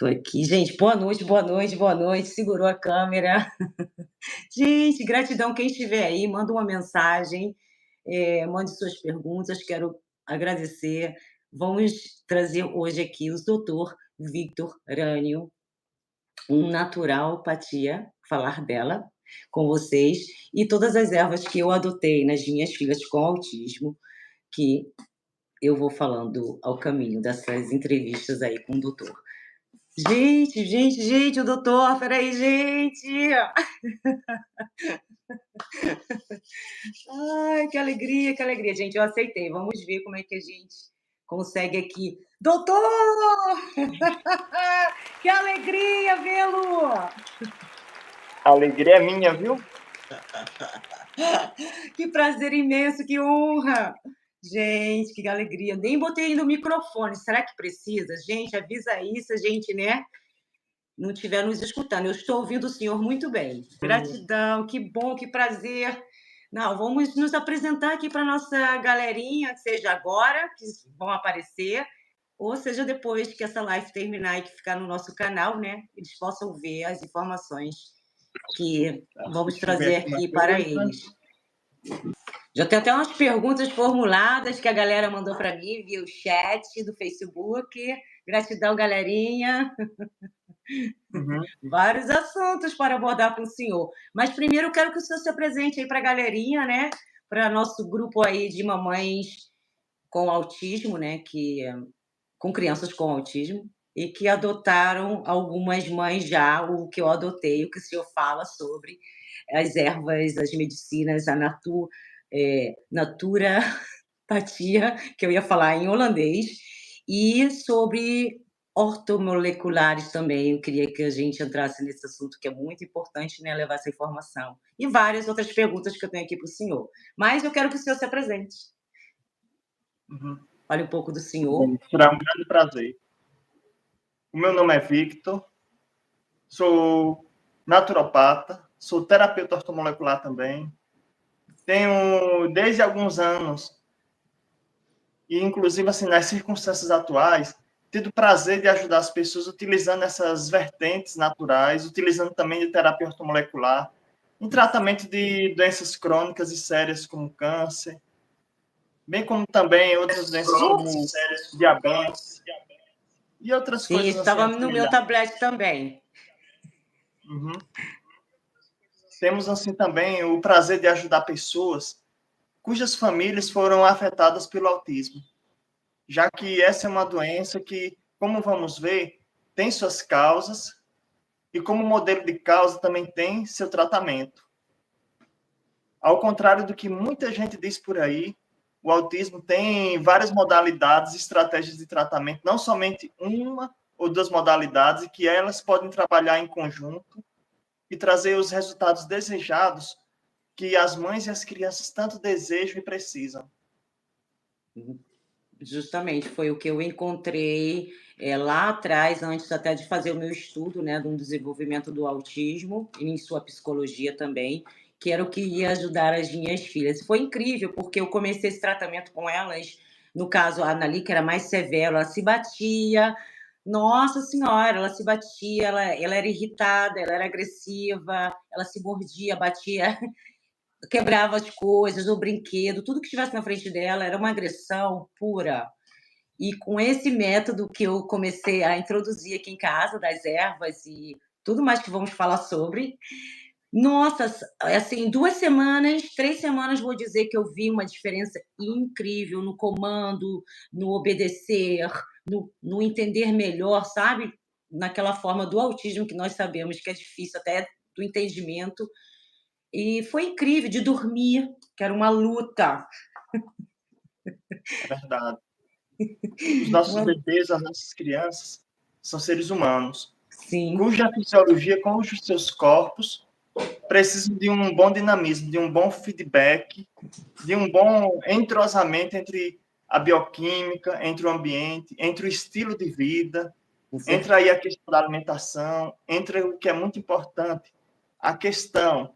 Tô aqui. Gente, boa noite, boa noite, boa noite. Segurou a câmera. Gente, gratidão. Quem estiver aí, manda uma mensagem, mande suas perguntas. Quero agradecer. Vamos trazer hoje aqui o doutor Victor Rânio, um naturopatia, falar dela com vocês, e todas as ervas que eu adotei nas minhas filhas com autismo, que eu vou falando ao caminho dessas entrevistas aí com o doutor. Gente, o doutor, espera gente. Ai, que alegria, gente, eu aceitei. Vamos ver como é que a gente consegue aqui. Doutor! Que alegria vê-lo! A alegria é minha, viu? Que prazer imenso, que honra! Gente, que alegria. Nem botei ainda o microfone. Será que precisa? Gente, avisa aí se a gente, né, não estiver nos escutando. Eu estou ouvindo o senhor muito bem. Gratidão, que bom, que prazer. Não, vamos nos apresentar aqui para a nossa galerinha, seja agora, que vão aparecer, ou seja depois que essa live terminar e que ficar no nosso canal, né? Eles possam ver as informações que vamos trazer aqui para eles. Já tem até umas perguntas formuladas que a galera mandou para mim via o chat do Facebook. Gratidão, galerinha. Vários assuntos para abordar com o senhor. Mas primeiro eu quero que o senhor se apresente aí para a galerinha, né? Para nosso grupo aí de mamães com autismo, né? Com crianças com autismo, e que adotaram algumas mães já, o que eu adotei, o que o senhor fala sobre as ervas, as medicinas, a naturapatia, que eu ia falar em holandês, e sobre ortomoleculares também. Eu queria que a gente entrasse nesse assunto, que é muito importante, né, levar essa informação. E várias outras perguntas que eu tenho aqui para o senhor. Mas eu quero que o senhor se apresente. Fale um pouco do senhor. Será um grande prazer. O meu nome é Victor, sou naturopata, sou terapeuta ortomolecular também. Tenho, desde alguns anos, e inclusive assim, nas circunstâncias atuais, tido o prazer de ajudar as pessoas utilizando essas vertentes naturais, utilizando também de terapia ortomolecular, em tratamento de doenças crônicas e sérias como câncer, bem como também outras doenças como diabetes e outras coisas. Sim, estava no meu tablet também. Temos, assim, também o prazer de ajudar pessoas cujas famílias foram afetadas pelo autismo, já que essa é uma doença que, como vamos ver, tem suas causas e, como modelo de causa, também tem seu tratamento. Ao contrário do que muita gente diz por aí, o autismo tem várias modalidades e estratégias de tratamento, não somente uma ou duas modalidades, e que elas podem trabalhar em conjunto e trazer os resultados desejados que as mães e as crianças tanto desejam e precisam. Justamente, foi o que eu encontrei lá atrás, antes até de fazer o meu estudo, né, do desenvolvimento do autismo, e em sua psicologia também, que era o que ia ajudar as minhas filhas. Foi incrível, porque eu comecei esse tratamento com elas, no caso, a Anali, que era mais severo, ela se batia, nossa senhora, ela se batia, ela era irritada, ela era agressiva, ela se mordia, batia, quebrava as coisas, o brinquedo, tudo que estivesse na frente dela era uma agressão pura. E com esse método que eu comecei a introduzir aqui em casa, das ervas e tudo mais que vamos falar sobre, nossa, assim, 2 semanas, 3 semanas, vou dizer que eu vi uma diferença incrível no comando, no obedecer, no entender melhor, sabe? Naquela forma do autismo que nós sabemos que é difícil, até do entendimento. E foi incrível, de dormir, que era uma luta. É verdade. Os nossos bebês, as nossas crianças, são seres humanos. Sim. Cuja fisiologia, como os seus corpos, precisam de um bom dinamismo, de um bom feedback, de um bom entrosamento entre a bioquímica, entre o ambiente, entre o estilo de vida, entre aí a questão da alimentação, entre o que é muito importante, a questão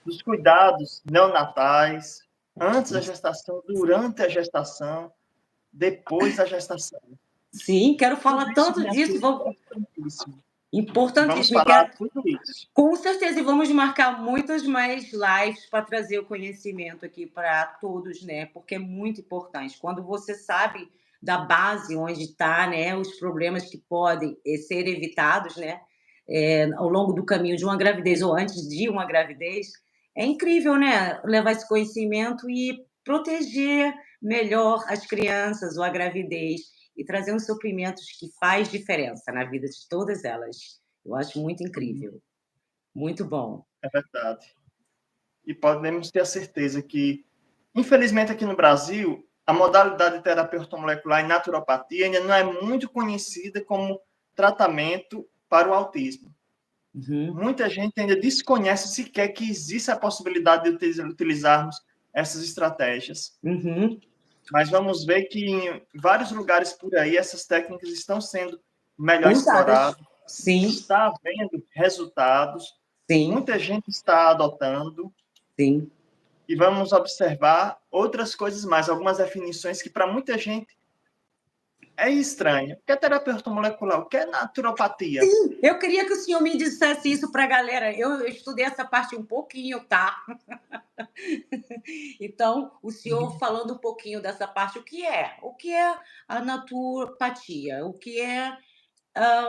dos cuidados neonatais, antes da gestação, durante a gestação, depois da gestação. Sim, quero falar tanto disso. Importantíssimo. Vamos Importantíssimo. falar tudo isso. Com certeza, e vamos marcar muitas mais lives para trazer o conhecimento aqui para todos, né? Porque é muito importante. Quando você sabe da base onde está, né, os problemas que podem ser evitados, né, ao longo do caminho de uma gravidez ou antes de uma gravidez, é incrível, né? Levar esse conhecimento e proteger melhor as crianças ou a gravidez e trazer uns suprimentos que faz diferença na vida de todas elas. Eu acho muito Uhum, incrível. Muito bom. é verdade. E podemos ter a certeza que, infelizmente, aqui no Brasil, a modalidade de terapia ortomolecular e naturopatia ainda não é muito conhecida como tratamento para o autismo. Uhum, Muita gente ainda desconhece sequer que existe a possibilidade de utilizarmos essas estratégias. uhum. Mas vamos ver que em vários lugares por aí essas técnicas estão sendo melhor Usadas. exploradas, Sim, está havendo resultados, sim, muita gente está adotando, sim. e vamos observar outras coisas mais, algumas definições que para muita gente é estranha. O que é terapia ortomolecular? O que é naturopatia? Eu queria que o senhor me dissesse isso para a galera. Eu estudei essa parte um pouquinho, tá? Então, o senhor Uhum, falando um pouquinho dessa parte, o que é? O que é a naturopatia? O que é,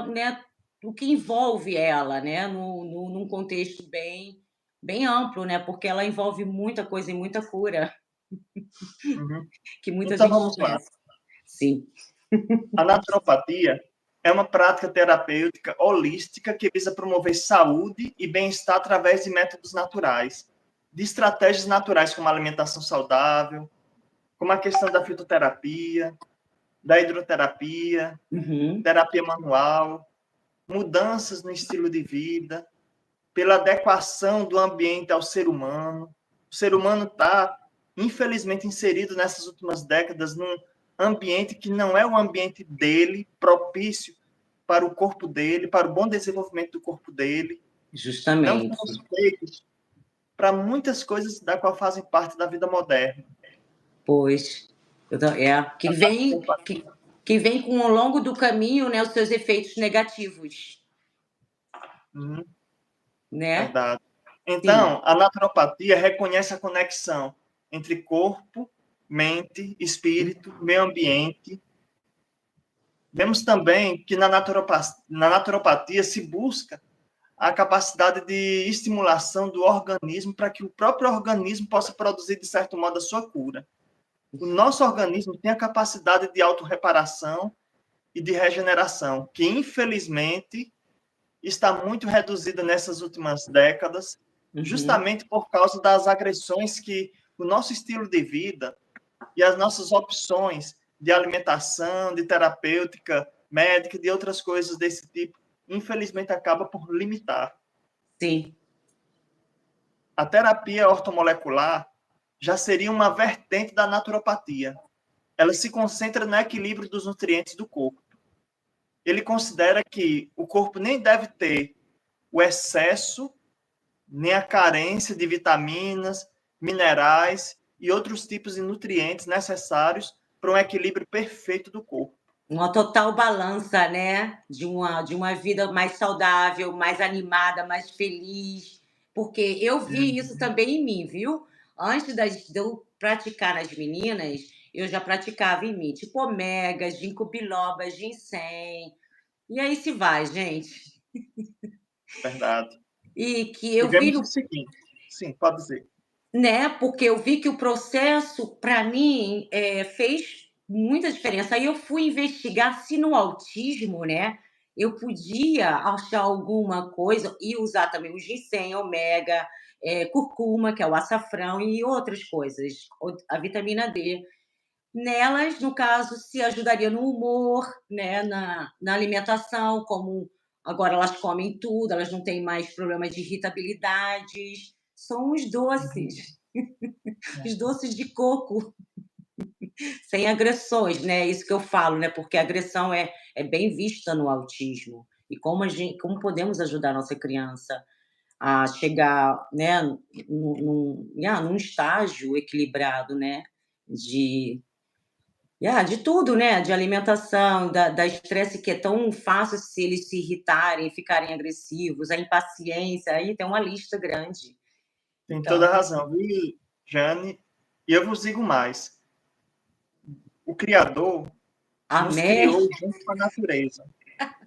né, o que envolve ela, né, num contexto bem amplo, né? Porque ela envolve muita coisa e muita cura uhum. que muita Então gente vamos lá. desconhece. Sim. A naturopatia é uma prática terapêutica holística que visa promover saúde e bem-estar através de métodos naturais, de estratégias naturais como alimentação saudável, como a questão da fitoterapia, da hidroterapia, Uhum. terapia manual, mudanças no estilo de vida, pela adequação do ambiente ao ser humano. O ser humano está, infelizmente, inserido nessas últimas décadas num ambiente que não é o ambiente dele, propício para o corpo dele, para o bom desenvolvimento do corpo dele. Não fomos Justamente. feitos para muitas coisas da qual fazem parte da vida moderna. Pois. Que vem com ao longo do caminho, né, os seus efeitos negativos, Uhum, né? verdade. Sim. Então, a naturopatia reconhece a conexão entre corpo, mente, espírito, meio ambiente. Vemos também que na naturopatia se busca a capacidade de estimulação do organismo para que o próprio organismo possa produzir, de certo modo, a sua cura. O nosso organismo tem a capacidade de autorreparação e de regeneração, que infelizmente está muito reduzida nessas últimas décadas, Uhum. justamente por causa das agressões que o nosso estilo de vida e as nossas opções de alimentação, de terapêutica, médica, de outras coisas desse tipo, infelizmente acaba por limitar. Sim. A terapia ortomolecular já seria uma vertente da naturopatia. Ela se concentra no equilíbrio dos nutrientes do corpo. Ele considera que o corpo nem deve ter o excesso, nem a carência de vitaminas, minerais e outros tipos de nutrientes necessários para um equilíbrio perfeito do corpo. Uma total balança, né, de uma vida mais saudável, mais animada, mais feliz, porque eu vi isso também em mim, viu. Antes de eu praticar nas meninas, eu já praticava em mim, tipo ômega, ginkgo biloba, ginseng, e aí se vai, gente. Verdade. E que E eu vi vemos no o seguinte, sim, pode dizer. Né, porque eu vi que o processo, para mim, fez muita diferença. Aí eu fui investigar se no autismo, né, eu podia achar alguma coisa e usar também o ginseng, ômega, curcuma, que é o açafrão e outras coisas, a vitamina D. Nelas, no caso, se ajudaria no humor, né, na alimentação, como agora elas comem tudo, elas não têm mais problema de irritabilidades, são os Uhum. doces. É. Os doces de coco, sem agressões, né, isso que eu falo, né, porque a agressão é bem vista no autismo. E como podemos ajudar a nossa criança a chegar, né, num estágio equilibrado, né, de De tudo, né, de alimentação, da estresse que é tão fácil se eles se irritarem, ficarem agressivos, a impaciência, aí tem uma lista grande. Tem toda Então, a razão, viu, Jane? E eu vos digo mais: o Criador nos amém. criou junto com a natureza,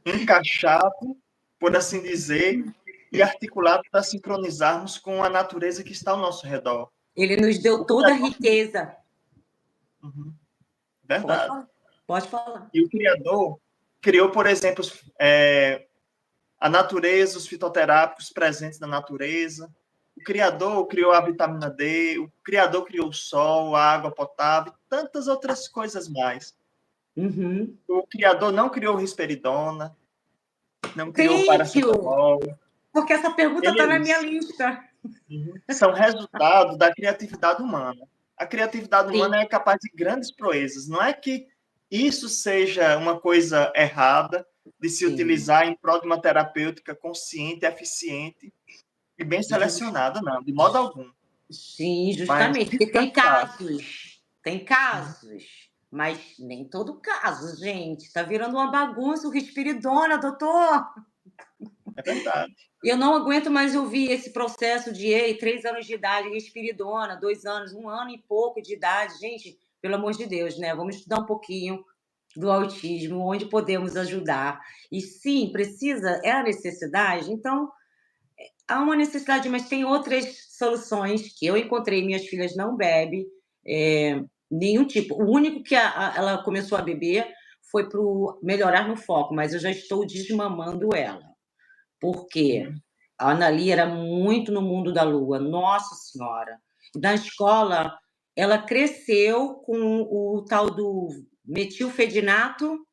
encaixado, por assim dizer, e articulado para sincronizarmos com a natureza que está ao nosso redor. Ele nos deu O toda a Criador, riqueza. uhum, Pode verdade. falar, pode falar. E o Criador criou, por exemplo, a natureza, os fitoterápicos presentes na natureza. O Criador criou a vitamina D, o Criador criou o sol, a água potável, tantas outras coisas mais. Uhum. O Criador não criou risperidona, não criou Thank you, paracetamol. porque essa pergunta está na minha Eles lista. são resultado da criatividade humana. A criatividade Sim, humana é capaz de grandes proezas. Não é que isso seja uma coisa errada de se sim. utilizar em prol de uma terapêutica consciente, eficiente e bem selecionada, não, de modo algum. Sim, Mas justamente, porque tem casos, mas nem todo caso, gente. Tá virando uma bagunça o risperidona, doutor. é verdade. Eu não aguento mais ouvir esse processo de, ei, 3 anos de idade, risperidona, 2 anos, 1 ano e pouco de idade. Gente, pelo amor de Deus, né? Vamos estudar um pouquinho do autismo, onde podemos ajudar. E sim, precisa, é a necessidade, então há uma necessidade, mas tem outras soluções que eu encontrei. Minhas filhas não bebem, nenhum tipo. O único que ela começou a beber foi para melhorar no foco, mas eu já estou desmamando ela. Porque Uhum. a Anali era muito no mundo da lua, nossa senhora. Na escola, ela cresceu com o tal do metilfedinato,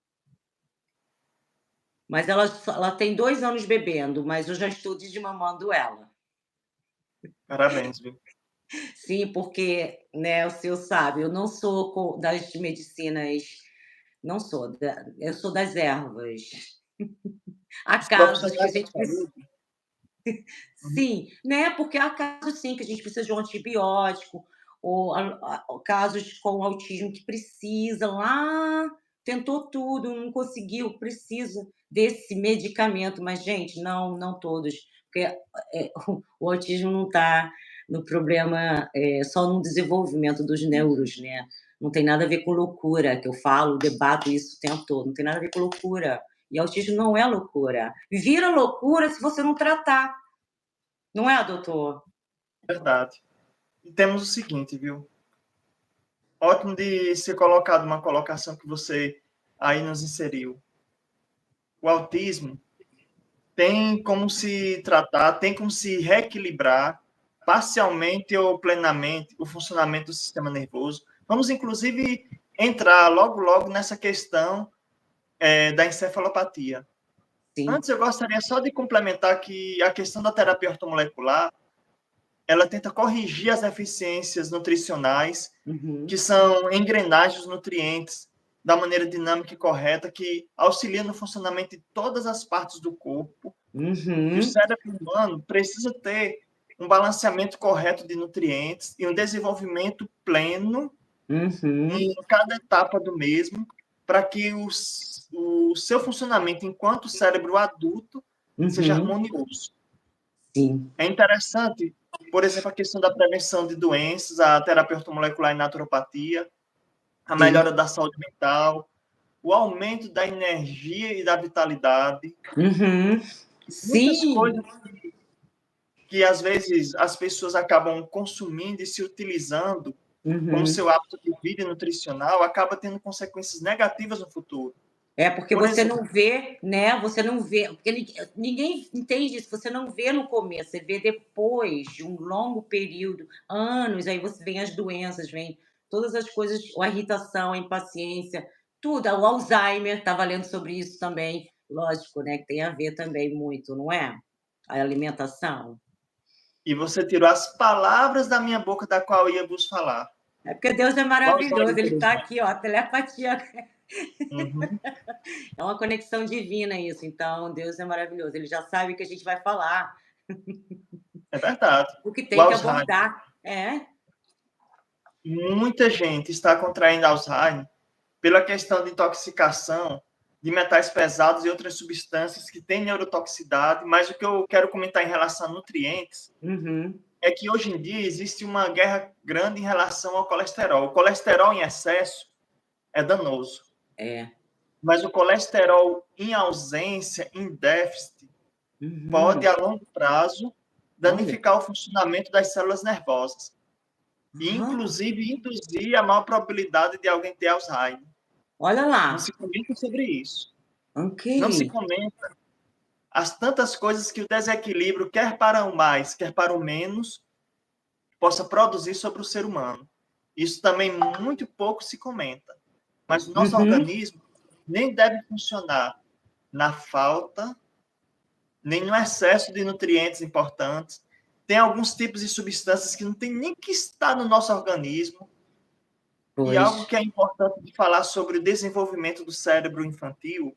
mas ela tem 2 anos bebendo, mas eu já estou desmamando ela. Parabéns, viu? Sim, porque, né, o senhor sabe, eu não sou das medicinas, não sou, eu sou das ervas. Há Os casos que a profissionais da gente precisa. saúde, uhum, Sim, né, porque há casos sim que a gente precisa de um antibiótico, ou casos com autismo que precisa lá, tentou tudo, não conseguiu, precisa desse medicamento, mas gente, não todos, porque, o autismo não está no problema, só no desenvolvimento dos neuros, né, não tem nada a ver com loucura, que eu falo, debato isso o tempo todo, não tem nada a ver com loucura, e autismo não é loucura. Vira loucura se você não tratar. Não é, doutor? verdade. E temos o seguinte, viu? Ótimo de ser colocado uma colocação que você aí nos inseriu. O autismo tem como se tratar, tem como se reequilibrar parcialmente ou plenamente o funcionamento do sistema nervoso. Vamos, inclusive, entrar logo nessa questão da encefalopatia. Sim. Antes, eu gostaria só de complementar que a questão da terapia ortomolecular, ela tenta corrigir as deficiências nutricionais, que Uhum. são engrenagens dos nutrientes, da maneira dinâmica e correta, que auxilia no funcionamento de todas as partes do corpo. E o Uhum. cérebro humano precisa ter um balanceamento correto de nutrientes e um desenvolvimento pleno Uhum. em cada etapa do mesmo, para que o seu funcionamento enquanto cérebro adulto seja Uhum. harmonioso. Sim. É interessante, por exemplo, a questão da prevenção de doenças, a terapia ortomolecular e naturopatia, a Sim. melhora da saúde mental, o aumento da energia e da vitalidade, Uhum. muitas Sim. coisas que às vezes as pessoas acabam consumindo e se utilizando como Uhum. seu hábito de vida nutricional, acaba tendo consequências negativas no futuro. É, porque Por você exemplo, não vê, né, você não vê, porque ninguém entende isso, você não vê no começo, você vê depois de um longo período, anos, aí você vem as doenças, vem todas as coisas, a irritação, a impaciência, tudo, o Alzheimer, estava lendo sobre isso também, lógico, né, que tem a ver também muito, não é? A alimentação. e você tirou as palavras da minha boca da qual eu ia vos falar. É porque Deus é O maravilhoso, Alzheimer, ele por está exemplo. aqui, ó, a telepatia. Uhum, É uma conexão divina isso, então Deus é maravilhoso, ele já sabe o que a gente vai falar, é verdade. o que O tem que Alzheimer. abordar. É. Muita gente está contraindo Alzheimer pela questão de intoxicação de metais pesados e outras substâncias que têm neurotoxicidade, mas o que eu quero comentar em relação a nutrientes é que hoje em dia existe uma guerra grande em relação ao colesterol. O colesterol em excesso é danoso. Mas o colesterol em ausência, em déficit, pode, a longo prazo, danificar o funcionamento das células nervosas. E, inclusive, induzir a maior probabilidade de alguém ter Alzheimer. Olha lá. Não se comenta sobre isso. Ok. Não se comenta as tantas coisas que o desequilíbrio, quer para o mais, quer para o menos, possa produzir sobre o ser humano. Isso também muito pouco se comenta. Mas o nosso organismo nem deve funcionar na falta, nem no excesso de nutrientes importantes. Tem alguns tipos de substâncias que não tem nem que estar no nosso organismo. Pois. E algo que é importante de falar sobre o desenvolvimento do cérebro infantil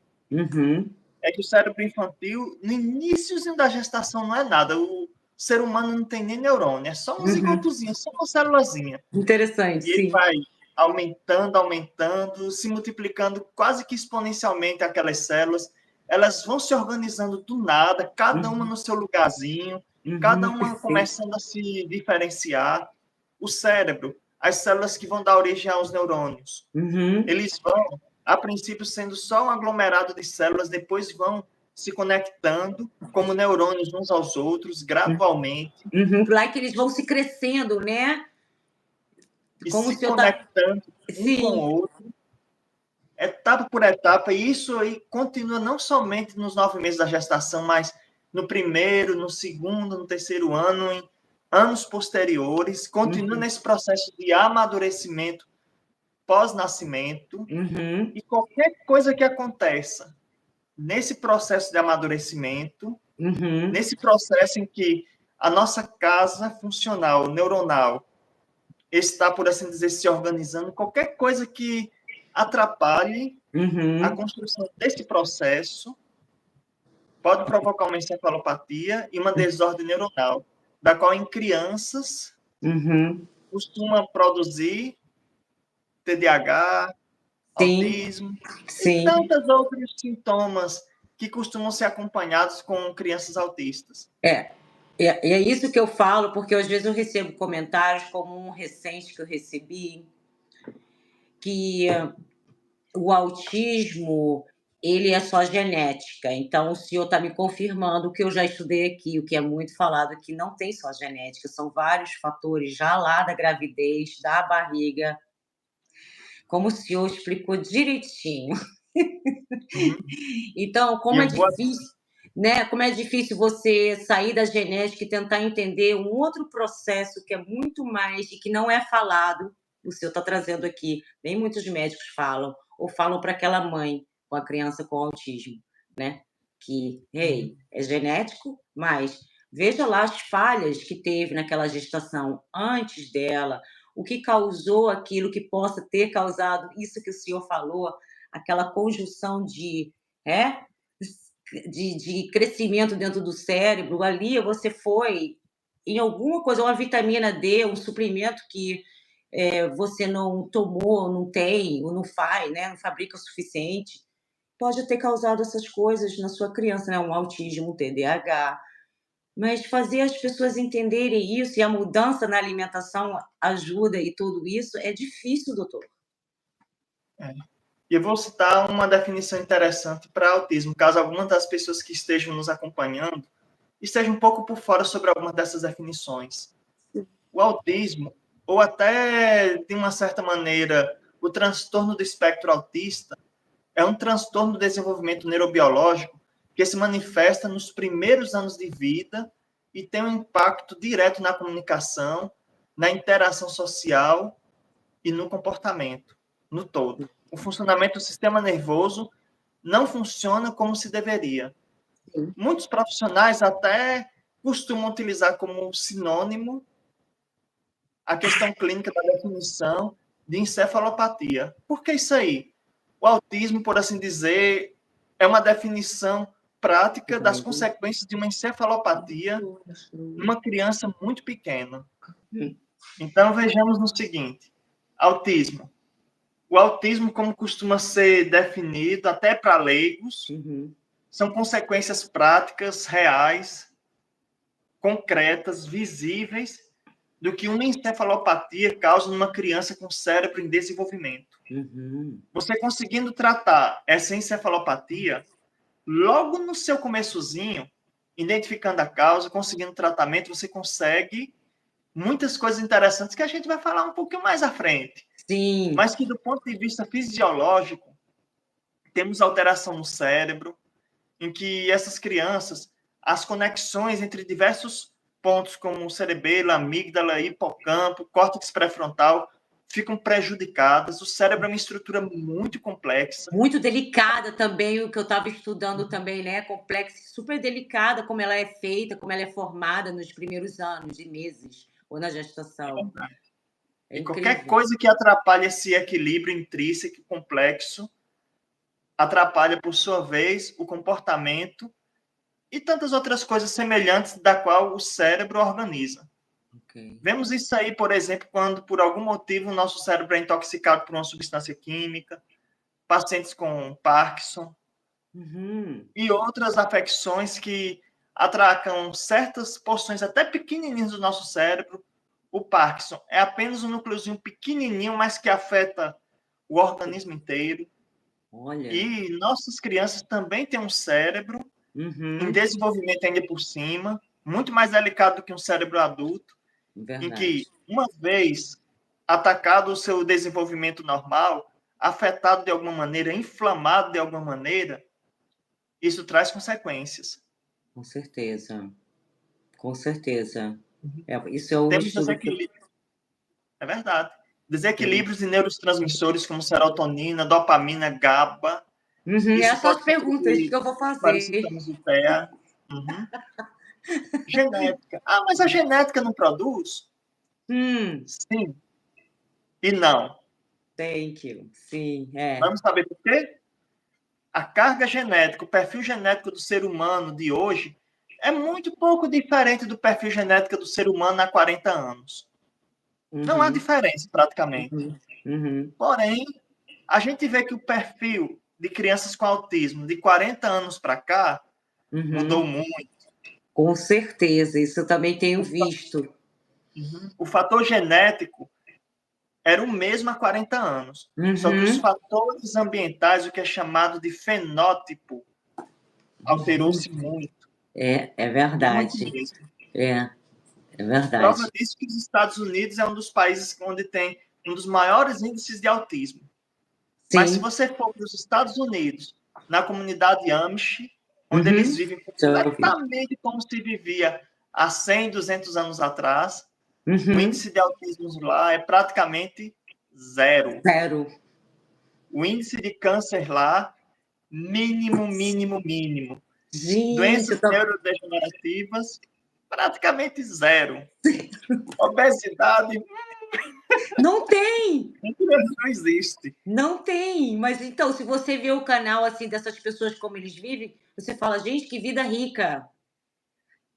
é que o cérebro infantil, no iníciozinho da gestação, não é nada. O ser humano não tem nem neurônio, é só um zigotozinho, só uma célulazinha. Interessante, e ele vai aumentando, se multiplicando quase que exponencialmente aquelas células. Elas vão se organizando do nada, cada uma no seu lugarzinho, cada uma começando a se diferenciar. O cérebro, as células que vão dar origem aos neurônios, eles vão, a princípio, sendo só um aglomerado de células, depois vão se conectando como neurônios uns aos outros, gradualmente. Lá que eles vão se crescendo, né? E como se conectando um com o outro, etapa por etapa, e isso aí continua não somente nos 9 meses da gestação, mas no primeiro, no segundo, no terceiro ano, em anos posteriores, continua nesse processo de amadurecimento pós-nascimento, e qualquer coisa que aconteça nesse processo de amadurecimento, nesse processo em que a nossa casa funcional, neuronal, está, por assim dizer, se organizando, qualquer coisa que atrapalhe a construção desse processo pode provocar uma encefalopatia e uma desordem neuronal, da qual em crianças costuma produzir TDAH, autismo e tantos outros sintomas que costumam ser acompanhados com crianças autistas. É isso que eu falo, porque às vezes eu recebo comentários, como um recente que eu recebi, que o autismo, ele é só genética. Então, o senhor está me confirmando o que eu já estudei aqui, o que é muito falado, que não tem só genética, são vários fatores já lá da gravidez, da barriga, como o senhor explicou direitinho. Então, como é difícil, né? Como é difícil você sair da genética e tentar entender um outro processo que é muito mais e que não é falado. O senhor está trazendo aqui, nem muitos médicos falam, ou falam para aquela mãe com a criança com autismo, né? Que, é genético, mas veja lá as falhas que teve naquela gestação antes dela, o que causou aquilo que possa ter causado isso que o senhor falou, aquela conjunção de crescimento dentro do cérebro. Ali você foi em alguma coisa, uma vitamina D, um suplemento que você não tomou, não tem, ou não faz, né? Não fabrica o suficiente, pode ter causado essas coisas na sua criança, né? Um autismo, um TDAH. Mas fazer as pessoas entenderem isso, e a mudança na alimentação ajuda, e tudo isso é difícil, doutor. E eu vou citar uma definição interessante para autismo, caso alguma das pessoas que estejam nos acompanhando esteja um pouco por fora sobre algumas dessas definições. O autismo, ou até, de uma certa maneira, o transtorno do espectro autista, é um transtorno do desenvolvimento neurobiológico que se manifesta nos primeiros anos de vida e tem um impacto direto na comunicação, na interação social e no comportamento, no todo. O funcionamento do sistema nervoso não funciona como se deveria. Muitos profissionais até costumam utilizar como sinônimo a questão clínica da definição de encefalopatia. Por que isso aí? O autismo, por assim dizer, é uma definição prática das consequências de uma encefalopatia numa criança muito pequena. Então, vejamos no seguinte: autismo o autismo, como costuma ser definido, até para leigos, são consequências práticas, reais, concretas, visíveis, do que uma encefalopatia causa numa criança com cérebro em desenvolvimento. Você conseguindo tratar essa encefalopatia, logo no seu começozinho, identificando a causa, conseguindo tratamento, você consegue muitas coisas interessantes que a gente vai falar um pouquinho mais à frente. Sim. Mas que, do ponto de vista fisiológico, temos alteração no cérebro, em que essas crianças, as conexões entre diversos pontos, como o cerebelo, amígdala, hipocampo, córtex pré-frontal, ficam prejudicadas. O cérebro é uma estrutura muito complexa. Muito delicada também, o que eu estava estudando também, né? Complexa, super delicada, como ela é feita, como ela é formada nos primeiros anos e meses, ou na gestação. E qualquer coisa que atrapalhe esse equilíbrio intrínseco complexo, atrapalha, por sua vez, o comportamento e tantas outras coisas semelhantes da qual o cérebro organiza. Vemos isso aí, por exemplo, quando, por algum motivo, o nosso cérebro é intoxicado por uma substância química, pacientes com Parkinson e outras afecções que atracam certas porções até pequenininhas do nosso cérebro. O Parkinson é apenas um núcleozinho pequenininho, mas que afeta o organismo inteiro. Olha. E nossas crianças também têm um cérebro em desenvolvimento ainda por cima, muito mais delicado do que um cérebro adulto, em que, uma vez atacado o seu desenvolvimento normal, afetado de alguma maneira, inflamado de alguma maneira, isso traz consequências. Com certeza. Com certeza. Isso é o Temos estudo desequilíbrio. É verdade. Desequilíbrios de neurotransmissores como serotonina, dopamina, GABA. Essas são as perguntas que eu vou fazer. Para os sintomas do TEA. Genética. Ah, mas a genética não produz? Sim. E não. Thank you. Sim, Vamos saber por quê? A carga genética, o perfil genético do ser humano de hoje é muito pouco diferente do perfil genético do ser humano há 40 anos. Não há diferença, praticamente. Porém, a gente vê que o perfil de crianças com autismo de 40 anos para cá mudou muito. Com certeza, isso eu também tenho visto. O fator genético era o mesmo há 40 anos. Só que os fatores ambientais, o que é chamado de fenótipo, alterou-se muito. É verdade. Muito mesmo. É verdade. Prova disso que os Estados Unidos é um dos países onde tem um dos maiores índices de autismo. Sim. Mas se você for para os Estados Unidos, na comunidade Amish, onde eles vivem completamente como se vivia há 100, 200 anos atrás, o índice de autismo lá é praticamente zero. O índice de câncer lá, mínimo. Gente, doenças neurodegenerativas, praticamente zero. Obesidade... Não tem! Não existe. Não tem! Mas então, se você vê o canal assim dessas pessoas como eles vivem, você fala, gente, que vida rica!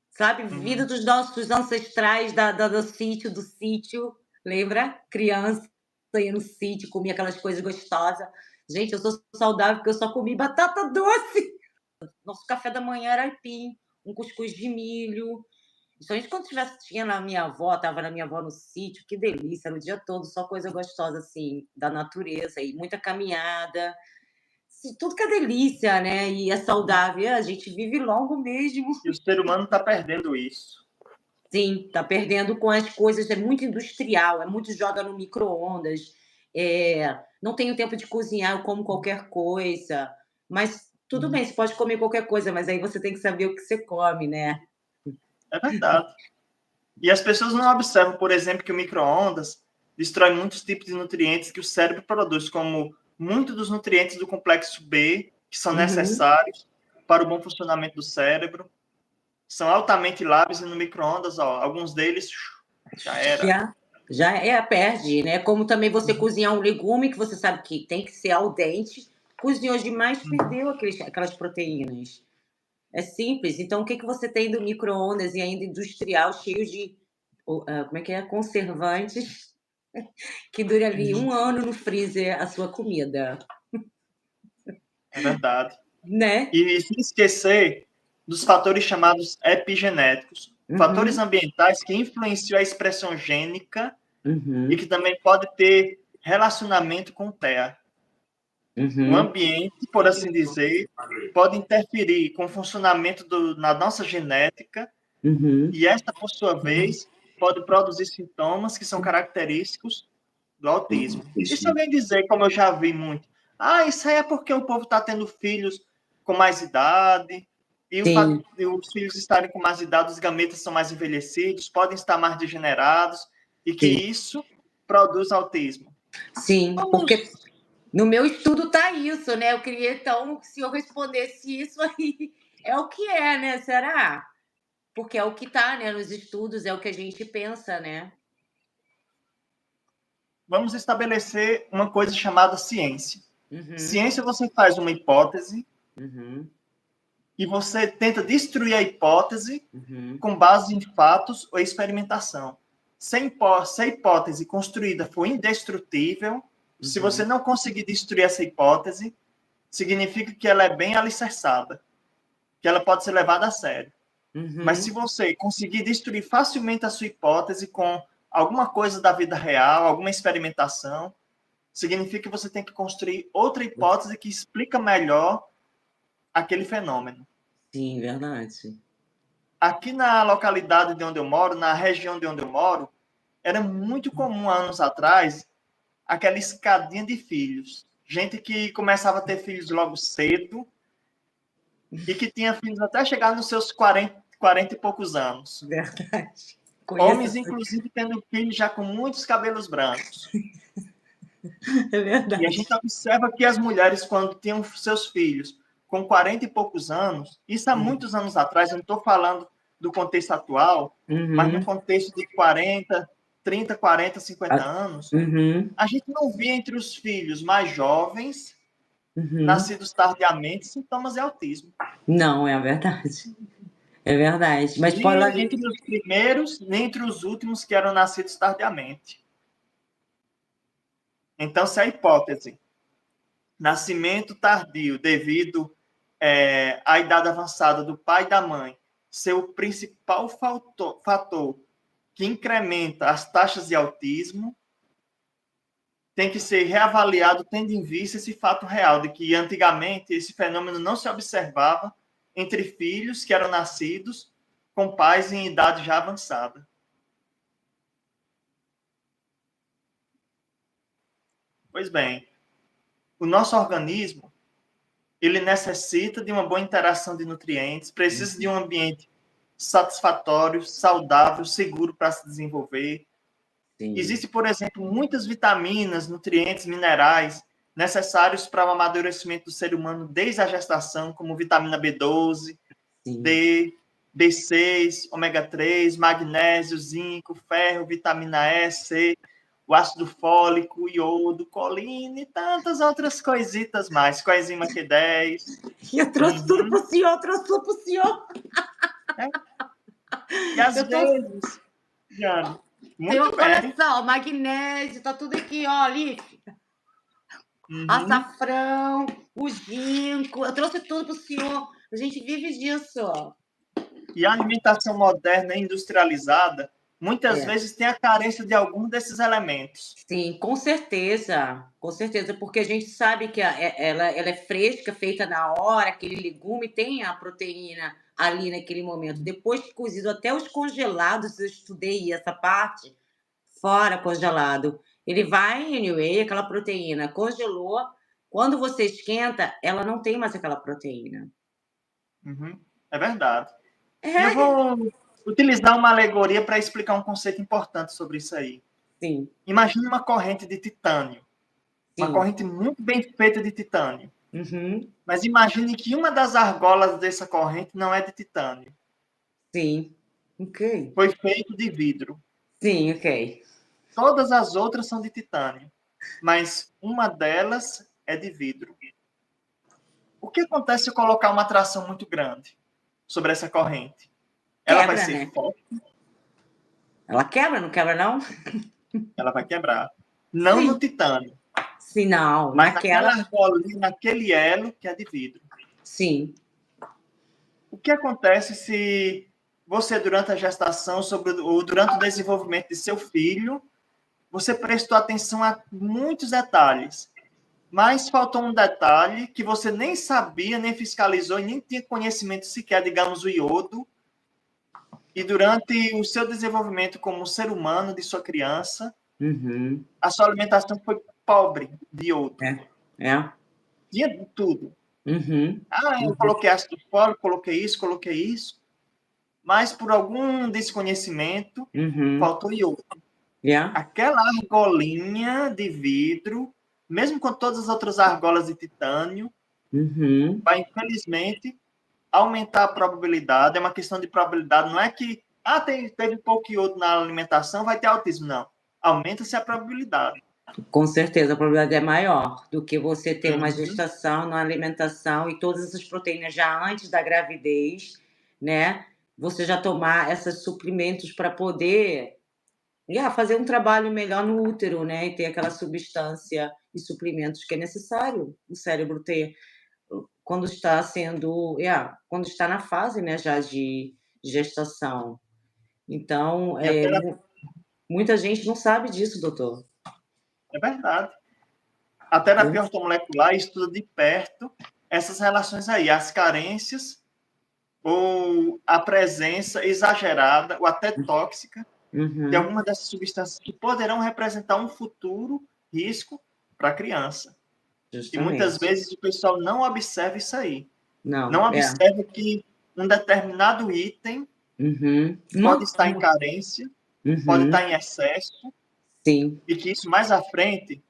Sabe? Vida dos nossos ancestrais do sítio. Lembra? Criança, ia no sítio, comia aquelas coisas gostosas. Gente, eu sou saudável porque eu só comi batata doce. Nosso café da manhã era aipim, um cuscuz de milho. Principalmente quando tinha na minha avó, estava na minha avó no sítio, que delícia, era o dia todo só coisa gostosa, assim, da natureza, e muita caminhada. Tudo que é delícia, né? E é saudável. A gente vive longo mesmo. E o ser humano está perdendo isso. Sim, está perdendo com as coisas, é muito industrial, é muito joga no micro-ondas. Não tenho tempo de cozinhar, eu como qualquer coisa. Mas tudo bem, você pode comer qualquer coisa, mas aí você tem que saber o que você come, né? É verdade. E as pessoas não observam, por exemplo, que o micro-ondas destrói muitos tipos de nutrientes que o cérebro produz, como muitos dos nutrientes do complexo B, que são necessários para o bom funcionamento do cérebro. São altamente lábeis e no micro-ondas, alguns deles já era. Perde, né? Como também você cozinhar um legume, que você sabe que tem que ser al dente, cozinhou demais, perdeu aquelas proteínas. É simples. Então, o que você tem do micro-ondas e ainda industrial, cheio de, como é que é? Conservantes. Que dure ali 1 ano no freezer a sua comida, É verdade. né. E sem esquecer dos fatores chamados epigenéticos, fatores Uhum, ambientais que influenciam a expressão gênica e uhum, que também pode ter relacionamento com o TEA. O uhum, ambiente, por assim dizer, pode interferir com o funcionamento na nossa genética uhum. e esta, por sua vez, pode produzir sintomas que são característicos do autismo. E se alguém dizer, como eu já vi muito, isso aí é porque o povo está tendo filhos com mais idade, e o fato Sim, de os filhos estarem com mais idade, os gametas são mais envelhecidos, podem estar mais degenerados, e que sim, isso produz autismo. sim, porque Vamos, no meu estudo tá isso, né, eu queria então que se eu respondesse isso aí, é o que é, né, será? Porque é o que tá, né, nos estudos, é o que a gente pensa, né. vamos estabelecer uma coisa chamada ciência. Uhum, Ciência, você faz uma hipótese uhum, e você tenta destruir a hipótese uhum, com base em fatos ou experimentação. Se a hipótese construída for indestrutível, se você uhum, não conseguir destruir essa hipótese, significa que ela é bem alicerçada, que ela pode ser levada a sério. Mas se uhum. você conseguir destruir facilmente a sua hipótese com alguma coisa da vida real, alguma experimentação, significa que você tem que construir outra hipótese que explica melhor aquele fenômeno. Sim, verdade. Aqui na localidade de onde eu moro, na região de onde eu moro, era muito comum anos atrás aquela escadinha de filhos. Gente que começava a ter filhos logo cedo e que tinha filhos até chegar nos seus 40 e poucos anos. Verdade. Conheço Homens, essa. inclusive, tendo filhos já com muitos cabelos brancos. É E a verdade. gente observa que as mulheres, quando tinham seus filhos com 40 e poucos anos, isso há Uhum. muitos anos atrás, eu não estou falando do contexto atual, mas no Uhum. contexto de 40, 30, 40, 50 Ah, anos, uhum, a gente não via entre os filhos mais jovens, uhum. nascidos tardiamente, sintomas de autismo. Não, é verdade. É verdade. Mas Nem pode a entre gente. os primeiros, nem entre os últimos que eram nascidos tardiamente. Então, se a hipótese nascimento tardio devido à idade avançada do pai e da mãe ser o principal fator que incrementa as taxas de autismo, tem que ser reavaliado tendo em vista esse fato real de que antigamente esse fenômeno não se observava entre filhos que eram nascidos com pais em idade já avançada. Pois bem, o nosso organismo ele necessita de uma boa interação de nutrientes, precisa de um ambiente satisfatório, saudável, seguro para se desenvolver. Sim, Existem, por exemplo, muitas vitaminas, nutrientes, minerais necessários para o amadurecimento do ser humano desde a gestação, como vitamina B12, sim. D, B6, ômega 3, magnésio, zinco, ferro, vitamina E, C, o ácido fólico, iodo, colina e tantas outras coisitas mais, coenzima Q10. E eu trouxe tudo Uhum. pro senhor, eu trouxe tudo pro senhor. É. E às Eu tô. vezes, Jane, Senhor, muito olha bem. só, magnésio, tá tudo aqui, ó, ali. Uhum. Açafrão, o ginkgo, eu trouxe tudo pro senhor. A gente vive disso. E a alimentação moderna e industrializada muitas É. vezes tem a carência de algum desses elementos. Sim, com certeza, porque a gente sabe que ela é fresca, feita na hora, aquele legume tem a proteína ali naquele momento. Depois que cozido, até os congelados, eu estudei essa parte, fora congelado. Ele vai, anyway, aquela proteína congelou, quando você esquenta, ela não tem mais aquela proteína. Uhum. É verdade. E eu É, vou utilizar uma alegoria para explicar um conceito importante sobre isso aí. sim, Imagine uma corrente de titânio, uma sim. corrente muito bem feita de titânio. Uhum, Mas imagine que uma das argolas dessa corrente não é de titânio, sim. Ok. foi feito de vidro. Sim, ok. Todas as outras são de titânio, mas uma delas é de vidro. O que acontece se eu colocar uma tração muito grande sobre essa corrente? Ela vai Quebra, ser né? forte? Ela quebra, não quebra não? Ela vai quebrar. Não Sim. no titânio, Sim, não. mas naquela Naquela. argolinha, naquele elo que é de vidro. Sim. O que acontece se você, durante a gestação, ou durante o desenvolvimento de seu filho, você prestou atenção a muitos detalhes, mas faltou um detalhe que você nem sabia, nem fiscalizou, e nem tinha conhecimento sequer, digamos, o iodo, e durante o seu desenvolvimento como ser humano de sua criança, Uhum. a sua alimentação foi pobre de iodo. É. Tinha de tudo. Uhum. Eu coloquei ácido fólico, coloquei isso, mas por algum desconhecimento, Uhum. faltou iodo. Yeah. Aquela argolinha de vidro, mesmo com todas as outras argolas de titânio, Uhum. vai, infelizmente, aumentar a probabilidade. É uma questão de probabilidade, não é que teve pouco iodo na alimentação, vai ter autismo. Não. Aumenta-se a probabilidade. Com certeza, a probabilidade é maior do que você ter uma Uhum. gestação, uma alimentação e todas essas proteínas já antes da gravidez, né? Você já tomar esses suprimentos para poder fazer um trabalho melhor no útero, né? E ter aquela substância e suprimentos que é necessário o cérebro ter quando está sendo, quando está na fase, né, já de gestação. Então, E a terapia, muita gente não sabe disso, doutor. é verdade. A terapia ortomolecular estuda de perto essas relações aí, as carências ou a presença exagerada ou até tóxica de Uhum, algumas dessas substâncias que poderão representar um futuro risco para a criança. E muitas justamente. vezes o pessoal não observa isso aí. Não, Não observa que um determinado item Uhum. pode estar em carência, pode Uhum. estar em excesso, Sim, e que isso mais à frente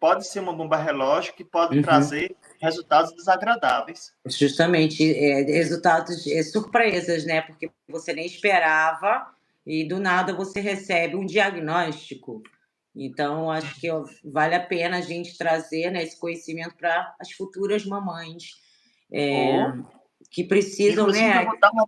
pode ser uma bomba relógio que pode uhum. trazer resultados desagradáveis. Justamente, resultados, surpresas, né, porque você nem esperava e do nada você recebe um diagnóstico. Então acho que, vale a pena a gente trazer, né, esse conhecimento para as futuras mamães, Ou, que precisam, inclusive, eu né, vou dar uma.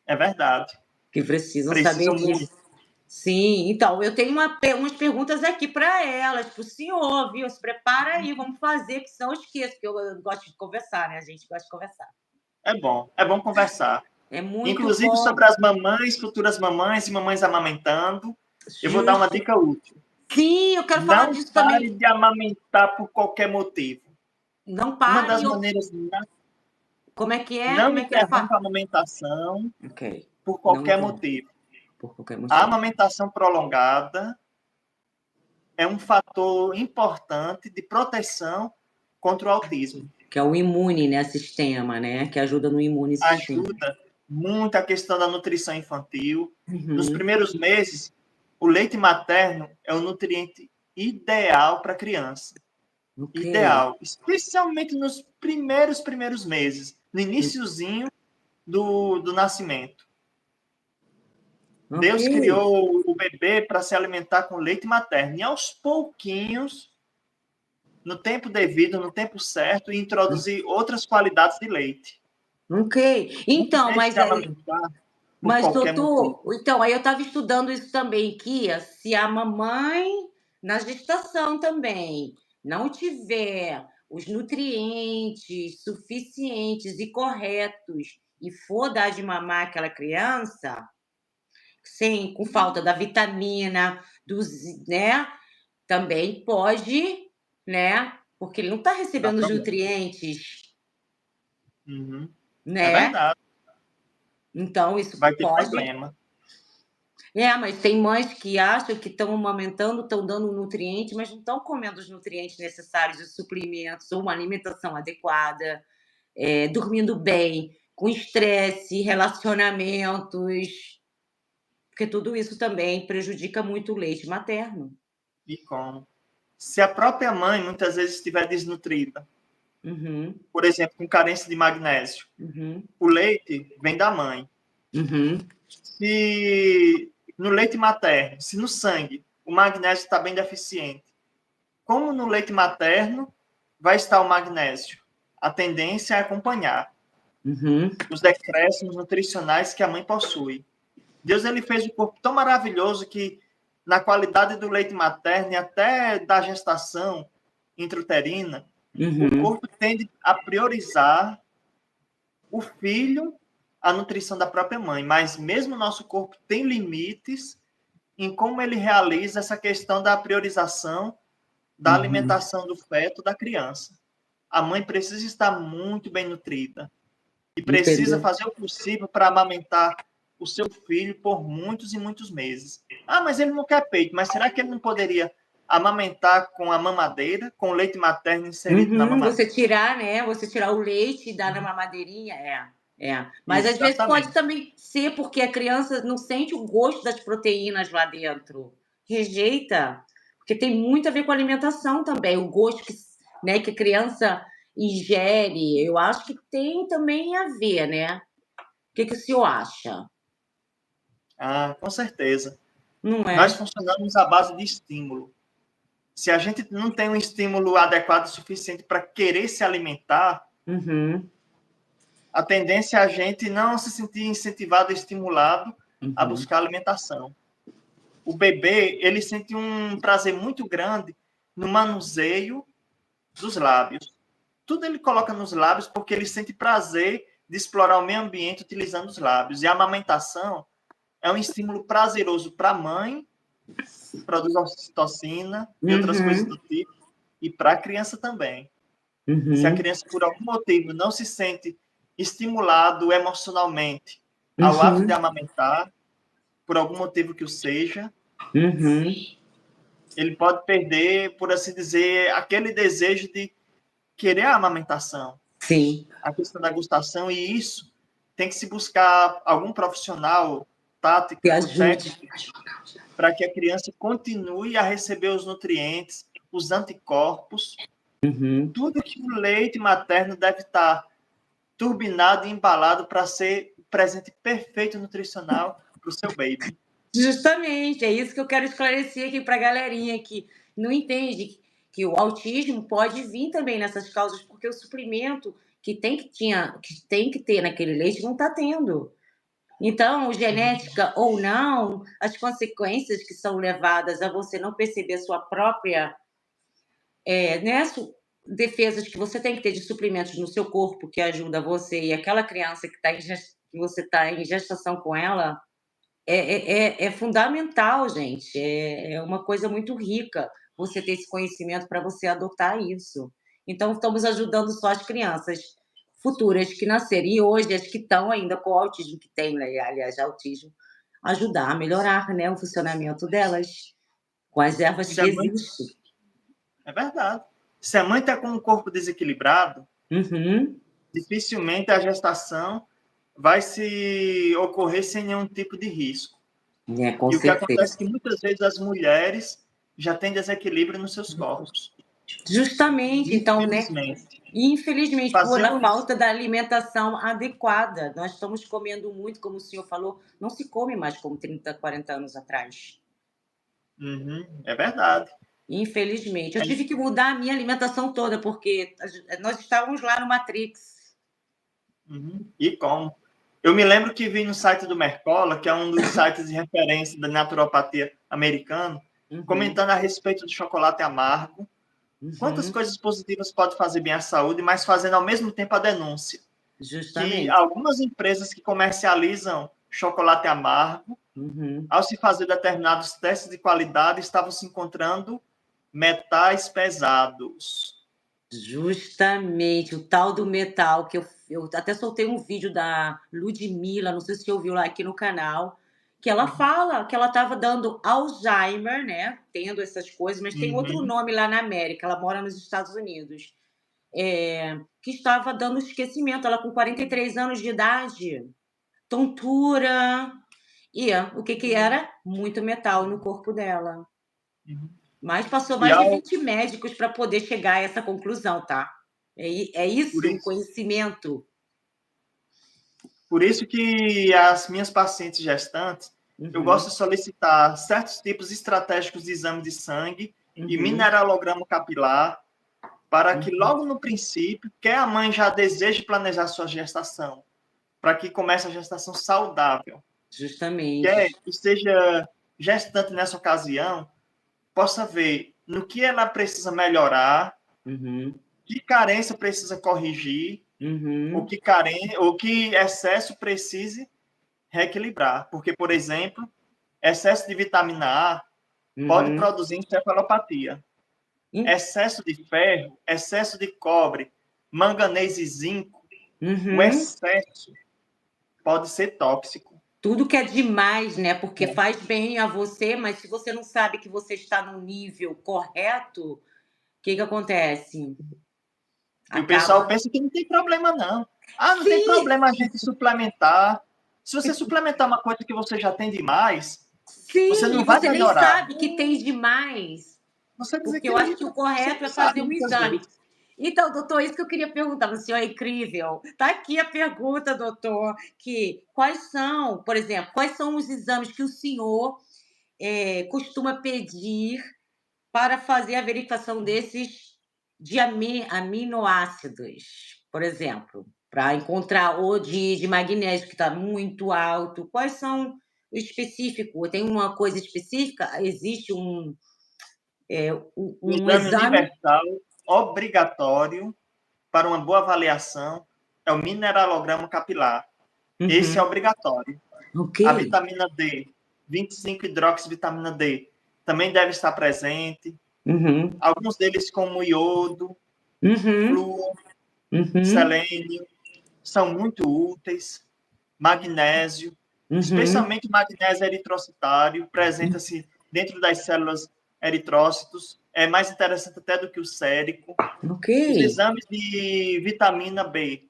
É verdade. que precisam saber Precisam muito. disso. Sim, então eu tenho umas perguntas aqui para elas, para o senhor, viu? Se prepara aí, vamos fazer, que senão eu esqueço, porque eu gosto de conversar, né? A gente gosta de conversar. É bom conversar. É muito Inclusive sobre bom, as mamães, futuras mamães e mamães amamentando, eu vou dar uma justo. dica útil. Sim, eu quero falar Não disso pare também. de amamentar por qualquer motivo. Não Uma pare, das maneiras, como é que é? não Como é que é? interrompa a amamentação Ok, por não qualquer entendo, motivo. por qualquer A motivo. amamentação prolongada é um fator importante de proteção contra o autismo. Que é o imune, né, sistema, né? Que ajuda no imune sistema. Ajuda muito a questão da nutrição infantil. Nos Uhum. primeiros meses, o leite materno é o nutriente ideal para a criança. Ok, Ideal, especialmente nos primeiros meses, no iniciozinho do nascimento. ok. Deus criou o bebê para se alimentar com leite materno. E aos pouquinhos, no tempo devido, no tempo certo, introduzir outras qualidades de leite. Ok. Não Então, deixe de amamentar por qualquer motivo. doutor, então, aí eu estava estudando isso também, que se a mamãe, na gestação também, não tiver os nutrientes suficientes e corretos e for dar de mamar àquela criança, sem com falta da vitamina, né, também pode, né, porque ele não está Dá recebendo os problema. nutrientes, Uhum. É né, verdade. então isso Vai ter pode. problema. Mas tem mães que acham que estão amamentando, estão dando nutriente, mas não estão comendo os nutrientes necessários, os suprimentos, ou uma alimentação adequada, dormindo bem, com estresse, relacionamentos, porque tudo isso também prejudica muito o leite materno. E como? Se a própria mãe muitas vezes estiver desnutrida, Uhum, por exemplo, com carência de magnésio, uhum, o leite vem da mãe. uhum. Se no leite materno, se no sangue o magnésio está bem deficiente, como no leite materno vai estar o magnésio? A tendência é acompanhar Uhum. os decréscimos nutricionais que a mãe possui. Deus ele fez um corpo tão maravilhoso que, na qualidade do leite materno e até da gestação intrauterina, o Uhum. corpo tende a priorizar o filho, a nutrição da própria mãe. Mas mesmo o nosso corpo tem limites em como ele realiza essa questão da priorização da Uhum. alimentação do feto da criança. A mãe precisa estar muito bem nutrida e precisa Entendeu? fazer o possível para amamentar o seu filho por muitos e muitos meses. Ah, mas ele não quer peito, mas será que ele não poderia amamentar com a mamadeira, com o leite materno inserido na Uhum. Você mamadeira? tirar, né? Você tirar o leite e dar na mamadeirinha, é. Mas às vezes pode Exatamente. também ser porque a criança não sente o gosto das proteínas lá dentro, rejeita, porque tem muito a ver com a alimentação também, o gosto que, né, que a criança ingere. Eu acho que tem também a ver, né? O que que o senhor acha? Ah, com certeza. Não Nós é? funcionamos à base de estímulo. Se a gente não tem um estímulo adequado o suficiente para querer se alimentar, Uhum, a tendência é a gente não se sentir incentivado, estimulado a uhum, buscar alimentação. O bebê, ele sente um prazer muito grande no manuseio dos lábios. Tudo ele coloca nos lábios porque ele sente prazer de explorar o meio ambiente utilizando os lábios. E a amamentação é um estímulo prazeroso para a mãe, produz ocitocina e outras coisas do uhum, tipo, e para a criança também. Se a uhum, criança, por algum motivo, não se sente estimulado emocionalmente ao ato de uhum, amamentar, por algum motivo que o seja, uhum. ele pode perder, por assim dizer, aquele desejo de querer a amamentação, Sim, a questão da gustação, e isso tem que se buscar algum profissional que tático, ajude. técnico, para que a criança continue a receber os nutrientes, os anticorpos, Uhum. tudo que o leite materno deve estar turbinado e embalado para ser o presente perfeito nutricional para o seu baby. Justamente, é isso que eu quero esclarecer aqui para a galerinha que não entende que o autismo pode vir também nessas causas, porque o suprimento que tem que ter naquele leite não está tendo. Então, genética ou não, as consequências que são levadas a você não perceber sua própria, né, defesas que você tem que ter de suprimentos no seu corpo que ajuda você e aquela criança que você está em gestação com ela, é fundamental, gente. É uma coisa muito rica você ter esse conhecimento para você adotar isso. Então, estamos ajudando só as crianças futuras que nascerem. E hoje, as que estão ainda com o autismo, que tem, né, aliás, autismo, ajudar a melhorar, né, o funcionamento delas com as ervas Se que a mãe, existem. é verdade. Se a mãe está com um corpo desequilibrado, Uhum. dificilmente a gestação vai se ocorrer sem nenhum tipo de risco. É, com E o que acontece é certeza. que muitas vezes as mulheres já têm desequilíbrio nos seus corpos. Justamente, então, né, Infelizmente. infelizmente, por a Fazendo isso. falta da alimentação adequada. Nós estamos comendo muito, como o senhor falou, não se come mais como 30, 40 anos atrás. Uhum, é verdade. Infelizmente. Eu É tive isso. que mudar a minha alimentação toda, porque nós estávamos lá no Matrix. Uhum. E como? Eu me lembro que vi no site do Mercola, que é um dos sites de referência da naturopatia americano, Uhum, comentando a respeito do chocolate amargo, quantas uhum, coisas positivas pode fazer bem à saúde, mas fazendo ao mesmo tempo a denúncia que justamente. algumas empresas que comercializam chocolate amargo, Uhum. ao se fazer determinados testes de qualidade, estavam se encontrando metais pesados. Justamente, o tal do metal, que eu até soltei um vídeo da Ludmilla, não sei se você ouviu lá aqui no canal, que ela fala que ela estava dando Alzheimer, né, tendo essas coisas, mas tem outro Uhum, nome lá na América, ela mora nos Estados Unidos, que estava dando esquecimento, ela com 43 anos de idade, tontura, e o que que era? Muito metal no corpo dela. uhum. Mas passou E mais de ao, 20 médicos para poder chegar a essa conclusão, tá. É por isso, isso, conhecimento. Por isso que as minhas pacientes gestantes, eu Uhum, gosto de solicitar certos tipos estratégicos de exame de sangue e uhum, mineralograma capilar, para que uhum. logo no princípio, quer a mãe já deseje planejar sua gestação, para que comece a gestação saudável. Justamente. que esteja gestante nessa ocasião, possa ver no que ela precisa melhorar, Uhum, que carência precisa corrigir, uhum, o que excesso precise reequilibrar. Porque, por exemplo, excesso de vitamina A pode uhum. produzir encefalopatia. Excesso de ferro, excesso de cobre, manganês e zinco, o Uhum. excesso pode ser tóxico. Tudo que é demais, né? Porque É. faz bem a você, mas se você não sabe que você está no nível correto, o que que acontece? E o pessoal Acaba. pensa que não tem problema, não. Ah, não tem Sim, problema a gente suplementar. Se você suplementar uma coisa que você já tem demais, você sim, e não vai você nem melhorar. sabe que tem demais. Você Porque eu acho desequilibra. que o Você correto não é sabe fazer um muitas exame. vezes. Então, doutor, isso que eu queria perguntar, o senhor é incrível. Está aqui a pergunta, doutor, que quais são, por exemplo, quais são os exames que o senhor costuma pedir para fazer a verificação desses de aminoácidos, por exemplo, para encontrar o de magnésio que está muito alto. Quais são o específico? Tem uma coisa específica? Existe O um exame exame? universal obrigatório para uma boa avaliação é o mineralograma capilar. Esse é Uhum. obrigatório. Ok. A vitamina D, 25-hidroxivitamina D, também deve estar presente. Uhum. Alguns deles, como iodo, Uhum. flúor, Uhum. selênio, são muito úteis. Magnésio, Uhum. especialmente o magnésio eritrocitário, presenta-se dentro das células eritrócitos, é mais interessante até do que o sérico. Ok. Os exames de vitamina B,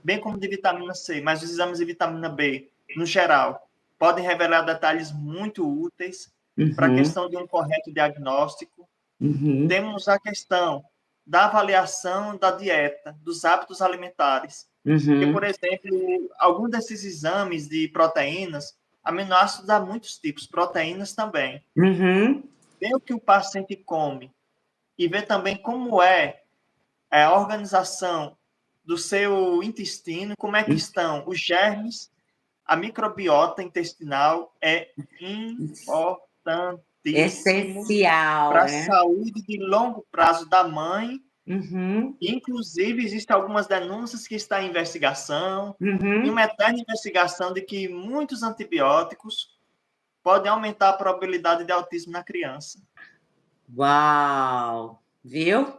bem como de vitamina C, mas os exames de vitamina B, no geral, podem revelar detalhes muito úteis para a Uhum. questão de um correto diagnóstico. Uhum. Temos a questão da avaliação da dieta, dos hábitos alimentares. Porque, Uhum. por exemplo, algum desses exames de proteínas, aminoácidos há muitos tipos, proteínas também. Uhum. Ver o que o paciente come e ver também como é a organização do seu intestino, como é que estão os germes, a microbiota intestinal é importantíssimo Essencial, para a né? saúde de longo prazo da mãe. Uhum. Inclusive, existem algumas denúncias que está em investigação, e Uhum. uma eterna investigação de que muitos antibióticos podem aumentar a probabilidade de autismo na criança. Uau! Viu?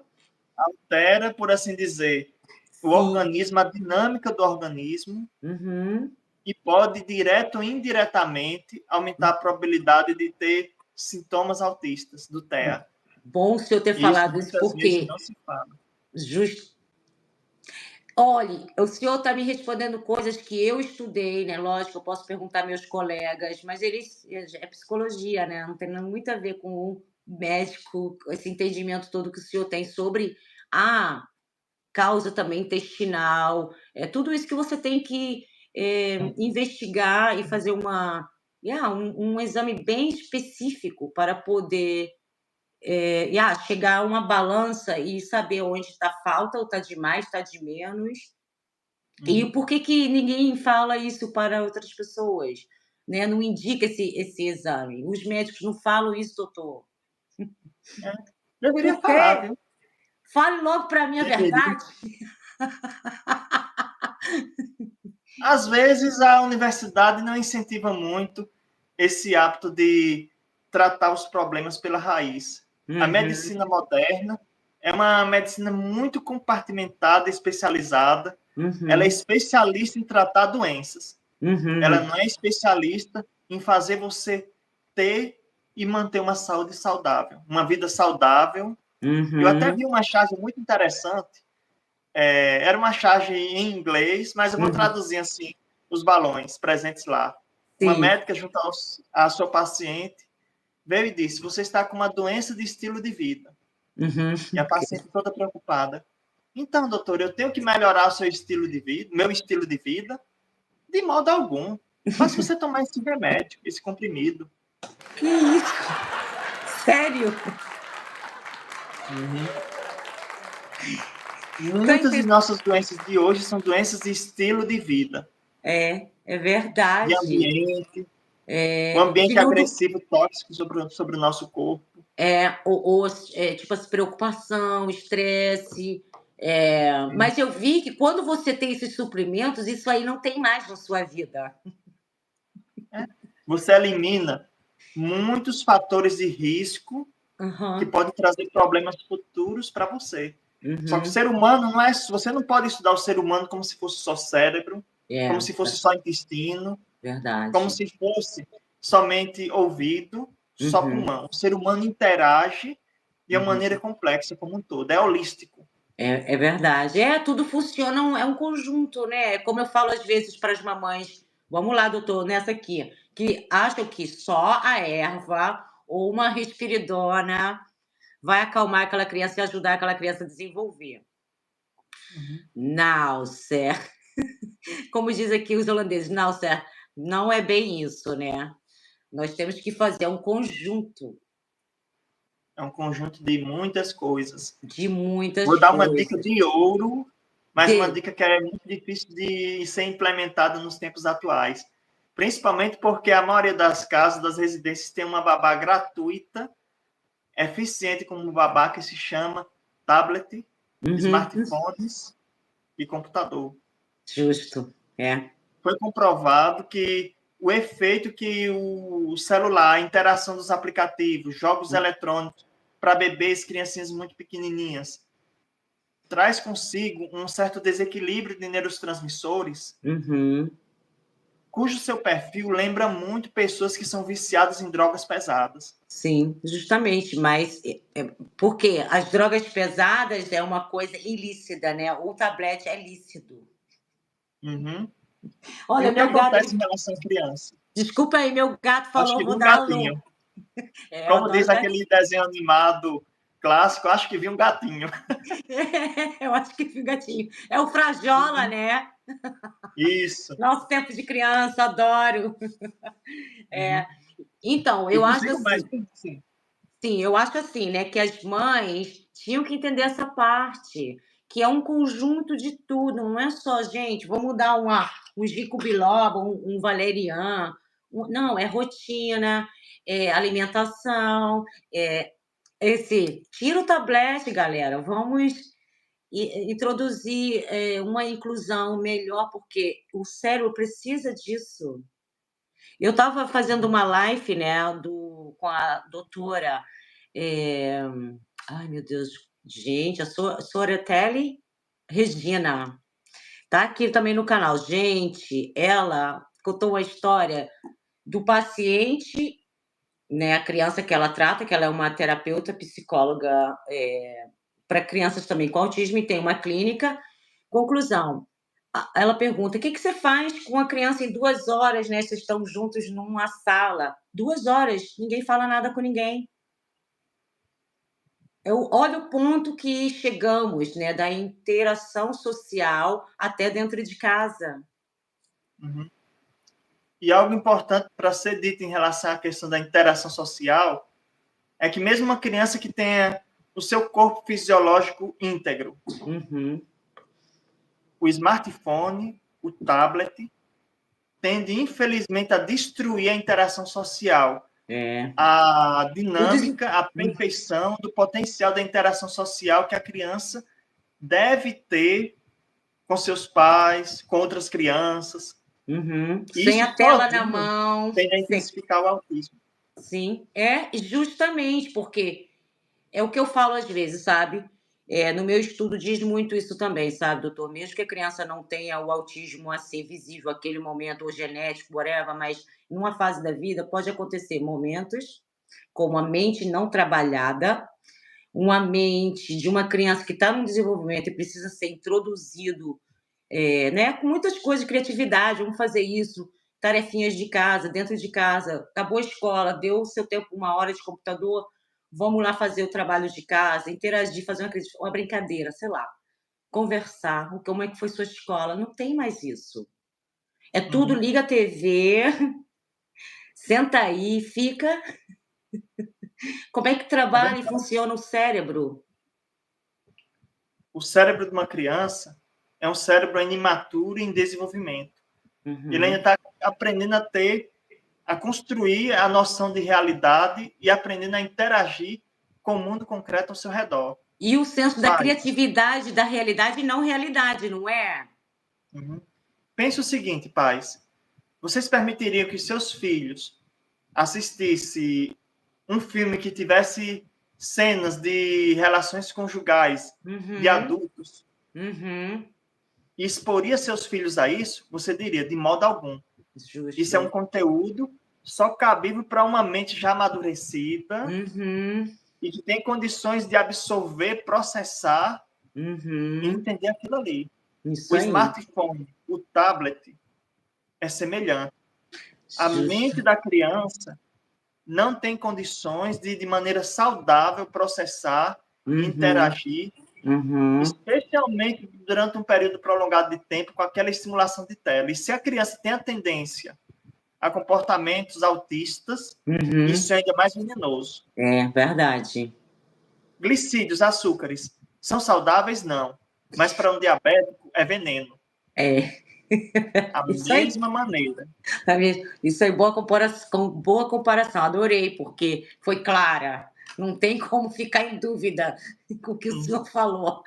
Altera, por assim dizer, o Sim. organismo, a dinâmica do organismo, Uhum. e pode, direto ou indiretamente, aumentar a probabilidade de ter sintomas autistas do TEA. Bom o senhor ter E isso falado isso, muitas vezes porque não se fala. justo. Olhe, o senhor está me respondendo coisas que eu estudei, né? Lógico, eu posso perguntar a meus colegas, mas eles é psicologia, né? Não tem muito a ver com o médico, esse entendimento todo que o senhor tem sobre a causa também intestinal, é tudo isso que você tem que investigar e fazer um exame bem específico para poder chegar a uma balança e saber onde está falta ou está de mais, está de menos. E Uhum. por que que ninguém fala isso para outras pessoas, né? Não indica esse exame. Os médicos não falam isso, doutor. É. Deveria Por falar, quê? viu? Fale logo para mim a Deveria. verdade. Às vezes, a universidade não incentiva muito esse hábito de tratar os problemas pela raiz. A Uhum, medicina moderna é uma medicina muito compartimentada, especializada. Ela é uhum, especialista em tratar doenças. Ela uhum, não é especialista em fazer você ter e manter uma saúde saudável, uma vida saudável. Eu até uhum, vi uma charge muito interessante. Era uma charge em inglês, mas eu vou uhum. traduzir assim os balões presentes lá. Uma Sim. médica junto à sua paciente veio e disse: "Você está com uma doença de estilo de vida." Uhum. E a paciente toda preocupada: "Então, doutor, eu tenho que melhorar o seu estilo de vida, meu estilo de vida?" De modo algum. Basta você tomar esse remédio, esse comprimido. Que isso? Sério? Uhum. Tá Muitas de enten nossas doenças de hoje são doenças de estilo de vida. É de verdade. ambiente, um ambiente Segundo, agressivo, tóxico sobre o nosso corpo. tipo, essa preocupação, estresse. Sim. Mas eu vi que quando você tem esses suprimentos, isso aí não tem mais na sua vida. É. Você elimina muitos fatores de risco que Aham, podem trazer problemas futuros para você. Só que o uhum, ser humano não é. Você não pode estudar o ser humano como se fosse só cérebro, como é, se fosse só intestino, como verdade. se fosse somente ouvido, só Uhum, pulmão. O ser humano interage de uma maneira uhum. complexa como um todo, é holístico. É verdade. Tudo funciona, é um conjunto, né? Como eu falo às vezes para as mamães, vamos lá, doutor, nessa aqui, que acham que só a erva ou uma risperidona vai acalmar aquela criança e ajudar aquela criança a desenvolver. Uhum. Não, certo. Como diz aqui os holandeses, não, certo. Não é bem isso, né? Nós temos que fazer um conjunto É um conjunto de muitas coisas. de muitas Vou dar uma dica coisas. de ouro, mas uma De... dica que é muito difícil de ser implementada nos tempos atuais. Principalmente porque a maioria das casas, das residências, tem uma babá gratuita, eficiente como babá, que se chama tablet, Uhum, smartphones e computador. justo. É. Foi comprovado que o efeito que o celular, a interação dos aplicativos, jogos eletrônicos para bebês, criancinhas muito pequenininhas, traz consigo um certo desequilíbrio de neurotransmissores, Uhum. cujo seu perfil lembra muito pessoas que são viciadas em drogas pesadas. Sim, justamente, mas porque as drogas pesadas é uma coisa ilícita, né? O tablete é lícito. Uhum. E Olha, o que meu gato, acontece em relação à criança? desculpa aí, meu gato Acho falou, que vi vou um dar a luz. gatinho. Eu Como adoro diz gatinho. aquele desenho animado clássico, acho que vi um gatinho. Eu acho que esse gatinho. É o Frajola, né? Isso. Nosso tempo de criança, adoro. Uhum. É, então, Eu eu acho consigo mais. assim, Sim. sim, eu acho assim, né, que as mães tinham que entender essa parte, que é um conjunto de tudo, não é só, gente, vamos dar um ginkgo biloba, um valerian, não, é rotina, é alimentação, é tira o tablete, galera, vamos introduzir uma inclusão melhor, porque o cérebro precisa disso. Eu estava fazendo uma live, né, com a doutora, eh, ai meu Deus, gente, a Soratelli Regina, tá aqui também no canal. Gente, ela contou uma história do paciente, né, a criança que ela trata, que ela é uma terapeuta psicóloga, para crianças também com autismo e tem uma clínica. Conclusão, ela pergunta: "O que que você faz com a criança em 2 horas, né, vocês estão juntos numa sala?". 2 horas, ninguém fala nada com ninguém. Olha o ponto que chegamos, né, da interação social até dentro de casa. Uhum. E algo importante para ser dito em relação à questão da interação social é que mesmo uma criança que tenha o seu corpo fisiológico íntegro, Uhum. o smartphone, o tablet, tende, infelizmente, a destruir a interação social, É. a O des dinâmica, a perfeição do potencial da interação social que a criança deve ter com seus pais, com outras crianças. Uhum. E Sem isso a tela na sozinho mão, tende a sem intensificar o autismo. sim, justamente porque é o que eu falo às vezes, sabe? No meu estudo diz muito isso também, sabe, doutor? Mesmo que a criança não tenha o autismo assim visível, aquele momento, ou genético, whatever, mas numa fase da vida pode acontecer momentos como a mente não trabalhada, uma mente de uma criança que está no desenvolvimento e precisa ser introduzido, né, com muitas coisas de criatividade, vamos fazer isso, tarefinhas de casa, dentro de casa, acabou a escola, deu o seu tempo, 1 hora de computador, vamos lá fazer o trabalho de casa, interagir, fazer uma brincadeira, sei lá, conversar, como é que foi sua escola, não tem mais isso. É tudo Uhum. liga a TV, senta aí, fica. Como é que É trabalha e verdade. funciona o cérebro? O cérebro de uma criança é um cérebro imaturo e em desenvolvimento. Ele ainda está aprendendo a construir a noção de realidade e aprendendo a interagir com o mundo concreto ao seu redor. E o senso da Pais, criatividade, da realidade e não realidade, não é? pense o seguinte, pais. Vocês permitiriam que seus filhos assistissem um filme que tivesse cenas de relações conjugais de adultos e exporia seus filhos a isso? Você diria, de modo algum. Justo. Isso é um conteúdo só cabível para uma mente já amadurecida e que tem condições de absorver, processar e entender aquilo ali. Isso O aí. smartphone, o tablet, é semelhante. A Justo. mente da criança não tem condições de maneira saudável, processar e interagir, especialmente durante um período prolongado de tempo com aquela estimulação de tela. E se a criança tem a tendência a comportamentos autistas, isso é ainda mais venenoso. É verdade. Glicídios, açúcares, são saudáveis? Não. Mas para um diabético, é veneno. É. A Isso aí. mesma maneira. Isso aí, boa comparação, adorei, porque foi clara. Não tem como ficar em dúvida com o que o senhor falou.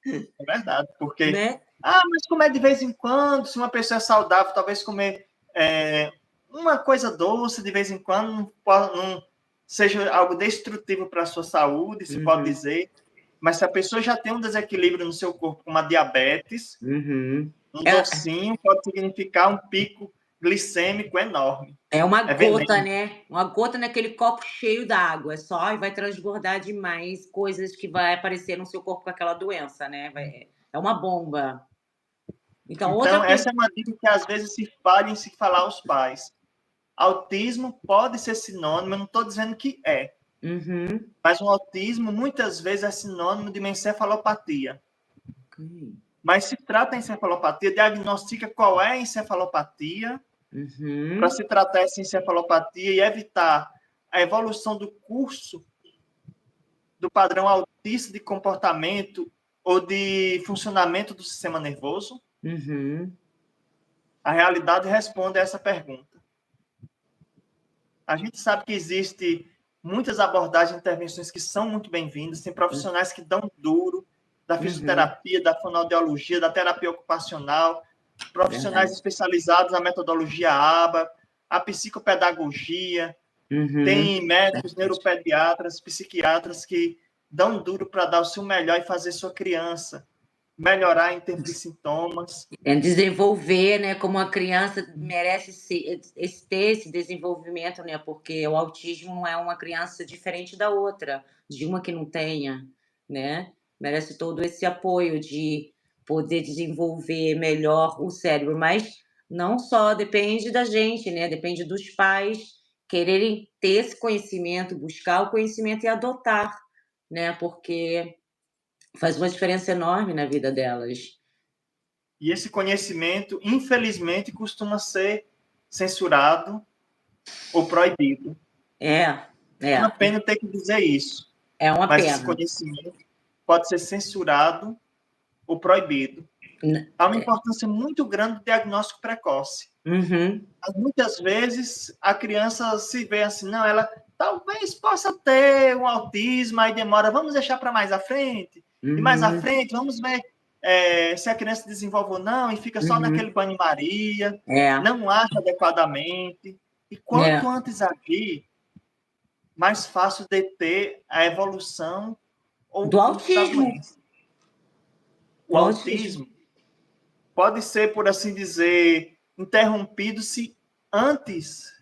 É verdade, porque... Né? mas comer de vez em quando, se uma pessoa é saudável, talvez comer uma coisa doce de vez em quando não seja algo destrutivo para a sua saúde, se pode dizer. Mas se a pessoa já tem um desequilíbrio no seu corpo, como a diabetes, um docinho pode significar um pico glicêmico enorme. É uma gota, né? Uma gota naquele copo cheio d'água, só, e vai transbordar demais coisas que vai aparecer no seu corpo com aquela doença, né? É uma bomba. Então essa é uma dica que às vezes se falha em se falar aos pais. Autismo pode ser sinônimo, eu não estou dizendo que é. Mas o autismo muitas vezes é sinônimo de uma encefalopatia. Mas se trata de encefalopatia, diagnostica qual é a encefalopatia, para se tratar essa encefalopatia e evitar a evolução do curso do padrão autista de comportamento ou de funcionamento do sistema nervoso. A realidade responde a essa pergunta. A gente sabe que existe muitas abordagens e intervenções que são muito bem-vindas, tem profissionais que dão duro, da fisioterapia, da fonoaudiologia, da terapia ocupacional, profissionais especializados na metodologia ABA, a psicopedagogia, tem médicos, neuropediatras, psiquiatras que dão duro para dar o seu melhor e fazer sua criança melhorar em termos de sintomas. Desenvolver, né? Como a criança merece ter esse desenvolvimento, né? Porque o autismo não é uma criança diferente da outra, de uma que não tenha, né? Merece todo esse apoio de poder desenvolver melhor o cérebro, mas não só depende da gente, né? Depende dos pais quererem ter esse conhecimento, buscar o conhecimento e adotar, né? Porque faz uma diferença enorme na vida delas. E esse conhecimento, infelizmente, costuma ser censurado ou proibido. É uma pena ter que dizer isso. É uma mas pena. esse conhecimento pode ser censurado ou proibido. Há uma importância muito grande do diagnóstico precoce. Muitas vezes a criança se vê assim, não, ela talvez possa ter um autismo, aí demora, vamos deixar para mais à frente, e mais à frente vamos ver se a criança desenvolve ou não, e fica só naquele banho-maria, não age adequadamente. E quanto antes agir, mais fácil deter a evolução ou do o curso da autismo. doença. O autismo pode ser, por assim dizer, interrompido se antes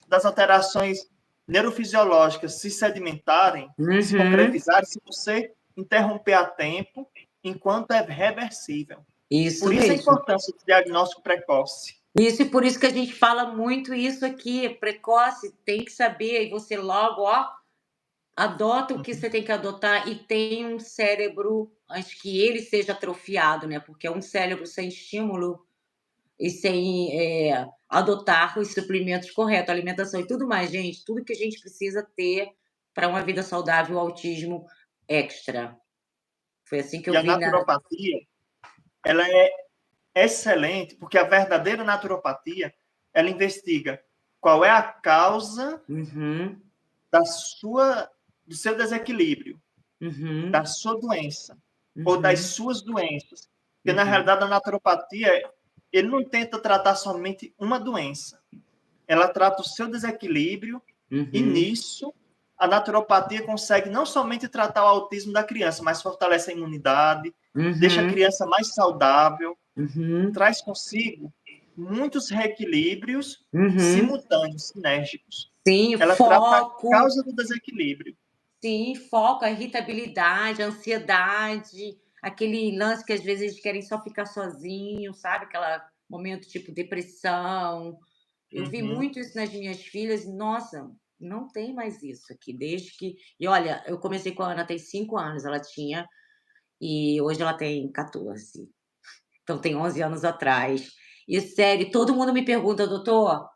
das alterações neurofisiológicas se sedimentarem, se concretizarem, se você interromper a tempo, enquanto é reversível. Isso por isso mesmo. a importância do diagnóstico precoce. Isso, e por isso que a gente fala muito isso aqui, precoce, tem que saber, e você logo, adota o que você tem que adotar e tem um cérebro, antes que ele seja atrofiado, né? Porque é um cérebro sem estímulo e sem adotar os suprimentos corretos, alimentação e tudo mais, gente. Tudo que a gente precisa ter para uma vida saudável, o autismo extra. Foi assim que eu vi. E a naturopatia, ela é excelente, porque a verdadeira naturopatia, ela investiga qual é a causa Uhum. do seu desequilíbrio, da Uhum. sua doença, ou das Uhum. suas doenças. Porque, na Uhum. realidade, a naturopatia, ele não tenta tratar somente uma doença. Ela trata o seu desequilíbrio, e Uhum. nisso, a naturopatia consegue não somente tratar o autismo da criança, mas fortalece a imunidade, deixa a Uhum. criança mais saudável, Uhum. traz consigo muitos reequilíbrios Uhum. simultâneos, sinérgicos. Sim, Ela trata a foco. causa do desequilíbrio. Sim, foco, a irritabilidade, a ansiedade, aquele lance que às vezes eles querem só ficar sozinhos, sabe? Aquela momento tipo depressão. Eu vi Uhum. muito isso nas minhas filhas, e, nossa, não tem mais isso aqui, desde que. E olha, eu comecei com a Ana tem 5 anos, ela tinha, e hoje ela tem 14. Então tem 11 anos atrás. E sério, todo mundo me pergunta, doutor, o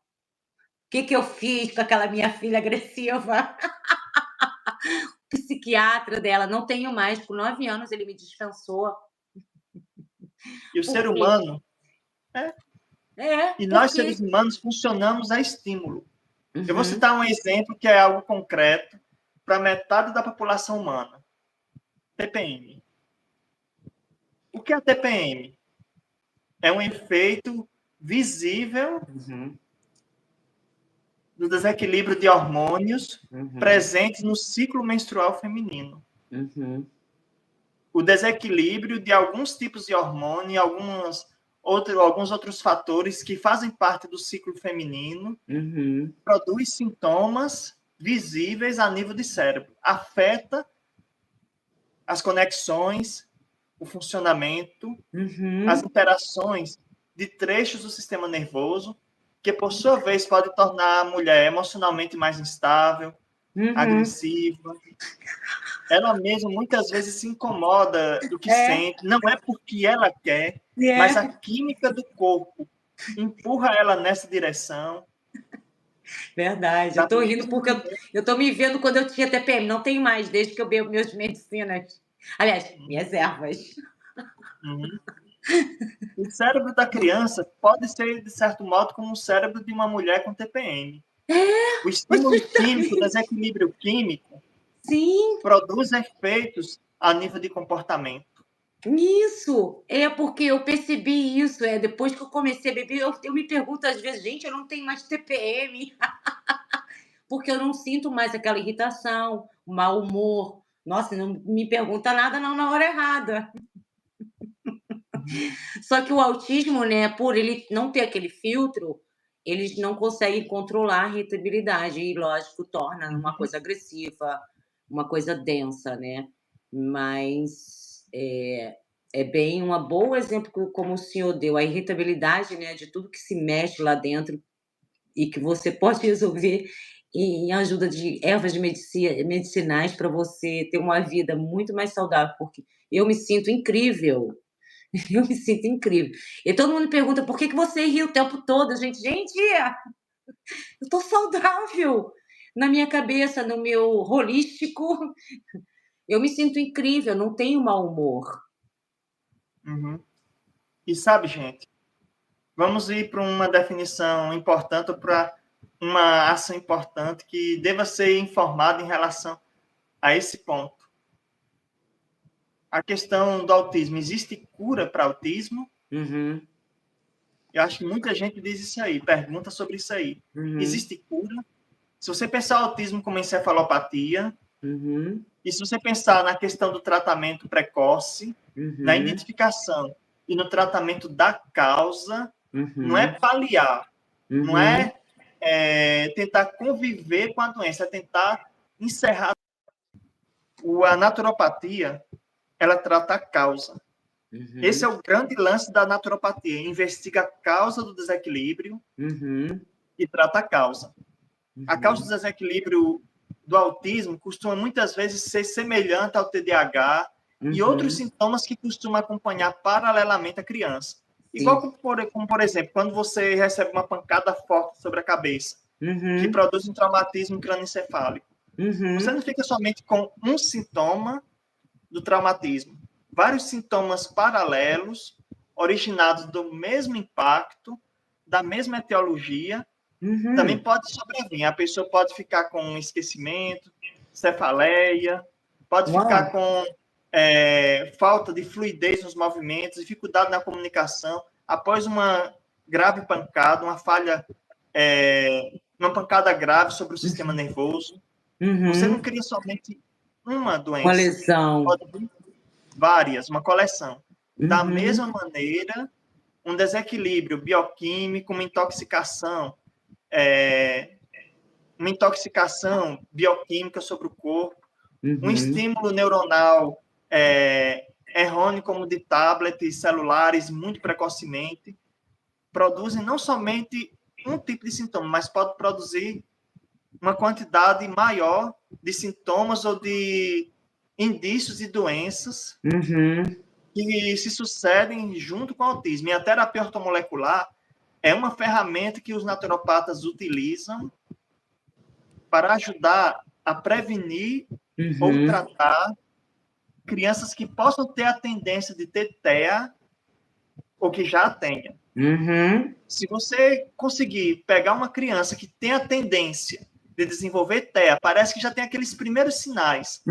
que que eu fiz com aquela minha filha agressiva? Psiquiatra dela, não tenho mais, com 9 anos ele me dispensou. E o Por ser quê? humano, é, e nós, Porque seres humanos, funcionamos a estímulo. Eu vou uhum, citar um exemplo que é algo concreto para metade da população humana. TPM. O que é a TPM? É um efeito visível uhum, do desequilíbrio de hormônios uhum, presentes no ciclo menstrual feminino. uhum, O desequilíbrio de alguns tipos de hormônio e alguns outros fatores que fazem parte do ciclo feminino uhum, produz sintomas visíveis a nível de cérebro. Afeta as conexões, o funcionamento, as uhum, interações de trechos do sistema nervoso, que por sua vez pode tornar a mulher emocionalmente mais instável, uhum. agressiva. Ela mesma muitas vezes se incomoda do que É, sente, não é porque ela quer, mas a é, química do corpo empurra ela nessa direção. verdade. Dá Eu tô para rindo gente porque entender. eu tô me vendo quando eu tinha TPM, não tenho mais, desde que eu bebo minhas medicinas. Aliás, minhas ervas. Uhum. O cérebro da criança pode ser, de certo modo, como o cérebro de uma mulher com TPM. O estímulo químico, o Justamente. desequilíbrio químico, Sim, produz efeitos a nível de comportamento. isso. É porque eu percebi isso, depois que eu comecei a beber, eu me pergunto às vezes: "Gente, eu não tenho mais TPM", porque eu não sinto mais aquela irritação, mau humor. Nossa, não me pergunta nada não na hora errada. Uhum. Só que o autismo, né, por ele não ter aquele filtro, eles não conseguem controlar a irritabilidade e, lógico, torna uma Uhum. coisa agressiva, uma coisa densa, né. Mas, é bem uma boa exemplo como o senhor deu, a irritabilidade, né, de tudo que se mexe lá dentro e que você pode resolver em ajuda de ervas medicinais para você ter uma vida muito mais saudável, porque eu me sinto incrível. Eu me sinto incrível. E todo mundo pergunta: "Por que que você ri o tempo todo?" Gente, eu tô saudável. Na minha cabeça, no meu holístico, eu me sinto incrível, não tenho mau humor. Uhum. E sabe, gente, vamos ir para uma definição importante, para uma ação importante que deva ser informada em relação a esse ponto. A questão do autismo, existe cura para autismo? Uhum, Eu acho que muita gente diz isso aí, pergunta sobre isso aí. uhum, Existe cura? Se você pensar o autismo como encefalopatia, uhum, e se você pensar na questão do tratamento precoce, na uhum, identificação e no tratamento da causa, não é uhum, paliar, não uhum, é tentar conviver com a doença, é tentar encerrar. A naturopatia, ela trata a causa. Esse é uhum, o grande lance da naturopatia, investiga a causa do desequilíbrio uhum, e trata a causa. A causa do uhum. desequilíbrio do autismo costuma muitas vezes ser semelhante ao TDAH e outros Uhum. sintomas que costumam acompanhar paralelamente a criança. Igual Sim. como, por exemplo, quando você recebe uma pancada forte sobre a cabeça, que Uhum, produz um traumatismo crânioencefálico. Você não uhum, fica somente com um sintoma do traumatismo. Vários sintomas paralelos originados do mesmo impacto, da mesma etiologia, também pode sobreviver. A pessoa pode ficar com esquecimento, cefaleia, pode ficar Uau. com falta de fluidez nos movimentos, dificuldade na comunicação, após uma grave pancada, uma falha, uma pancada grave sobre o sistema nervoso. Você não cria somente uma Uma doença, lesão. pode vir várias, uma coleção. Da mesma maneira, um desequilíbrio bioquímico, uma intoxicação bioquímica sobre o corpo, um estímulo neuronal errôneo, como de tablets celulares, muito precocemente, produzem não somente um tipo de sintoma, mas pode produzir uma quantidade maior de sintomas ou de indícios de doenças que se sucedem junto com o autismo. E a terapia ortomolecular é uma ferramenta que os naturopatas utilizam para ajudar a prevenir ou tratar crianças que possam ter a tendência de ter TEA ou que já tenham. Se você conseguir pegar uma criança que tem a tendência de desenvolver TEA, parece que já tem aqueles primeiros sinais.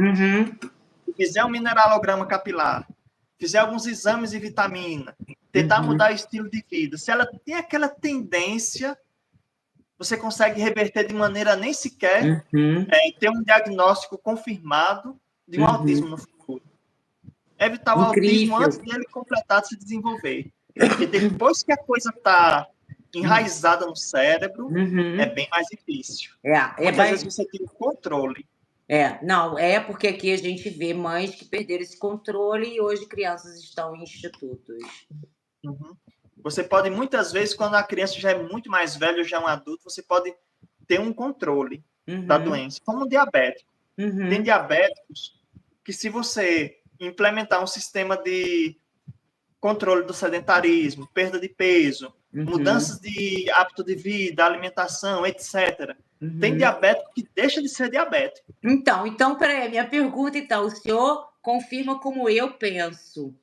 Fizer um mineralograma capilar, fizer alguns exames de vitamina, tentar mudar o estilo de vida. Se ela tem aquela tendência, você consegue reverter de maneira nem sequer ter um diagnóstico confirmado de um autismo no futuro. Evitar o autismo Incrível. antes dele completar de se desenvolver. Porque depois que a coisa está enraizada no cérebro, é bem mais difícil. Muitas vezes você tem o controle. Não, porque aqui a gente vê mães que perderam esse controle e hoje crianças estão em institutos. Você pode, muitas vezes, quando a criança já é muito mais velha, já é um adulto, você pode ter um controle da doença, como o diabético. Tem diabéticos que, se você implementar um sistema de controle do sedentarismo, perda de peso, mudanças de hábito de vida, alimentação, etc., tem diabético que deixa de ser diabético. Então, peraí, minha pergunta, o senhor confirma como eu penso.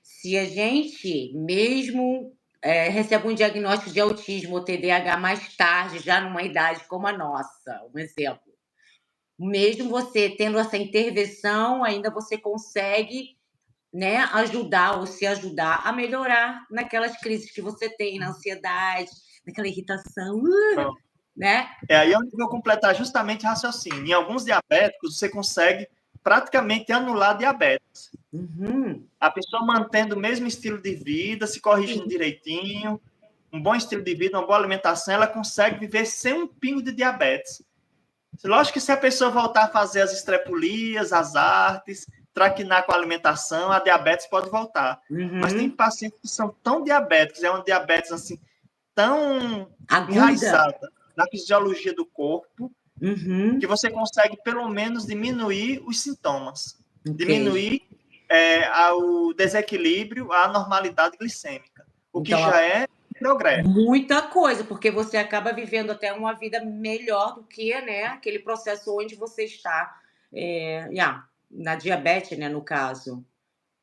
Se a gente mesmo recebe um diagnóstico de autismo ou TDAH mais tarde, já numa idade como a nossa, um exemplo, mesmo você tendo essa intervenção, ainda você consegue, né, ajudar ou se ajudar a melhorar naquelas crises que você tem, na ansiedade, naquela irritação, né? Aí onde eu vou completar justamente o raciocínio. Em alguns diabéticos, você consegue praticamente anular diabetes. A pessoa mantendo o mesmo estilo de vida, se corrigindo direitinho, um bom estilo de vida, uma boa alimentação, ela consegue viver sem um pingo de diabetes. Lógico que se a pessoa voltar a fazer as estrepulias, as artes, traquinar com a alimentação, a diabetes pode voltar. Mas tem pacientes que são tão diabéticos, é uma diabetes assim, tão enraizada na fisiologia do corpo, que você consegue, pelo menos, diminuir os sintomas. Diminuir o desequilíbrio, a anormalidade glicêmica. O que já é progresso. Muita coisa, porque você acaba vivendo até uma vida melhor do que, né, aquele processo onde você está na diabetes, né, no caso.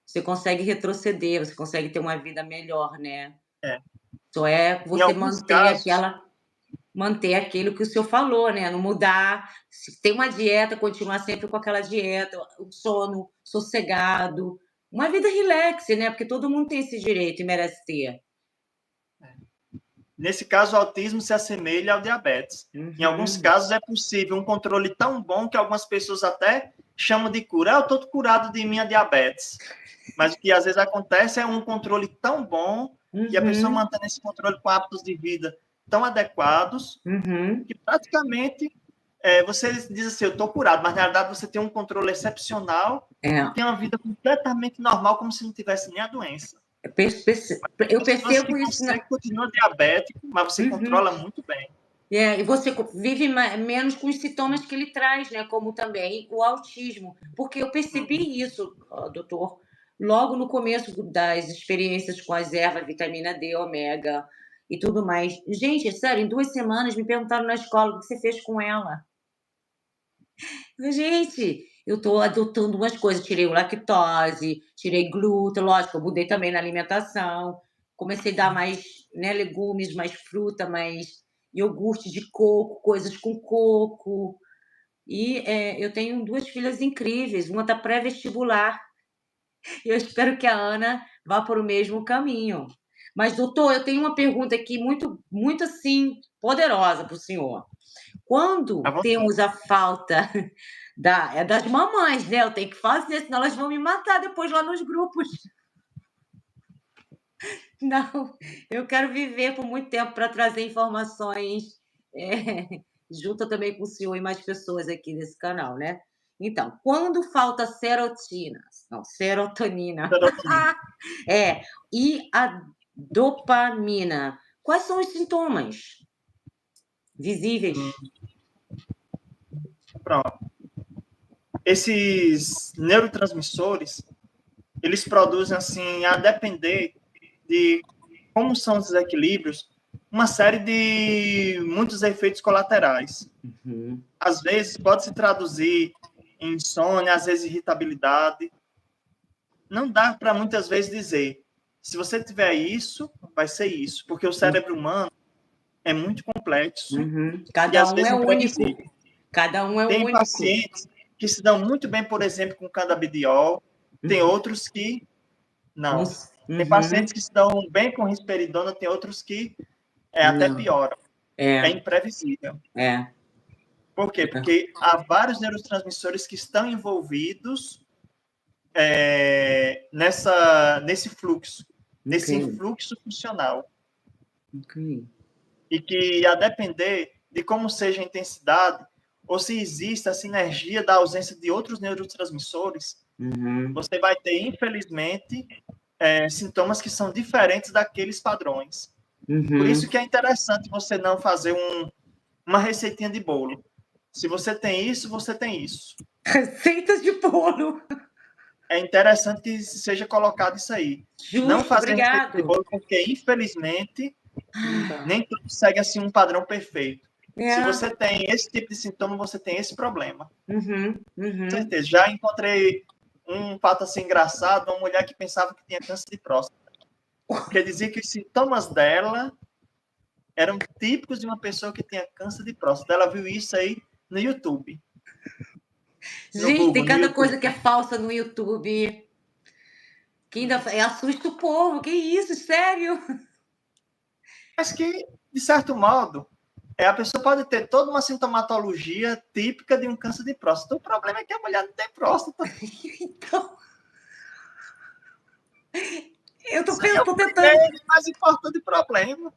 Você consegue retroceder, você consegue ter uma vida melhor, né? Só você manter aquilo que o senhor falou, né? Não mudar. Se tem uma dieta, continuar sempre com aquela dieta, o sono sossegado, uma vida relax, né? Porque todo mundo tem esse direito e merece ter. Nesse caso, o autismo se assemelha ao diabetes. Em alguns casos, é possível um controle tão bom que algumas pessoas até chamam de cura. Eu estou curado de minha diabetes. Mas o que às vezes acontece é um controle tão bom e a pessoa mantém esse controle com hábitos de vida tão adequados que praticamente você diz assim, eu estou curado, mas na realidade você tem um controle excepcional e tem uma vida completamente normal, como se não tivesse nem a doença. Eu percebo isso. Você continua diabético, mas você controla muito bem. E você vive menos com os sintomas que ele traz, né? Como também o autismo. Porque eu percebi isso, doutor, logo no começo das experiências com as ervas, vitamina D, ômega e tudo mais. Gente, sério, em 2 semanas me perguntaram na escola o que você fez com ela. Gente, eu estou adotando umas coisas, tirei o lactose, tirei glúten, lógico, eu mudei também na alimentação. comecei a dar mais, né, legumes, mais fruta, mais iogurte de coco, coisas com coco. E, eu tenho 2 filhas incríveis, uma está pré-vestibular, e eu espero que a Ana vá por o mesmo caminho. Mas doutor, eu tenho uma pergunta aqui muito muito, assim, poderosa para o senhor. À Quando vontade. temos a falta das mamães, né, eu tenho que fazer, senão elas vão me matar depois lá nos grupos. Não, eu quero viver por muito tempo para trazer informações, junto também com o senhor e mais pessoas aqui nesse canal, né. Então, quando falta serotina não, serotonina, Serotonina. é, e a dopamina, quais são os sintomas Hum, visíveis? pronto. Esses neurotransmissores, eles produzem, assim, a depender de como são os desequilíbrios, uma série de muitos efeitos colaterais. Uhum, Às vezes pode se traduzir em insônia, às vezes irritabilidade. Não dá para muitas vezes dizer, se você tiver isso, vai ser isso, porque o cérebro humano é muito complexo uhum. e Cada às um vezes é único, imprevisível. cada um é Tem único. pacientes que se dão muito bem, por exemplo, com cannabidiol, tem Uhum. outros que não. Nos Tem uhum. pacientes que se dão bem com risperidona, tem outros que até Não. piora. É É, imprevisível. é. Por quê? Porque há vários neurotransmissores que estão envolvidos Ok, nesse influxo funcional. ok. E que, a depender de como seja a intensidade, ou se existe a sinergia da ausência de outros neurotransmissores, Uhum, você vai ter, infelizmente, sintomas que são diferentes daqueles padrões. Por uhum. isso que é interessante você não fazer uma receitinha de bolo. Se você tem isso, você tem isso. Receitas de bolo. É interessante que seja colocado isso aí. Não Justo, fazer receita de obrigado. bolo, porque, infelizmente, Não dá. nem tudo segue assim um padrão perfeito. Se É. você tem esse tipo de sintoma, você tem esse problema. Uhum, Com uhum. certeza. Já encontrei um fato assim engraçado, uma mulher que pensava que tinha câncer de próstata. Porque dizia que os sintomas dela eram típicos de uma pessoa que tinha câncer de próstata. Ela viu isso aí no YouTube. No Gente, tem Google, no cada YouTube. coisa que é falsa no YouTube, que ainda assusta o povo. Que isso, sério? Mas que, de certo modo, a pessoa pode ter toda uma sintomatologia típica de um câncer de próstata. O problema é que a mulher não tem próstata. Então, eu tô, Isso aí é tô o tentando. primeiro e mais importante problema.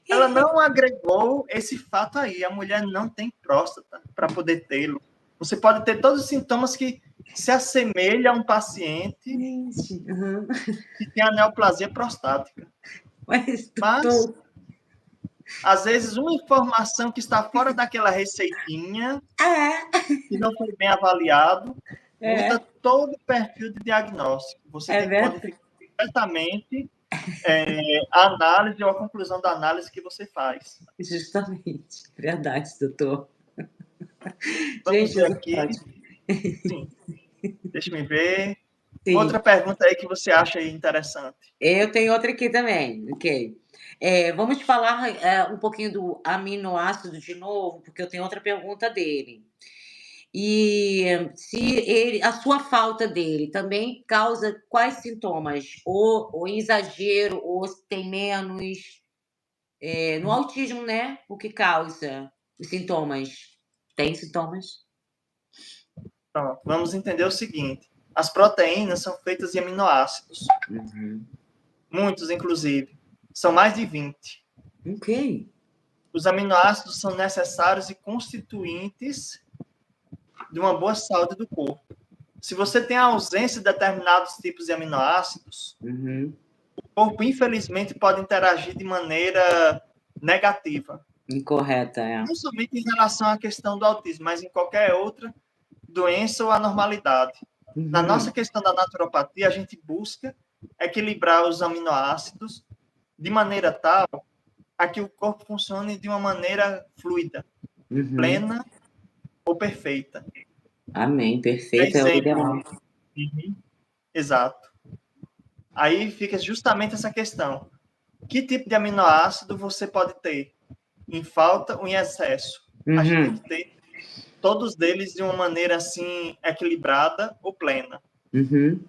Ela não agregou esse fato aí. A mulher não tem próstata para poder tê-lo. Você pode ter todos os sintomas que se assemelham a um paciente Gente, uhum. que tem a neoplasia prostática. Mas, Mas, doutor, às vezes, uma informação que está fora daquela receitinha, é, que não foi bem avaliado, muda é, todo o perfil de diagnóstico. Você é tem que verdade. modificar completamente a análise ou a conclusão da análise que você faz. Justamente, verdade, doutor. Vamos Gente, ver isso é aqui. ótimo. Sim, deixa eu ver. Outra Sim. pergunta aí que você acha aí interessante. Eu tenho outra aqui também, ok. Vamos falar um pouquinho do aminoácido de novo, porque eu tenho outra pergunta dele. E se ele, a sua falta dele também causa quais sintomas? Ou exagero, ou se tem menos? No autismo, né? O que causa os sintomas? Tem sintomas? Pronto, vamos entender o seguinte: as proteínas são feitas de aminoácidos, Uhum. muitos inclusive, são mais de 20. Ok. Os aminoácidos são necessários e constituintes de uma boa saúde do corpo. Se você tem a ausência de determinados tipos de aminoácidos, Uhum. o corpo, infelizmente, pode interagir de maneira negativa. Incorreta, é. Não somente em relação à questão do autismo, mas em qualquer outra doença ou anormalidade. Na nossa Uhum. questão da naturopatia, a gente busca equilibrar os aminoácidos de maneira tal a que o corpo funcione de uma maneira fluida, Uhum. plena ou perfeita. Amém. Perfeito é o Exemplo. ideal. Uhum. Exato. Aí fica justamente essa questão. Que tipo de aminoácido você pode ter em falta ou em excesso? A gente tem Uhum, que ter todos eles de uma maneira assim equilibrada ou plena. uhum,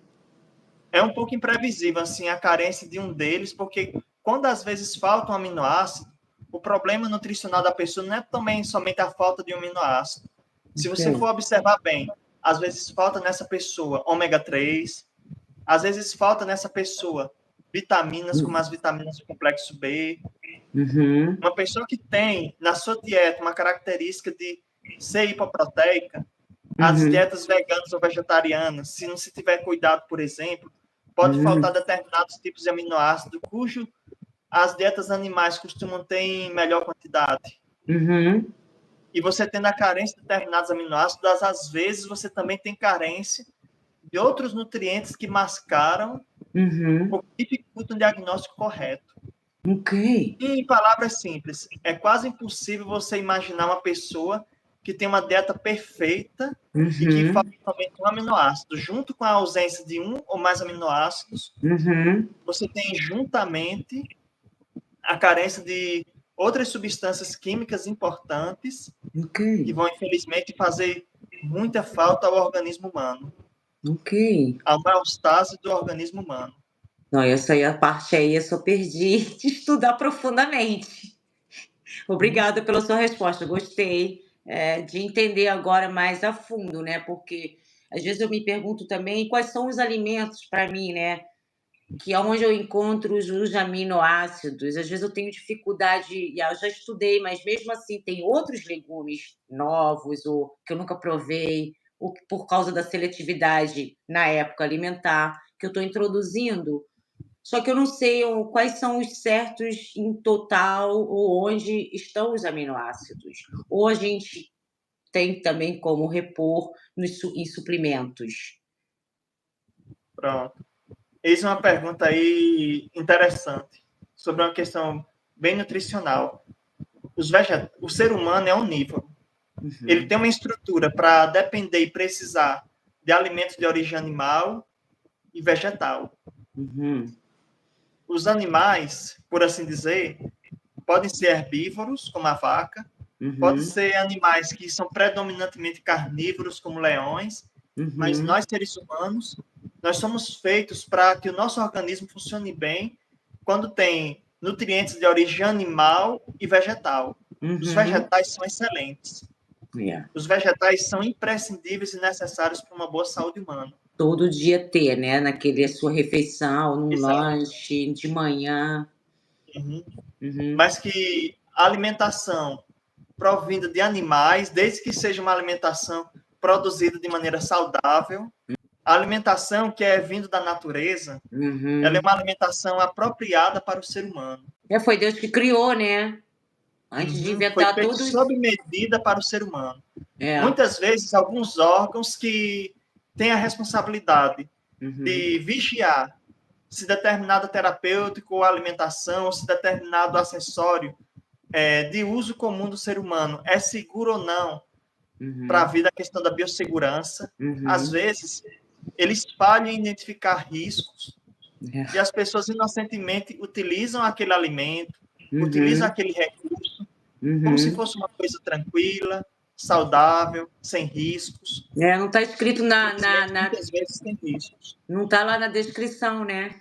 É um pouco imprevisível assim a carência de um deles, porque quando às vezes falta um aminoácido, o problema nutricional da pessoa não é também somente a falta de um aminoácido. Se você ok. for observar bem, às vezes falta nessa pessoa ômega 3, às vezes falta nessa pessoa vitaminas como as vitaminas do complexo B. Uhum, Uma pessoa que tem na sua dieta uma característica de ser hipoproteica, as uhum, dietas veganas ou vegetarianas, se não se tiver cuidado, por exemplo, pode faltar uhum, determinados tipos de aminoácidos, cujo as dietas animais costumam ter em melhor quantidade. uhum, E você tendo a carência de determinados aminoácidos, às vezes você também tem carência de outros nutrientes que mascaram uhum, ou que dificultam o diagnóstico correto. ok. E, em palavras simples, é quase impossível você imaginar uma pessoa que tem uma dieta perfeita e que falta Uhum, somente um aminoácido. Junto com a ausência de um ou mais aminoácidos, uhum, você tem juntamente a carência de outras substâncias químicas importantes ok, que vão, infelizmente, fazer muita falta ao organismo humano, ok. à homeostase do organismo humano. Não, essa aí, a parte aí eu só perdi de estudar profundamente. Uhum. Obrigada pela sua resposta, gostei, de entender agora mais a fundo, né, porque às vezes eu me pergunto também quais são os alimentos para mim, né, que é onde eu encontro os aminoácidos. Às vezes eu tenho dificuldade, e eu já estudei, mas mesmo assim tem outros legumes novos ou que eu nunca provei, ou que por causa da seletividade na época alimentar, que eu estou introduzindo, só que eu não sei quais são os certos em total ou onde estão os aminoácidos. Ou a gente tem também como repor em suplementos. Pronto. Eis uma pergunta aí interessante sobre uma questão bem nutricional. O ser humano é onívoro. Ele Uhum, tem uma estrutura para depender e precisar de alimentos de origem animal e vegetal. uhum, Os animais, por assim dizer, podem ser herbívoros, como a vaca, podem uhum, ser animais que são predominantemente carnívoros, como leões, mas uhum, nós, seres humanos, nós somos feitos para que o nosso organismo funcione bem quando tem nutrientes de origem animal e vegetal. Os uhum. vegetais são excelentes. É. Os vegetais são imprescindíveis e necessários para uma boa saúde humana. Todo dia ter, né, naquele sua refeição, num Exato. lanche, de manhã. Uhum. Uhum, Mas que a alimentação provinda de animais, desde que seja uma alimentação produzida de maneira saudável, a alimentação que é vindo da natureza, ela é uhum. uma alimentação apropriada para o ser humano. Foi Deus que criou, né? Antes de Uhum. Foi inventar feito todos. sob medida para o ser humano. É. Muitas vezes, alguns órgãos que têm a responsabilidade Uhum, de vigiar se determinado terapêutico ou alimentação, ou se determinado acessório de uso comum do ser humano é seguro ou não para a uhum, vida, a questão da biossegurança. Às uhum. vezes, eles falham em identificar riscos e É. as pessoas inocentemente utilizam aquele alimento, utilizam Uhum, aquele recurso como se uhum. fosse uma coisa tranquila, saudável, sem riscos. Não está escrito Infelizmente, muitas vezes tem riscos. não está lá na descrição, né?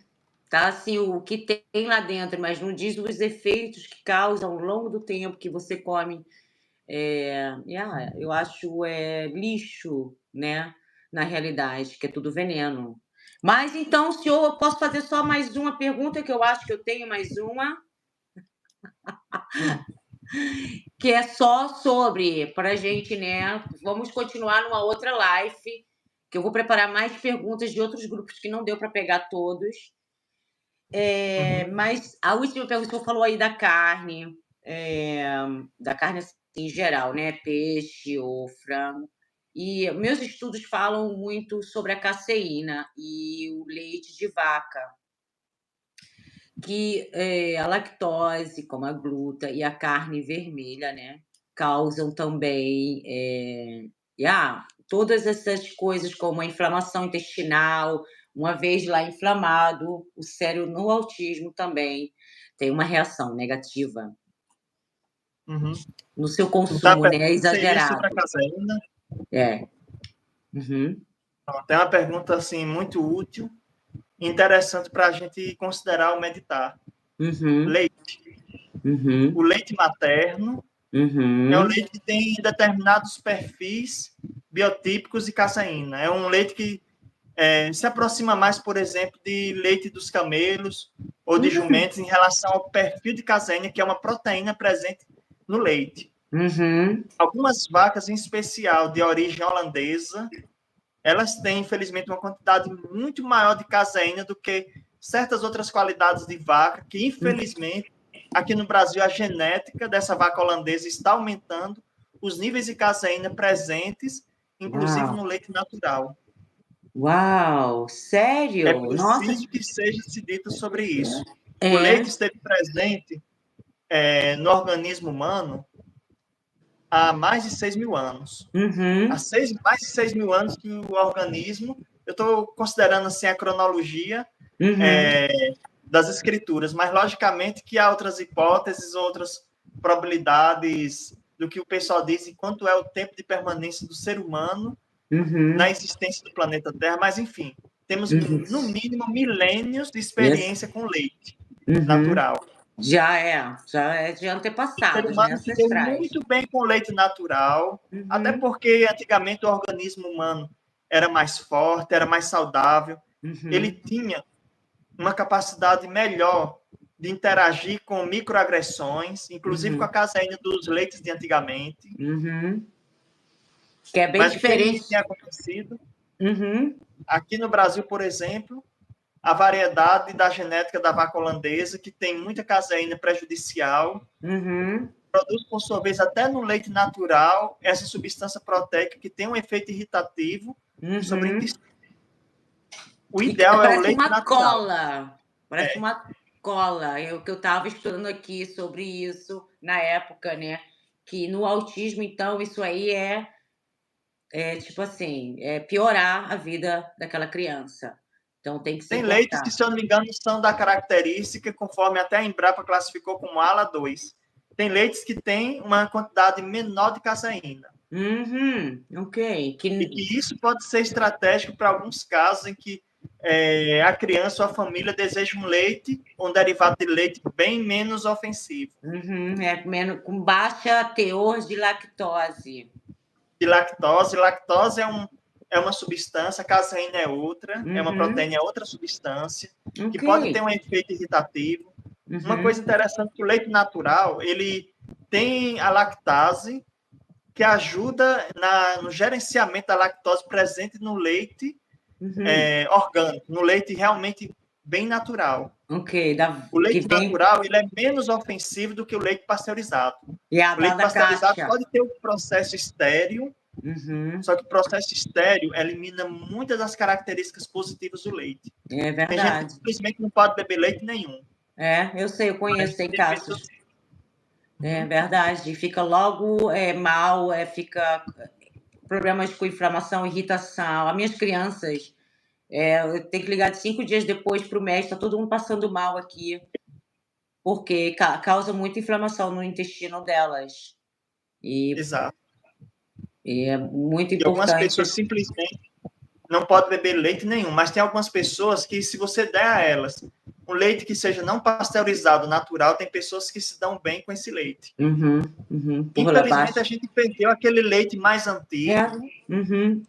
Tá assim o que tem lá dentro, mas não diz os efeitos que causam ao longo do tempo que você come. Eu acho lixo, né? Na realidade, que é tudo veneno. Mas então, senhor, eu posso fazer só mais uma pergunta, que eu acho que eu tenho mais uma, Hum. que é só sobre, para a gente, né? Vamos continuar numa outra live, que eu vou preparar mais perguntas de outros grupos que não deu para pegar todos. Uhum. Mas a última pergunta que você falou aí da carne assim, em geral, né? Peixe ou frango. E meus estudos falam muito sobre a caseína e o leite de vaca, que a lactose, como a gluta e a carne vermelha, né? Causam também todas essas coisas como a inflamação intestinal, uma vez lá inflamado, o cérebro no autismo também tem uma reação negativa Uhum. no seu Então, a consumo, né, pergunta seria sobre a exagerado. caseína. É. Uhum. Tem uma pergunta assim muito útil e interessante para a gente considerar ao meditar. Uhum. Leite. Uhum. O leite materno é um Uhum. leite que tem determinados perfis biotípicos de caseína. É um leite que se aproxima mais, por exemplo, de leite dos camelos ou de jumentos em relação ao perfil de caseína, que é uma proteína presente no leite. Uhum. Algumas vacas, em especial de origem holandesa, elas têm, infelizmente, uma quantidade muito maior de caseína do que certas outras qualidades de vaca, que, infelizmente, aqui no Brasil, a genética dessa vaca holandesa está aumentando os níveis de caseína presentes, inclusive Uau. no leite natural. Uau, É sério? Nossa, preciso que seja se dito sobre isso. O é. leite esteve presente no organismo humano há mais de 6 mil anos. Há Uhum. mais de 6 mil anos que o organismo, eu estou considerando assim a cronologia Uhum. das escrituras, mas logicamente que há outras hipóteses, outras probabilidades do que o pessoal diz em quanto é o tempo de permanência do ser humano Uhum. na existência do planeta Terra, mas enfim, temos Uhum. no mínimo milênios de Yes. experiência com leite Uhum. natural. Já é de O ser antepassados, né, humano se deu ancestrais. muito bem com leite natural, até Uhum. porque antigamente o organismo humano era mais forte, era mais saudável, ele Uhum. tinha uma capacidade melhor de interagir com microagressões, inclusive com a Uhum. caseína dos leites de antigamente. Uhum. Que é bem Mas o que tem diferente. acontecido? Uhum. Aqui no Brasil, por exemplo, a variedade da genética da vaca holandesa, que tem muita caseína prejudicial, Uhum. produz, por sua vez, até no leite natural, essa substância proteica que tem um efeito irritativo sobre o Uhum. intestino. O Fica, ideal é o parece leite uma natural. cola. Parece uma cola. É o que eu estava estudando aqui sobre isso na época, né? Que no autismo, então, isso aí é tipo assim, é piorar a vida daquela criança. Então tem que se Tem leites que, cortar. se eu não me engano, são da característica, conforme até a Embrapa classificou como ALA 2. Tem leites que têm uma quantidade menor de caseína. Uhum, ok. E que isso pode ser estratégico para alguns casos em que a criança ou a família deseja um leite, um derivado de leite bem menos ofensivo. É menos, com baixa teor de lactose. De lactose. Lactose é uma substância, a caseína é outra, é uma Uhum, proteína, é outra substância, que ok. pode ter um efeito irritativo. Uma Uhum, coisa interessante que o leite natural, ele tem a lactase, que ajuda no gerenciamento da lactose presente no leite uhum, orgânico, no leite realmente bem natural. ok. O Que leite vem. natural ele é menos ofensivo do que o leite pasteurizado. E a O lá leite da pasteurizado caixa. pode ter um processo estéril, Uhum, só que o processo estéril elimina muitas das características positivas do leite. é Tem gente que verdade. simplesmente não pode beber leite nenhum. É, eu sei, eu Mas conheço, tem tem pessoas. casos. É verdade. Fica logo mal, fica problemas com inflamação, irritação. As minhas crianças, eu tenho que ligar de 5 dias depois para o médico, está todo mundo passando mal aqui, porque causa muita inflamação no intestino delas. E, Exato. e é muito E algumas importante. pessoas simplesmente não podem beber leite nenhum, mas tem algumas pessoas que, se você der a elas um leite que seja não pasteurizado, natural, tem pessoas que se dão bem com esse leite. Uhum, por lá Infelizmente, a baixo. gente perdeu aquele leite mais É, antigo, uhum.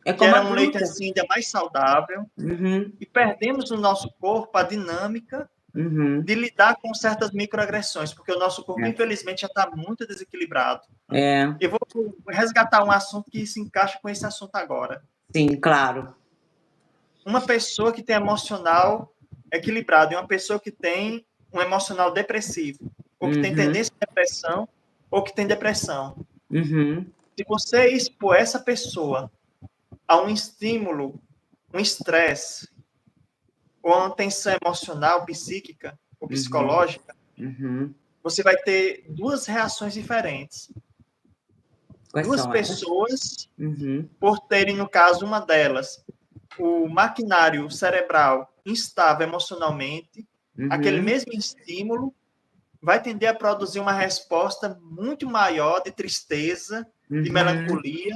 É que como era a um leite fruta. assim, ainda mais saudável, Uhum, e perdemos no nosso corpo a dinâmica uhum. de lidar com certas microagressões, porque o nosso corpo, infelizmente, já está muito desequilibrado. É, Eu vou resgatar um assunto que se encaixa com esse assunto agora. sim, claro. Uma pessoa que tem emocional equilibrado e uma pessoa que tem um emocional depressivo, ou que tem Uhum, tendência à depressão, ou que tem depressão. uhum, Se você expor essa pessoa a um estímulo, um estresse, ou uma tensão emocional, psíquica ou uhum, psicológica, uhum. você vai ter duas reações diferentes. Quais Duas são essas? pessoas, Uhum, por terem, no caso, uma delas, o maquinário cerebral instável emocionalmente, aquele Uhum. mesmo estímulo vai tender a produzir uma resposta muito maior de tristeza, de Uhum. melancolia,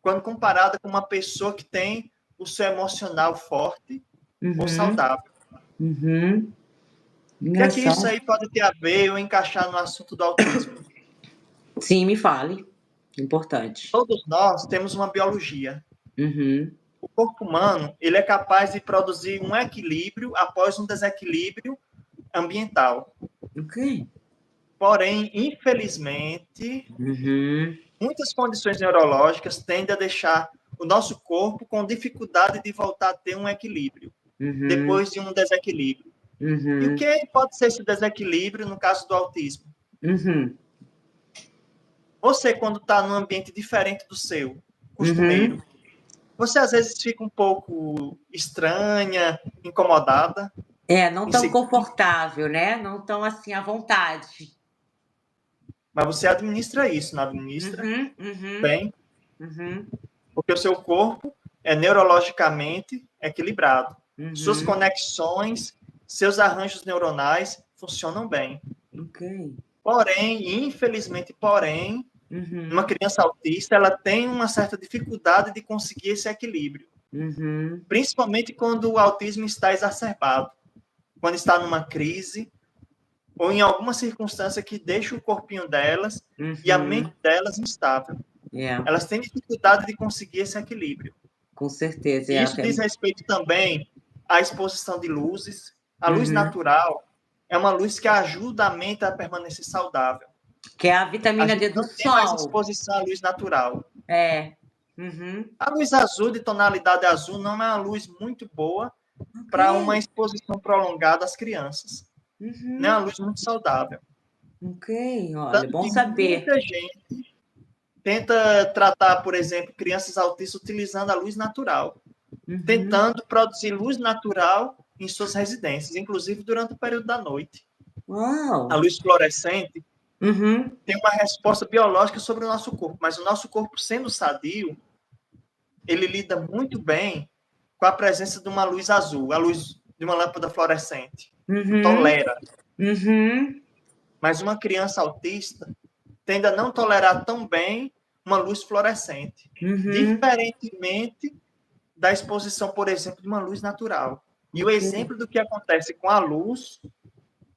quando comparada com uma pessoa que tem o seu emocional forte ou Uhum. saudável. Uhum. O que é que isso Engraçado. aí pode ter a ver ou encaixar no assunto do autismo? Sim, me fale. Importante. Todos nós temos uma biologia. Uhum. O corpo humano, ele é capaz de produzir um equilíbrio após um desequilíbrio ambiental. Ok. Porém, infelizmente, Uhum. muitas condições neurológicas tendem a deixar o nosso corpo com dificuldade de voltar a ter um equilíbrio, Uhum. depois de um desequilíbrio. E o Uhum. que pode ser esse desequilíbrio no caso do autismo? Uhum. Você, quando está num ambiente diferente do seu, costumeiro, Uhum. você às vezes fica um pouco estranha, incomodada, É, não tão insegura, confortável, né? Não tão assim à vontade. mas você administra isso, não administra Uhum. Uhum. bem, Uhum. porque o seu corpo é neurologicamente equilibrado. Suas Uhum. conexões, seus arranjos neuronais funcionam bem. Ok. Porém, infelizmente, uma Uhum. criança autista, ela tem uma certa dificuldade de conseguir esse equilíbrio, Uhum. principalmente quando o autismo está exacerbado, quando está numa crise ou em alguma circunstância que deixa o corpinho delas e a mente Uhum. delas instável. É, Elas têm dificuldade de conseguir esse equilíbrio. com certeza. E isso diz respeito também à exposição de luzes. A luz Uhum. natural é uma luz que ajuda a mente a permanecer saudável. Que é a A vitamina gente D do não tem mais sol. exposição à luz natural. É. Uhum. A luz azul, de tonalidade azul, não é uma luz muito boa Ok. para uma exposição prolongada às crianças. Não é uma Uhum. luz muito saudável. Ok. Olha, Tanto bom que saber. muita gente tenta tratar, por exemplo, crianças autistas utilizando a luz natural, Uhum. tentando produzir luz natural em suas residências, inclusive durante o período da noite. A Uau. luz fluorescente Uhum. tem uma resposta biológica sobre o nosso corpo, mas o nosso corpo, sendo sadio, ele lida muito bem com a presença de uma luz azul, a luz de uma lâmpada fluorescente. Uhum. Tolera. Uhum. Mas uma criança autista tende a não tolerar tão bem uma luz fluorescente, Uhum. diferentemente da exposição, por exemplo, de uma luz natural. E o Ok. exemplo do que acontece com a luz,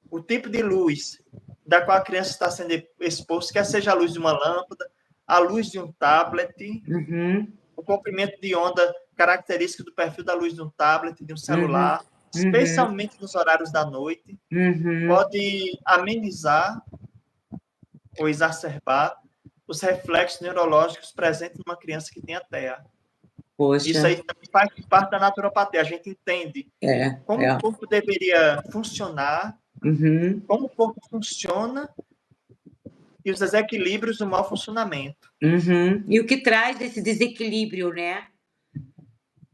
o tipo de luz da qual a criança está sendo exposta, quer seja a luz de uma lâmpada, a luz de um tablet, Uhum. o comprimento de onda característico do perfil da luz de um tablet, de um Uhum. celular, Uhum. especialmente nos horários da noite, Uhum. pode amenizar ou exacerbar os reflexos neurológicos presentes numa criança que tem a TEA. Poxa. Isso aí também faz parte da naturopatia. A gente entende É, como o é. corpo deveria funcionar, Uhum. como o corpo funciona e os desequilíbrios do mau funcionamento. Uhum. E o que traz desse desequilíbrio, né?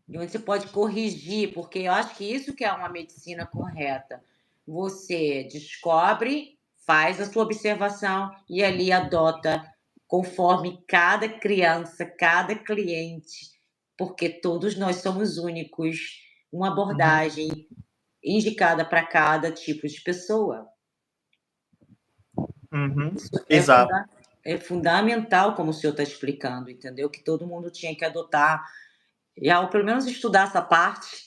E onde você pode corrigir, porque eu acho que isso que é uma medicina correta. Você descobre, faz a sua observação e ali adota conforme cada criança, cada cliente, porque todos nós somos únicos, uma Uhum. abordagem indicada para cada tipo de pessoa. Uhum. Isso Exato. é fundamental, como o senhor está explicando, entendeu? Que todo mundo tinha que adotar, e ao pelo menos estudar essa parte.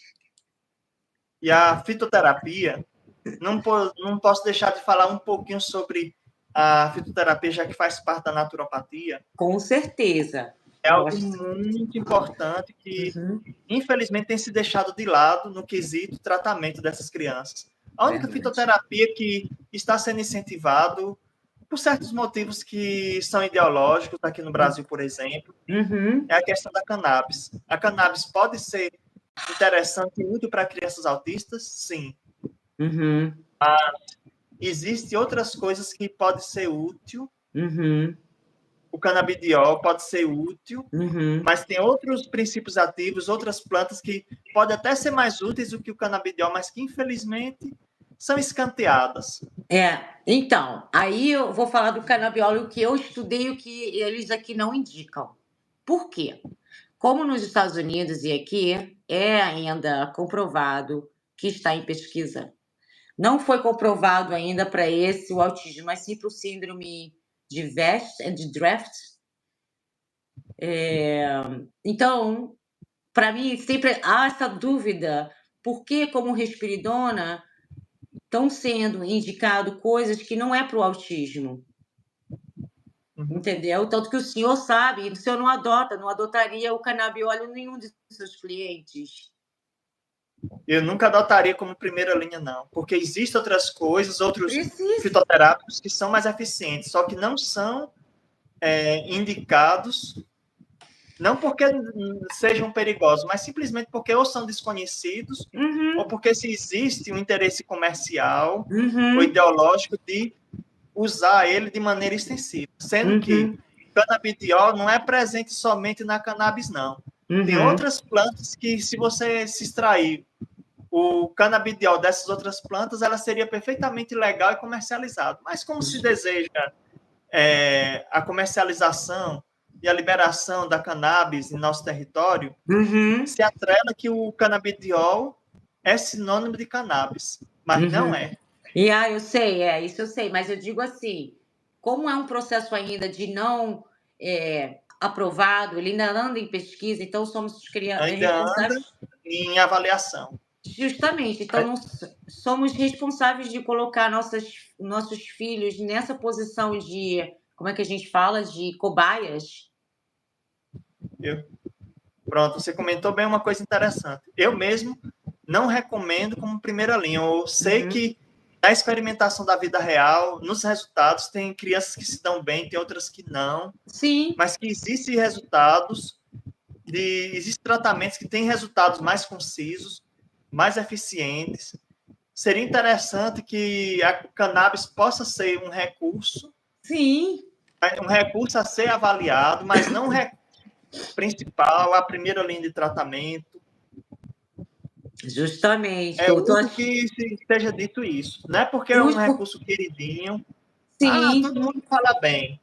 E a fitoterapia, não posso deixar de falar um pouquinho sobre a fitoterapia, já que faz parte da naturopatia. Com certeza. É Eu algo acho. muito importante que, Uhum. infelizmente, tem se deixado de lado no quesito tratamento dessas crianças. A única Verdade. fitoterapia que está sendo incentivado por certos motivos que são ideológicos, aqui no Brasil, por exemplo, Uhum. é a questão da cannabis. A cannabis pode ser interessante e útil para crianças autistas? Sim. Uhum. Existem outras coisas que podem ser útil. Uhum. O canabidiol pode ser útil, Uhum. mas tem outros princípios ativos, outras plantas que podem até ser mais úteis do que o canabidiol, mas que infelizmente são escanteadas. É, então, aí eu vou falar do canabiol, o que eu estudei, o que eles aqui não indicam. Por quê? como nos Estados Unidos e aqui, é ainda comprovado que está em pesquisa. Não foi comprovado ainda para esse o autismo, mas sim para o síndrome de Draft. Então, para mim, sempre há essa dúvida, por que, como risperidona, estão sendo indicado coisas que não é para o autismo, Uhum. entendeu? Tanto que o senhor sabe, o senhor não adotaria o canabiol em nenhum de seus clientes. Eu nunca adotaria como primeira linha, não, porque existem outras coisas, outros Precisa. fitoterápicos que são mais eficientes, só que não são indicados, não porque sejam perigosos, mas simplesmente porque ou são desconhecidos, ou Uhum, porque se existe um interesse comercial ou uhum, ideológico de usar ele de maneira extensiva, sendo que uhum, canabidiol não é presente somente na cannabis, não. Tem uhum, outras plantas que, se você se extrair o canabidiol dessas outras plantas, ela seria perfeitamente legal e comercializado. Mas como se deseja a comercialização e a liberação da cannabis em nosso território, uhum, se atrela que o canabidiol é sinônimo de cannabis, mas não uhum. é. Eu sei, isso eu sei, mas eu digo assim, como é um processo ainda de não aprovado, ele ainda anda em pesquisa, então somos Ainda anda responsáveis, em avaliação. justamente, então não somos responsáveis de colocar nossos filhos nessa posição de, como é que a gente fala, de cobaias. Eu, pronto, você comentou bem uma coisa interessante. Eu mesmo não recomendo como primeira linha. Eu sei Uhum. que na experimentação da vida real, nos resultados, tem crianças que se dão bem, tem outras que não, Sim, mas que existem resultados, existem tratamentos que têm resultados mais concisos, mais eficientes. Seria interessante que a cannabis possa ser sim, um recurso a ser avaliado, mas não o recurso principal, a primeira linha de tratamento. justamente. É Eu tô útil que esteja dito isso. Não é porque é um justo, recurso queridinho. Ah, sim, todo mundo fala bem.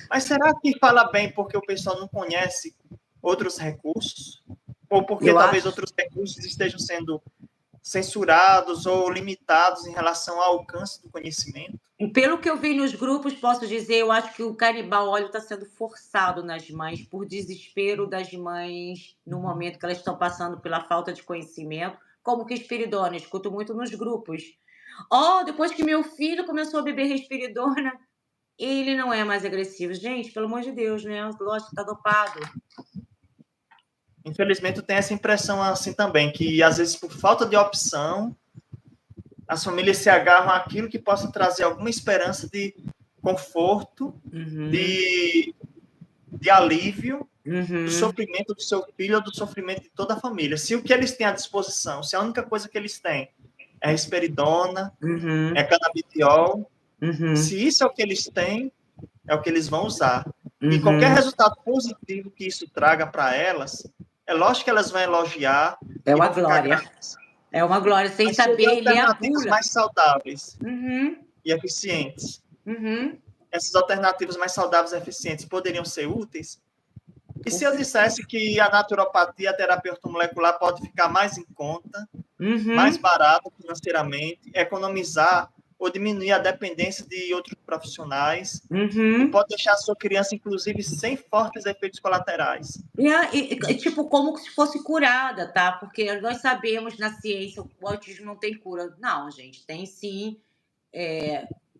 Mas será que fala bem porque o pessoal não conhece outros recursos? Ou porque eu talvez acho. outros recursos estejam sendo censurados ou limitados em relação ao alcance do conhecimento? Pelo que eu vi nos grupos, posso dizer, eu acho que o canibal óleo está sendo forçado nas mães por desespero das mães no momento que elas estão passando pela falta de conhecimento, como que risperidona, eu escuto muito nos grupos. Oh, depois que meu filho começou a beber risperidona, ele não é mais agressivo. Gente, pelo amor de Deus, né? Lógico, tá dopado. Infelizmente, eu tenho essa impressão assim também, que às vezes por falta de opção, as famílias se agarram àquilo que possa trazer alguma esperança de conforto, Uhum, de, de alívio do uhum, sofrimento do seu filho ou do sofrimento de toda a família. Se o que eles têm à disposição, se a única coisa que eles têm é risperidona, é uhum, canabidiol, uhum, se isso é o que eles têm, é o que eles vão usar. E qualquer uhum. resultado positivo que isso traga para elas, é lógico que elas vão elogiar É e uma vão ficar glória. gratas. É uma glória, sem Mas se houver saber ler a alternativas bula. mais saudáveis Uhum, e eficientes, uhum. essas alternativas mais saudáveis e eficientes poderiam ser úteis? E Com se eu certeza. dissesse que a naturopatia, a terapia ortomolecular pode ficar mais em conta, mais Uhum, barata financeiramente, economizar ou diminuir a dependência de outros profissionais e uhum. pode deixar a sua criança, inclusive, sem fortes efeitos colaterais. Tipo, como se fosse curada, tá? Porque nós sabemos na ciência o autismo não tem cura. Não, gente, tem sim.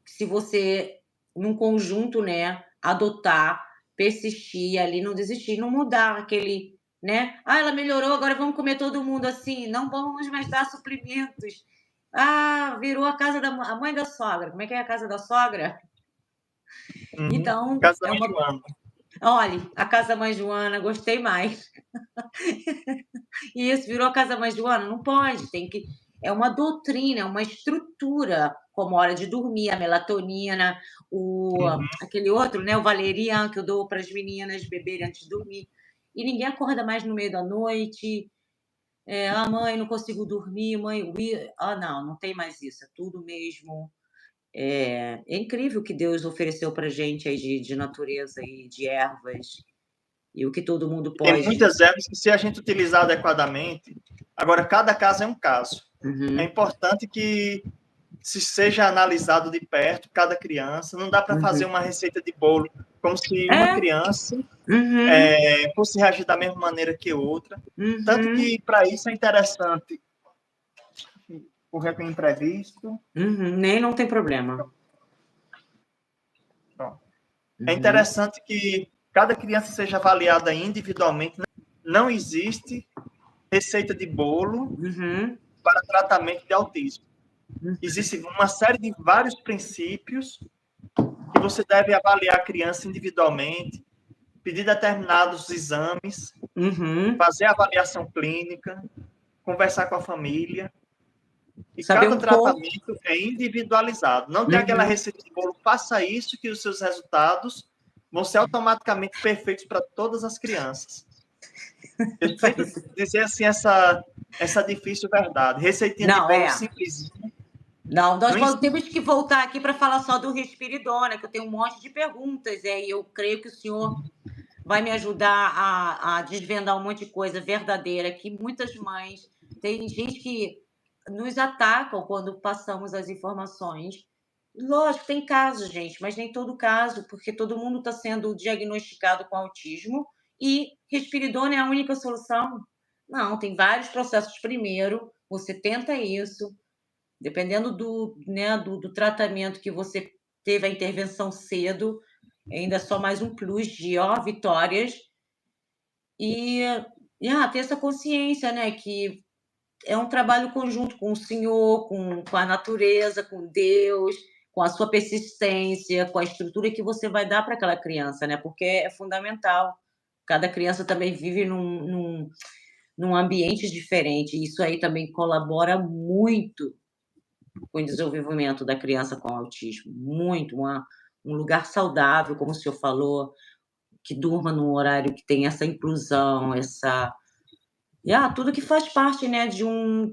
Se você, num conjunto, né, adotar, persistir ali, não desistir, não mudar aquele, né? Ah, ela melhorou, agora vamos comer todo mundo assim. Não vamos mais dar suprimentos. Ah, virou a mãe da sogra. Como é que é a casa da sogra? Uhum. Então, Caso da mãe Joana. olhe, a casa da mãe Joana, gostei mais. Isso, virou a casa da mãe Joana? Não pode, tem que. É uma doutrina, é uma estrutura, como a hora de dormir, a melatonina, Uhum. aquele outro, né, o valerian, que eu dou para as meninas beberem antes de dormir. E ninguém acorda mais no meio da noite. Mãe, não consigo dormir, mãe, não, não tem mais isso, é tudo mesmo. É incrível o que Deus ofereceu para gente aí de natureza e de ervas. E o que todo mundo Tem pode... muitas ervas que, se a gente utilizar adequadamente, agora, cada caso é um caso. É importante que se seja analisado de perto cada criança. Não dá para fazer uma receita de bolo como se uma criança fosse reagir da mesma maneira que outra. Tanto que, para isso, é interessante correr com imprevisto. Nem não tem problema. É interessante que cada criança seja avaliada individualmente. Não existe receita de bolo para tratamento de autismo. Existe uma série de vários princípios que você deve avaliar a criança individualmente, pedir determinados exames, fazer a avaliação clínica, conversar com a família. E Saber cada um pouco. tratamento é individualizado. Não tem aquela receita de bolo, faça isso que os seus resultados vão ser automaticamente perfeitos para todas as crianças. Eu tento dizer assim essa difícil verdade. Receitinha de bolo simplesinha. Não, nós temos que voltar aqui para falar só do Respiridona, que eu tenho um monte de perguntas, e eu creio que o senhor vai me ajudar a desvendar um monte de coisa verdadeira, que muitas mães... Tem gente que nos atacam quando passamos as informações. Lógico, tem casos, gente, mas nem todo caso, porque todo mundo está sendo diagnosticado com autismo e Respiridona é a única solução. Não, tem vários processos. Primeiro, você tenta isso, dependendo do tratamento que você teve a intervenção cedo, ainda é só mais um plus de vitórias. E ter essa consciência, né, que é um trabalho conjunto com o Senhor, com a natureza, com Deus, com a sua persistência, com a estrutura que você vai dar para aquela criança, né? Porque é fundamental. Cada criança também vive num ambiente diferente. E isso aí também colabora muito com o desenvolvimento da criança com autismo. Muito. Um lugar saudável, como o senhor falou, que durma num horário que tem essa inclusão, tudo que faz parte, né,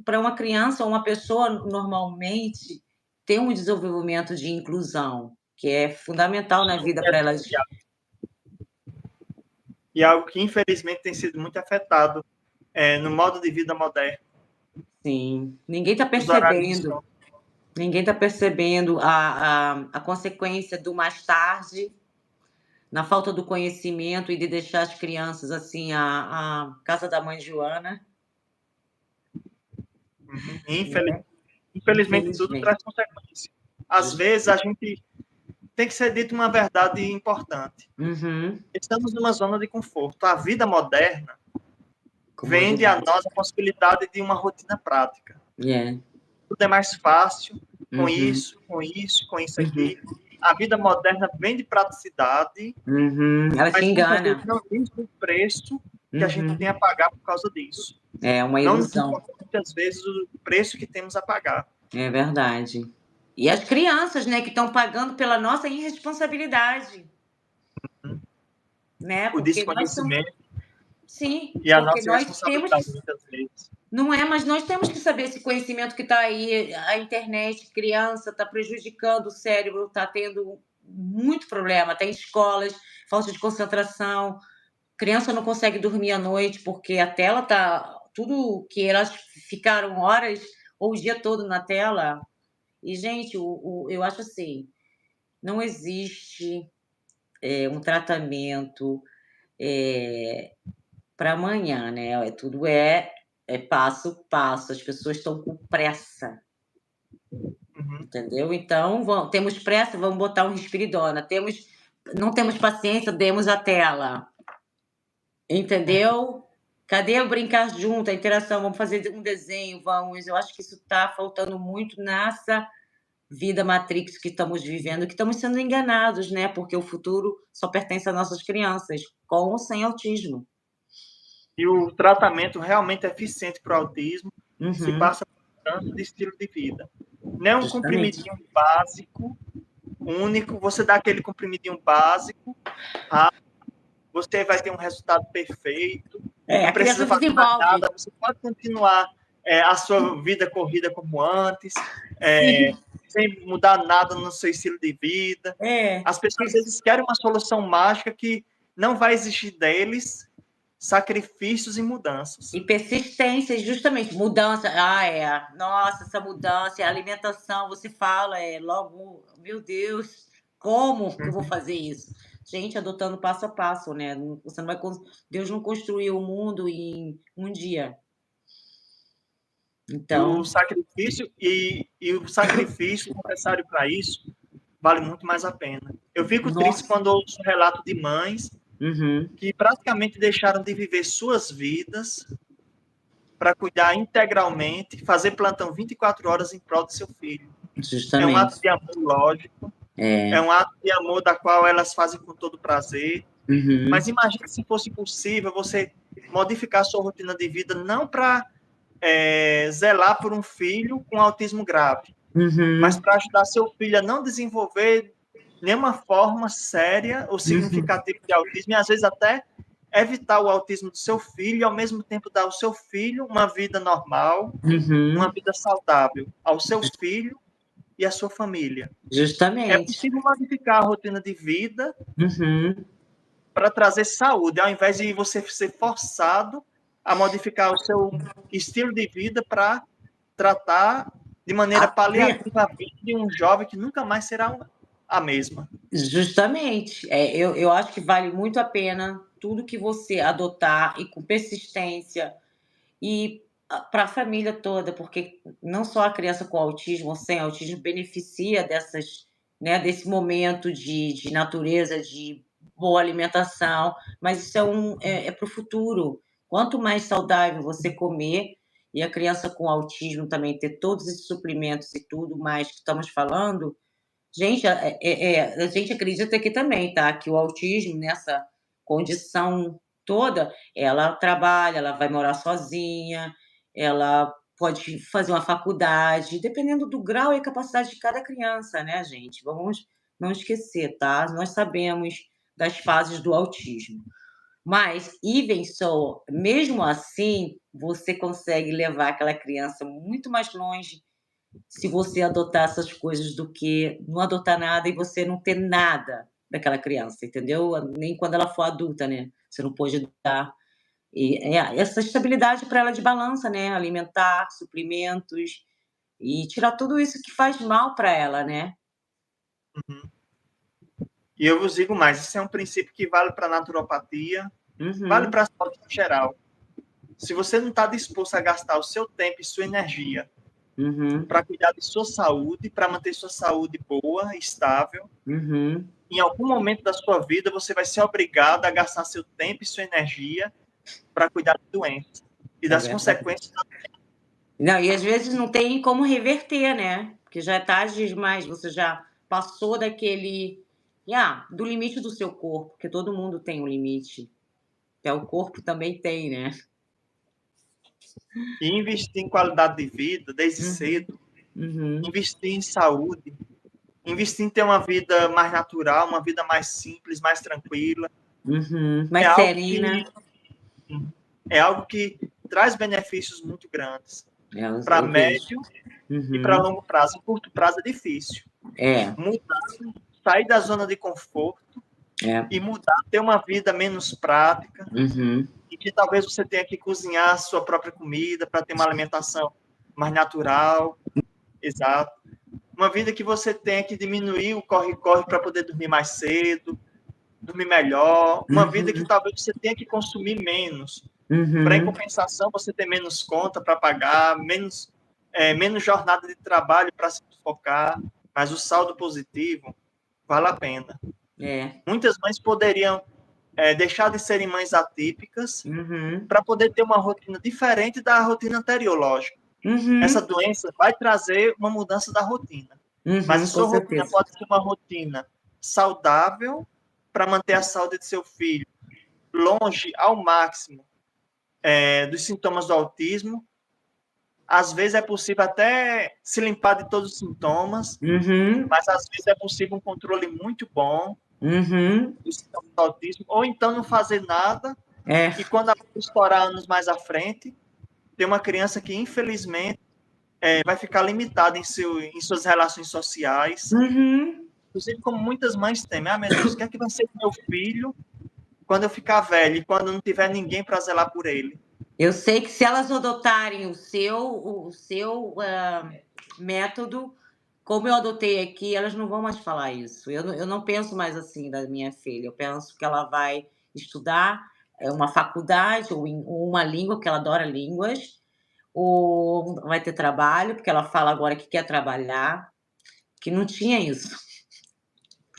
para uma criança ou uma pessoa normalmente ter um desenvolvimento de inclusão, que é fundamental na vida para elas. E algo que, infelizmente, tem sido muito afetado no modo de vida moderno. Sim, ninguém está percebendo. Ninguém está percebendo a consequência do mais tarde, na falta do conhecimento e de deixar as crianças assim, a casa da mãe Joana. Infelizmente, tudo traz consequência. Às vezes, a gente tem que ser dito uma verdade importante. Estamos numa zona de conforto. A vida moderna vende a nós a possibilidade de uma rotina prática. Tudo é mais fácil, com isso aqui. A vida moderna vem de praticidade. Ela te engana. Não diz o preço que a gente tem a pagar por causa disso. É uma ilusão. Não, muitas vezes, o preço que temos a pagar. É verdade. E as crianças, né, que estão pagando pela nossa irresponsabilidade. Né? O desconhecimento. Sim, e a nossa responsabilidade, muitas vezes. Não é, mas nós temos que saber esse conhecimento que está aí, a internet, criança, está prejudicando o cérebro, está tendo muito problema, tem escolas, falta de concentração, criança não consegue dormir à noite porque a tela está... Tudo que elas ficaram horas ou o dia todo na tela. E, gente, eu acho assim, não existe um tratamento para amanhã, né? Tudo é passo a passo. As pessoas estão com pressa. Entendeu? Então, temos pressa, vamos botar um Respiridona. Não temos paciência, demos a tela. Entendeu? Cadê o brincar junto, a interação? Vamos fazer um desenho, vamos. Eu acho que isso está faltando muito nessa vida Matrix que estamos vivendo, que estamos sendo enganados, né? Porque o futuro só pertence às nossas crianças, com ou sem autismo. E o tratamento realmente eficiente para o autismo se passa por tanto de estilo de vida. Não é um comprimidinho básico, único. Você dá aquele comprimidinho básico, você vai ter um resultado perfeito. Não precisa fazer nada. Você pode continuar a sua vida corrida como antes, sem mudar nada no seu estilo de vida. As pessoas às vezes querem uma solução mágica que não vai exigir deles sacrifícios e mudanças. E persistência, justamente, mudança. Nossa, essa mudança, a alimentação, você fala, logo, meu Deus, como que eu vou fazer isso? Gente, adotando passo a passo, né? Você não vai, Deus não construiu o mundo em um dia. Então, O sacrifício o sacrifício necessário para isso vale muito mais a pena. Eu fico triste nossa. quando ouço relato de mães Uhum, que praticamente deixaram de viver suas vidas para cuidar integralmente, fazer plantão 24 horas em prol do seu filho. É um ato justamente. de amor lógico, é um ato de amor da qual elas fazem com todo prazer. Uhum, Mas imagine se fosse possível você modificar sua rotina de vida não para zelar por um filho com autismo grave, mas uhum, para ajudar seu filho a não desenvolver nenhuma forma séria ou significativa de autismo, e às vezes até evitar o autismo do seu filho e, ao mesmo tempo, dar ao seu filho uma vida normal, uma uhum, vida saudável, ao seu filho e à sua família. É justamente. possível modificar a rotina de vida Uhum. para trazer saúde, ao invés de você ser forçado a modificar o seu estilo de vida para tratar de maneira paliativa a vida de um jovem que nunca mais será a mesma. Justamente. Eu acho que vale muito a pena tudo que você adotar e com persistência e para a família toda, porque não só a criança com autismo ou sem autismo beneficia dessas, né, desse momento de natureza, de boa alimentação, mas isso é para o futuro. Quanto mais saudável você comer, e a criança com autismo também ter todos esses suprimentos e tudo mais que estamos falando, gente, a gente acredita aqui também, tá, que o autismo, nessa condição toda, ela trabalha, ela vai morar sozinha, ela pode fazer uma faculdade, dependendo do grau e capacidade de cada criança, né, gente? Vamos não esquecer, tá? Nós sabemos das fases do autismo. Mas, even so, mesmo assim, você consegue levar aquela criança muito mais longe se você adotar essas coisas do que não adotar nada e você não ter nada daquela criança, entendeu? Nem quando ela for adulta, né? Você não pode dar essa estabilidade para ela de balança, né? Alimentar, suprimentos e tirar tudo isso que faz mal para ela, né? Uhum. E eu vos digo mais, isso é um princípio que vale para a naturopatia, vale Uhum, para a saúde em geral. Se você não está disposto a gastar o seu tempo e sua energia uhum, para cuidar de sua saúde, para manter sua saúde boa, estável, uhum. em algum momento da sua vida você vai ser obrigado a gastar seu tempo e sua energia para cuidar de doenças e É das verdade. consequências. Não, e às vezes não tem como reverter, né? Porque já é tarde demais, você já passou daquele, do limite do seu corpo, porque todo mundo tem um limite. Até o corpo também tem, né? E investir em qualidade de vida desde Uhum, cedo, uhum, investir em saúde, investir em ter uma vida mais natural, uma vida mais simples, mais tranquila, uhum. é Mais algo serena. que é algo que traz benefícios muito grandes para Eu vejo. médio e para Uhum. longo prazo. Em curto prazo é difícil. É, Mudar, sair da zona de conforto é. e mudar, ter uma vida menos prática, Uhum, e que talvez você tenha que cozinhar a sua própria comida para ter uma alimentação mais natural, exato. Uma vida que você tenha que diminuir o corre-corre para poder dormir mais cedo, dormir melhor. Uma vida que uhum, talvez você tenha que consumir menos, para, em uhum. compensação, você ter menos conta para pagar, menos jornada de trabalho para se focar, mas o saldo positivo vale a pena. É. Muitas mães poderiam deixar de serem mães atípicas Uhum, para poder ter uma rotina diferente da rotina anterior, lógico. Essa uhum, doença vai trazer uma mudança da rotina, mas a uhum, com sua rotina certeza. pode ser uma rotina saudável para manter a saúde do seu filho longe ao máximo dos sintomas do autismo. Às vezes é possível até se limpar de todos os sintomas, Uhum, mas às vezes é possível um controle muito bom uhum. dos sintomas do autismo, ou então não fazer nada, É. e quando estourar anos mais à frente, tem uma criança que, infelizmente, vai ficar limitada em suas relações sociais, Uhum. inclusive como muitas mães temem. Ah, meu Deus, o que é que vai ser do meu filho quando eu ficar velho e quando não tiver ninguém para zelar por ele. Eu sei que se elas adotarem o seu método, como eu adotei aqui, elas não vão mais falar isso. Eu não penso mais assim da minha filha. Eu penso que ela vai estudar uma faculdade ou uma língua, porque ela adora línguas, ou vai ter trabalho, porque ela fala agora que quer trabalhar, que não tinha isso.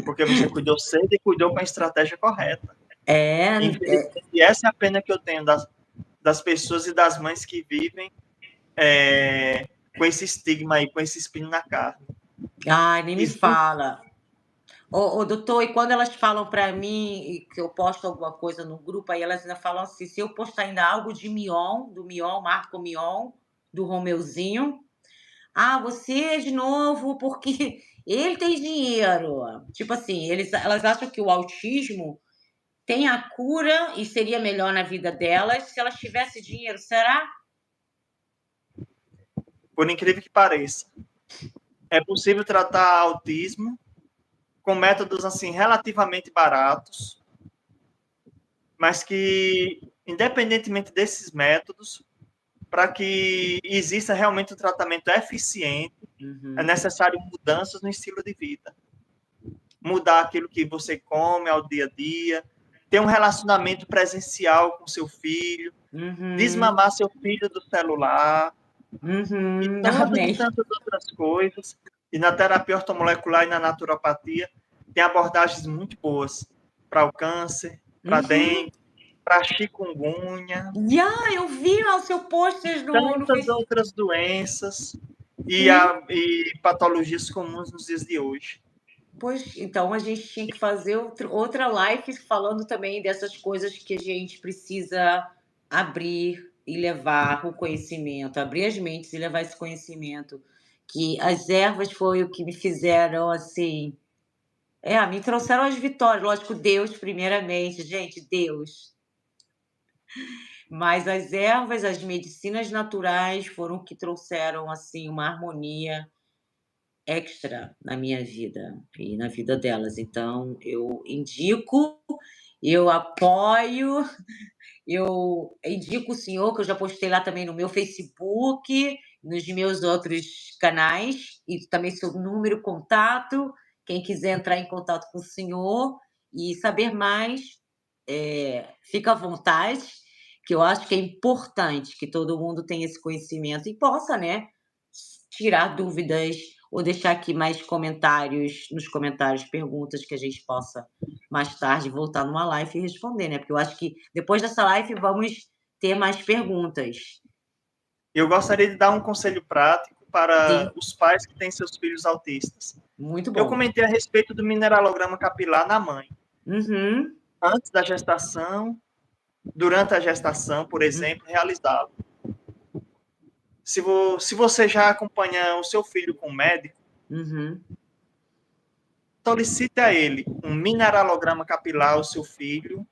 Porque você cuidou cedo e cuidou com a estratégia correta. É, Infelizmente, essa é a pena que eu tenho das pessoas e das mães que vivem com esse estigma aí, com esse espinho na carne. ai, nem me Existe, fala. Doutor, e quando elas falam para mim que eu posto alguma coisa no grupo, aí elas ainda falam assim, se eu postar ainda algo de Mion, do Mion, Marco Mion, do Romeuzinho, você é de novo, porque ele tem dinheiro. Tipo assim, elas acham que o autismo tem a cura e seria melhor na vida delas se elas tivessem dinheiro. Será? por incrível que pareça, é possível tratar autismo com métodos assim relativamente baratos, mas que, independentemente desses métodos, para que exista realmente um tratamento eficiente, é necessário mudanças no estilo de vida. Mudar aquilo que você come ao dia a dia, ter um relacionamento presencial com seu filho, desmamar seu filho do celular, e Amém. tantas outras coisas. E na terapia ortomolecular e na naturopatia tem abordagens muito boas para o câncer, para dengue, para chikungunya, Eu vi lá o seu pôster no tantas Facebook. outras doenças e Sim. patologias comuns nos dias de hoje. Pois, então a gente tinha que fazer outra live falando também dessas coisas que a gente precisa abrir e levar o conhecimento, abrir as mentes e levar esse conhecimento. Que as ervas foi o que me fizeram assim. Me trouxeram as vitórias. Lógico, Deus, primeiramente, gente, Deus. Mas as ervas, as medicinas naturais foram o que trouxeram assim uma harmonia extra na minha vida e na vida delas. Então, eu indico, eu apoio, eu indico o senhor, que eu já postei lá também no meu Facebook, nos meus outros canais, e também seu número, contato. Quem quiser entrar em contato com o senhor e saber mais, fica à vontade, que eu acho que é importante que todo mundo tenha esse conhecimento e possa, né, tirar dúvidas ou deixar aqui mais comentários, nos comentários, perguntas que a gente possa mais tarde voltar numa live e responder, né? Porque eu acho que depois dessa live vamos ter mais perguntas. Eu gostaria de dar um conselho prático Sim, para os pais que têm seus filhos autistas. muito Eu bom. comentei a respeito do mineralograma capilar na mãe. Uhum, Antes da gestação, durante a gestação, por exemplo, realizá-lo. Se você já acompanha o seu filho com o médico, uhum, solicite a ele um mineralograma capilar ao seu filho.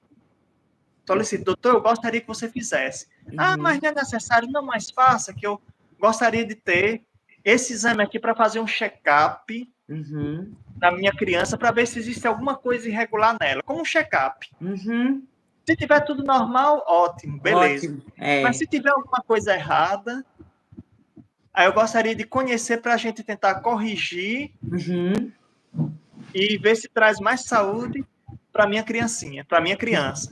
Solicite, doutor, eu gostaria que você fizesse. Mas uhum, não é necessário, não, mais faça, que eu gostaria de ter esse exame aqui para fazer um check-up uhum, na minha criança para ver se existe alguma coisa irregular nela, como um check-up. uhum. Se tiver tudo normal, ótimo, beleza. Ótimo. Mas se tiver alguma coisa errada, aí eu gostaria de conhecer para a gente tentar corrigir Uhum. e ver se traz mais saúde para minha criancinha, para minha criança.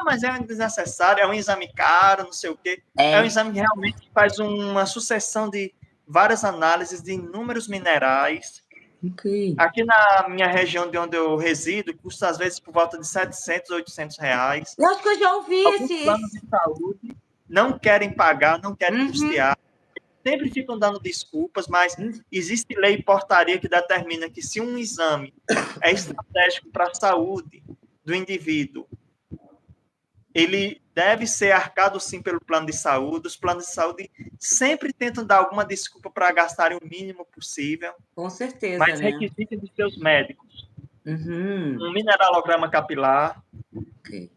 Mas é desnecessário, é um exame caro, não sei o quê. É um É. exame que realmente faz uma sucessão de várias análises de inúmeros minerais. Ok. Aqui na minha região de onde eu resido, custa às vezes por volta de 700, 800 reais. Eu acho que eu já ouvi Alguns planos esse. de saúde não querem pagar, não querem Uhum. custear, sempre ficam dando desculpas, mas Uhum. existe lei e portaria que determina que se um exame é estratégico para a saúde do indivíduo, ele deve ser arcado sim pelo plano de saúde. Os planos de saúde sempre tentam dar alguma desculpa para gastarem o mínimo possível, Com certeza, mas né? requisitem de seus médicos Uhum. um mineralograma capilar. Ok.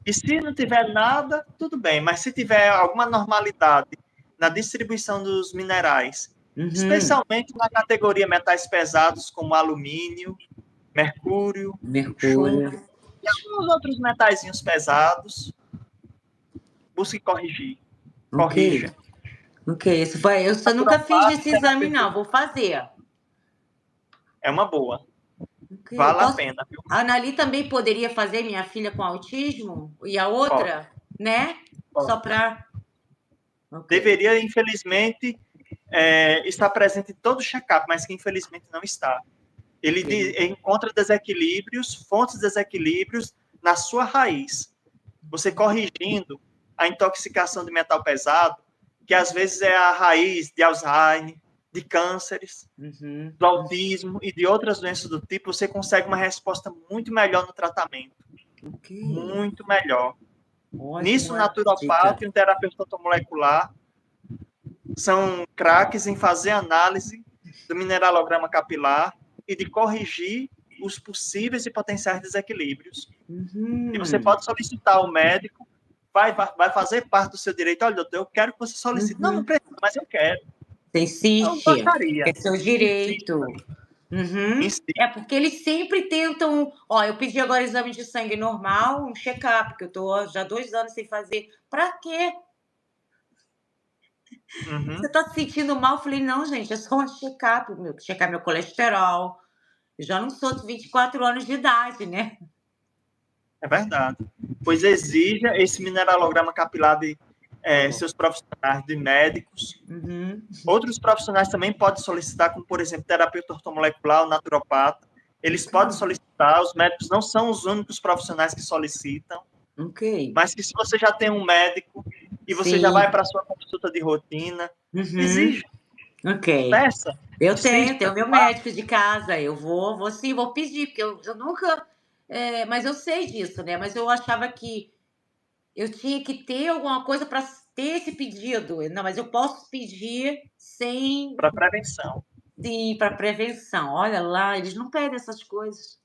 E se não tiver nada, tudo bem, mas se tiver alguma normalidade na distribuição dos minerais, Uhum. especialmente na categoria metais pesados como alumínio, mercúrio, Mercúrio. chumbo, E alguns outros metalzinhos pesados, busque corrigir. Ok. Corrija. Ok. Eu só nunca fiz Naturopata, esse exame, não. Vou fazer. é uma boa. Ok. Vale a pena, viu? A Anali também poderia fazer, minha filha com autismo? E a Pode, outra, né? pode. Só para. Ok. Deveria, infelizmente, estar presente em todo o check-up, mas que infelizmente não está. Ele encontra desequilíbrios, fontes de desequilíbrios na sua raiz. Você corrigindo a intoxicação de metal pesado, que às vezes é a raiz de Alzheimer, de cânceres, do autismo e de outras doenças do tipo, você consegue uma resposta muito melhor no tratamento. Ok. Muito melhor. Nisso, o Ótima dica. naturopata e um terapeuta ortomolecular são craques em fazer análise do mineralograma capilar e de corrigir os possíveis e potenciais desequilíbrios. E você pode solicitar ao médico, vai fazer parte do seu direito. Olha, doutor, eu quero que você solicite. Não, não precisa, mas eu quero. Eu Insiste. gostaria. É seu direito. Insiste. É porque eles sempre tentam. Ó, eu pedi agora exame de sangue normal, um check-up, porque eu tô já 2 anos sem fazer. Pra quê? Você tá se sentindo mal? Eu falei, não, gente, é só um check-up, checar meu colesterol. Eu já não sou de 24 anos de idade, né? É verdade. Pois exija esse mineralograma capilar de seus profissionais, de médicos. Outros profissionais também podem solicitar, como, por exemplo, terapeuta ortomolecular, ou naturopata. Eles podem solicitar, os médicos não são os únicos profissionais que solicitam, mas que se você já tem um médico e você já vai para a sua consulta de rotina, exija, peça, Eu insista. tenho meu médico de casa, eu vou sim, vou pedir, porque eu nunca. Mas eu sei disso, né? Mas eu achava que eu tinha que ter alguma coisa para ter esse pedido. Não, mas eu posso pedir sem. Para prevenção. Sim, para prevenção. Olha lá, eles não pedem essas coisas.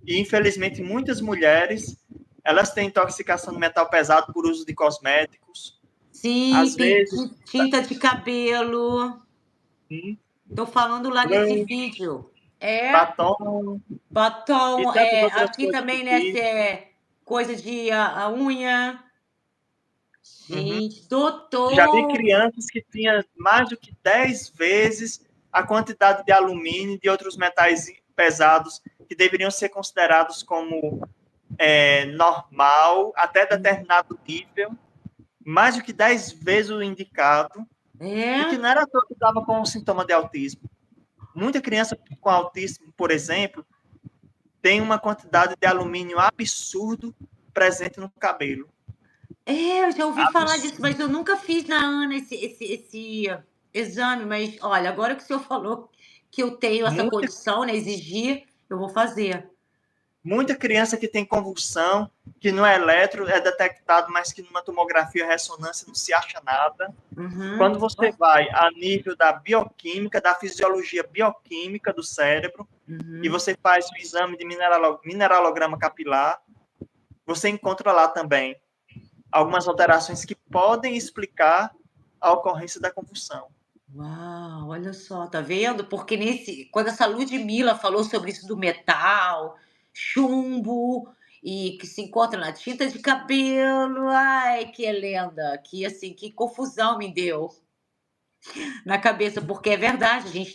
E, infelizmente, muitas mulheres, elas têm intoxicação de metal pesado por uso de cosméticos. Sim, Às tem vezes... tinta de cabelo. Tô falando lá nesse vídeo. Batom. E Batom, tantas outras aqui coisas do também, né, se tipo. é coisa de a unha. Gente, Já vi doutor! crianças que tinham mais do que 10 vezes a quantidade de alumínio e de outros metais pesados que deveriam ser considerados como normal, até determinado nível, mais do que 10 vezes o indicado, e que não era todo que estava com um sintoma de autismo. Muita criança com autismo, por exemplo, tem uma quantidade de alumínio absurdo presente no cabelo. Eu já ouvi falar disso, mas eu nunca fiz na Ana esse exame. Mas olha, agora que o senhor falou que eu tenho essa condição, né, exigir, eu vou fazer. Muita criança que tem convulsão, que no eletro é detectado, mas que numa tomografia e ressonância não se acha nada. Quando você vai a nível da bioquímica, da fisiologia bioquímica do cérebro, e você faz o exame de mineralograma capilar, você encontra lá também algumas alterações que podem explicar a ocorrência da convulsão. Uau, olha só, tá vendo? Porque quando essa Ludmila falou sobre isso do metal, chumbo, e que se encontra na tinta de cabelo, ai, que lenda, que assim, que confusão me deu na cabeça, porque é verdade, gente,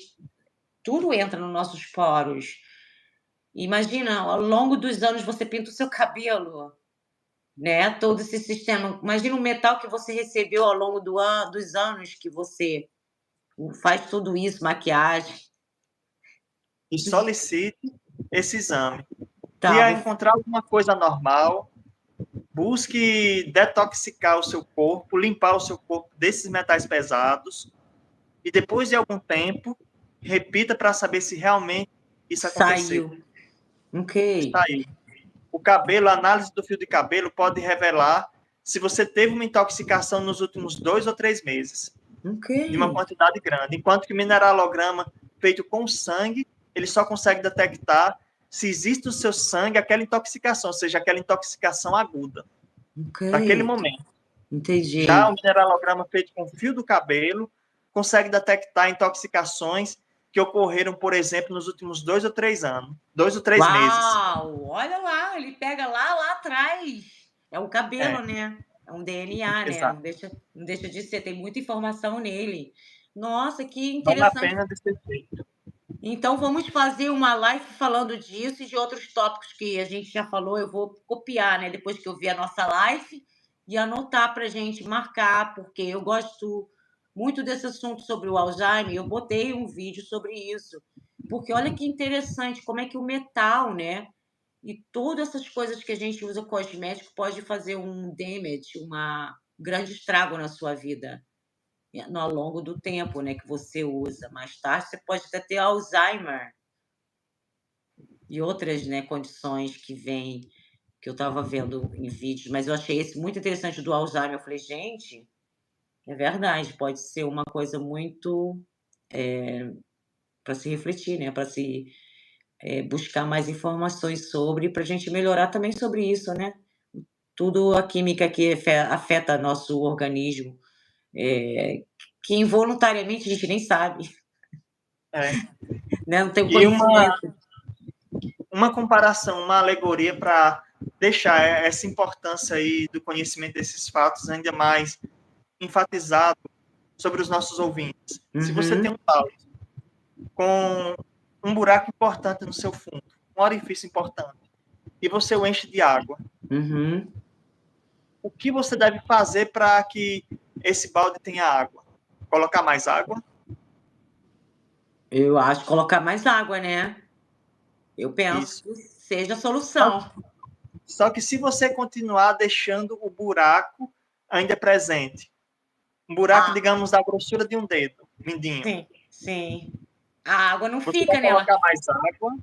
tudo entra nos nossos poros. Imagina, ao longo dos anos você pinta o seu cabelo, né? Todo esse sistema. Imagina o metal que você recebeu ao longo dos anos que você faz tudo isso, maquiagem. E solicite esse exame. Se Tá, encontrar alguma coisa anormal, busque detoxicar o seu corpo, limpar o seu corpo desses metais pesados e depois de algum tempo, repita para saber se realmente isso aconteceu. saiu. Ok. Saiu. O cabelo, a análise do fio de cabelo pode revelar se você teve uma intoxicação nos últimos 2 ou 3 meses, de uma Ok. quantidade grande, enquanto que o mineralograma feito com sangue, ele só consegue detectar se existe no seu sangue aquela intoxicação, ou seja, aquela intoxicação aguda, naquele Ok. momento. Já Entendi. o mineralograma feito com fio do cabelo consegue detectar intoxicações que ocorreram, por exemplo, nos últimos 2 ou 3 anos, 2 ou 3 meses. Uau! Olha lá, ele pega lá atrás. É o cabelo, É, né? É um DNA, né? exato. Não deixa de ser, tem muita informação nele. Nossa, que Vale a interessante. pena de ser feito. Então vamos fazer uma live falando disso e de outros tópicos que a gente já falou. Eu vou copiar, né, depois que eu ver a nossa live e anotar para a gente marcar, porque eu gosto muito desse assunto sobre o Alzheimer. Eu botei um vídeo sobre isso, porque olha que interessante como é que o metal, né, e todas essas coisas que a gente usa cosmético pode fazer um damage, uma grande estrago na sua vida ao longo do tempo, né, que você usa. Mais tarde você pode até ter Alzheimer e outras, né, condições que vêm, que eu estava vendo em vídeos, mas eu achei esse muito interessante do Alzheimer. Eu falei: "Gente, é verdade, pode ser uma coisa muito, para se refletir, né, para se, buscar mais informações sobre, para a gente melhorar também sobre isso, né. Tudo a química que afeta nosso organismo, eh, que involuntariamente a gente nem sabe, É. né, não tem o E conhecimento. uma comparação, uma alegoria para deixar essa importância aí do conhecimento desses fatos ainda mais enfatizado sobre os nossos ouvintes. Se você tem Uhum, um balde com um buraco importante no seu fundo, um orifício importante, e você o enche de água, uhum. o que você deve fazer para que esse balde tenha água? Colocar mais água? Eu acho colocar mais água, né. Eu penso Isso. que seja a Só, solução. só que se você continuar deixando o buraco ainda presente, um buraco, Ah, digamos, da grossura de um dedo, mindinho, sim, sim. A água não você vai fica nela. colocar mais água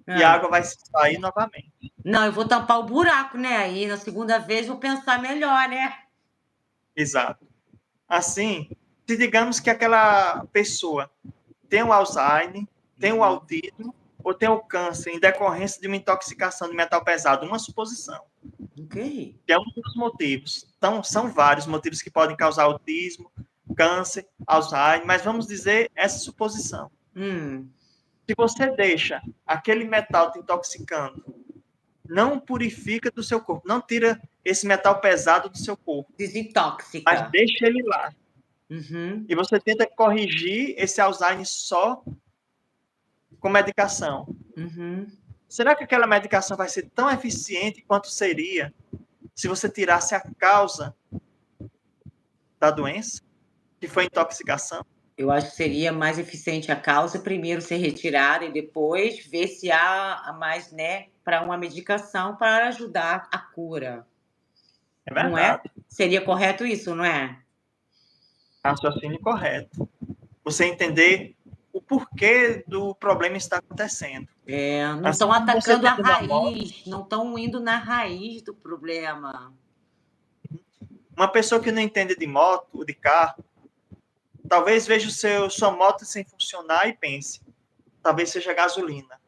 e a Hã. água vai sair novamente. Não, eu vou tampar o buraco, né, aí na segunda vez vou pensar melhor, né. Exato. Assim, se digamos que aquela pessoa tem o Alzheimer, tem o Uhum. autismo ou tem o câncer em decorrência de uma intoxicação de metal pesado, uma suposição, Ok. que é um dos motivos. Então, são vários motivos que podem causar autismo, câncer, Alzheimer, mas vamos dizer essa suposição. Hum. Se você deixa aquele metal te intoxicando, não purifica do seu corpo, não tira esse metal pesado do seu corpo, mas Desintóxica. deixa ele lá. Uhum, E você tenta corrigir esse Alzheimer só com medicação. uhum. Será que aquela medicação vai ser tão eficiente quanto seria se você tirasse a causa da doença, que foi intoxicação? Eu acho que seria mais eficiente a causa primeiro ser retirada e depois ver se há mais, né, para uma medicação para ajudar a cura, É não é? verdade. Seria correto isso, não é? Raciocínio correto. Você entender o porquê do problema está acontecendo. Não Assim estão como você atacando a tendo uma moto, raiz, não estão indo na raiz do problema. uma pessoa que não entende de moto ou de carro, talvez veja sua moto sem funcionar e pense, talvez seja gasolina.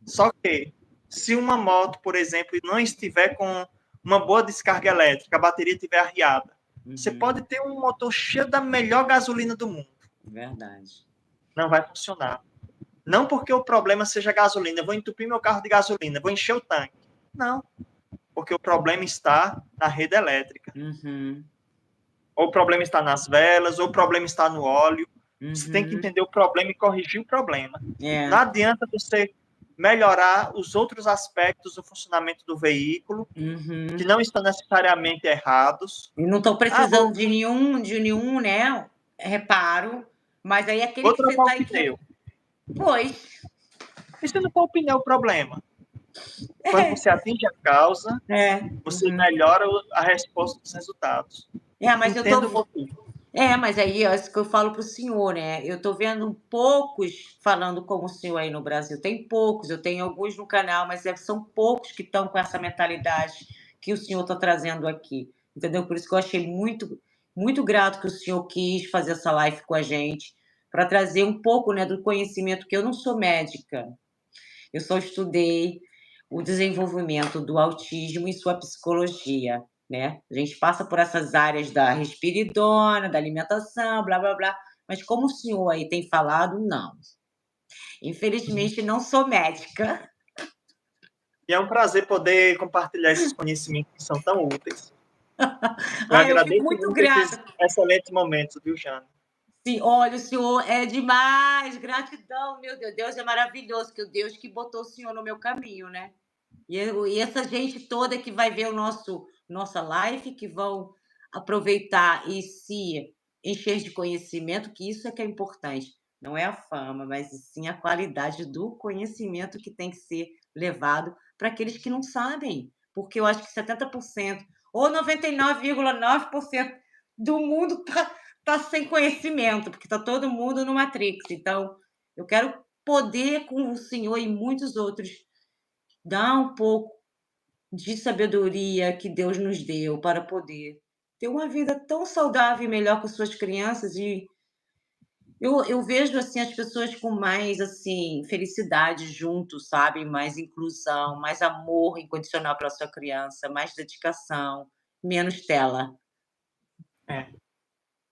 Só que, se uma moto, por exemplo, não estiver com uma boa descarga elétrica, a bateria estiver arriada, você Uhum, pode ter um motor cheio da melhor gasolina do mundo. verdade. Não vai funcionar. Não porque o problema seja gasolina, eu vou entupir meu carro de gasolina, vou encher o tanque. Não, porque o problema está na rede elétrica. Uhum, Ou o problema está nas velas, ou o problema está no óleo. Você tem que uhum. entender o problema e corrigir o problema. Não É, adianta você melhorar os outros aspectos do funcionamento do veículo, que uhum. não estão necessariamente errados. E não estão Ah, precisando de nenhum, né, reparo, mas aí aquele vou que você trocar o está aí que pneu. pois. E se não for o pneu o problema? Quando você atinge a causa, você Uhum. melhora a resposta dos resultados. Mas eu Entenda o tô motivo. mas aí é isso que eu falo para o senhor, né, eu tô vendo poucos falando como o senhor aí no Brasil, tem poucos, eu tenho alguns no canal, mas são poucos que estão com essa mentalidade que o senhor está trazendo aqui, entendeu? Por isso que eu achei muito muito grato que o senhor quis fazer essa live com a gente, para trazer um pouco, né, do conhecimento, que eu não sou médica, eu só estudei o desenvolvimento do autismo e sua psicologia, né. A gente passa por essas áreas da respiridona, da alimentação, blá blá blá, Mas como o senhor aí tem falado, não. Uhum. Infelizmente, não sou médica. E é um prazer poder compartilhar esses conhecimentos que são tão úteis. Eu Ah, eu fico agradeço muito muito esses grata. excelentes momentos, viu, Jane? Sim, olha, o senhor é demais, gratidão, meu Deus, Deus é maravilhoso, que o Deus que botou o senhor no meu caminho, né? E essa gente toda que vai ver o nossa live, que vão aproveitar e se encher de conhecimento, que isso é que é importante. Não é a fama, mas sim a qualidade do conhecimento que tem que ser levado para aqueles que não sabem. Porque eu acho que 70% ou 99,9% do mundo tá sem conhecimento, porque está todo mundo no Matrix. Então, eu quero poder, com o senhor e muitos outros, dar um pouco de sabedoria que Deus nos deu para poder ter uma vida tão saudável e melhor com suas crianças. E eu vejo assim as pessoas com mais assim felicidade junto, sabe? Mais inclusão, mais amor incondicional para sua criança, mais dedicação, menos tela. É.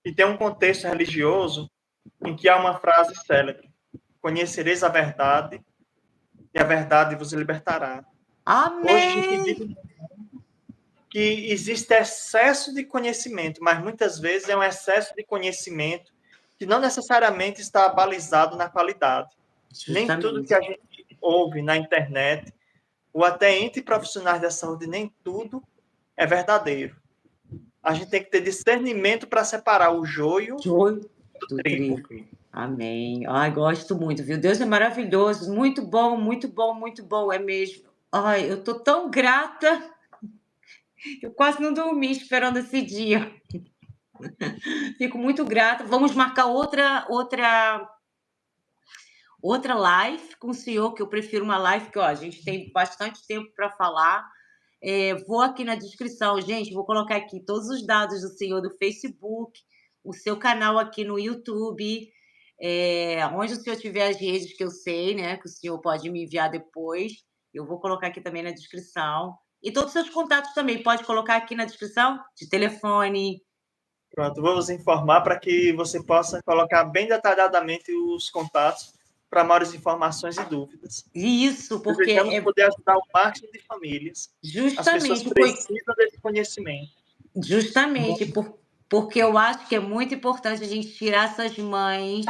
E tem um contexto religioso em que há uma frase célebre: conhecereis a verdade e a verdade vos libertará. Hoje a gente Amém! vive que existe excesso de conhecimento, mas muitas vezes é um excesso de conhecimento que não necessariamente está balizado na qualidade. Nem tudo que Justamente. a gente ouve na internet, ou até entre profissionais da saúde, nem tudo é verdadeiro. A gente tem que ter discernimento para separar o joio Joio do do trigo. trigo. Amém. Ai, gosto muito, viu? Deus é maravilhoso, muito bom, muito bom, muito bom, é mesmo. Ai, eu tô tão grata, eu quase não dormi esperando esse dia. Fico muito grata. Vamos marcar outra live com o senhor, que eu prefiro uma live que, ó, a gente tem bastante tempo para falar. Vou aqui na descrição, gente, vou colocar aqui todos os dados do senhor do Facebook, o seu canal aqui no YouTube, onde o senhor tiver as redes que eu sei, né, que o senhor pode me enviar depois, eu vou colocar aqui também na descrição. E todos os seus contatos também, pode colocar aqui na descrição, de telefone. Pronto, vamos informar para que você possa colocar bem detalhadamente os contatos para maiores informações e dúvidas. Isso, porque Desejamos é poder ajudar o marketing de famílias. As pessoas justamente, precisam desse conhecimento. justamente porque eu acho que é muito importante a gente tirar essas mães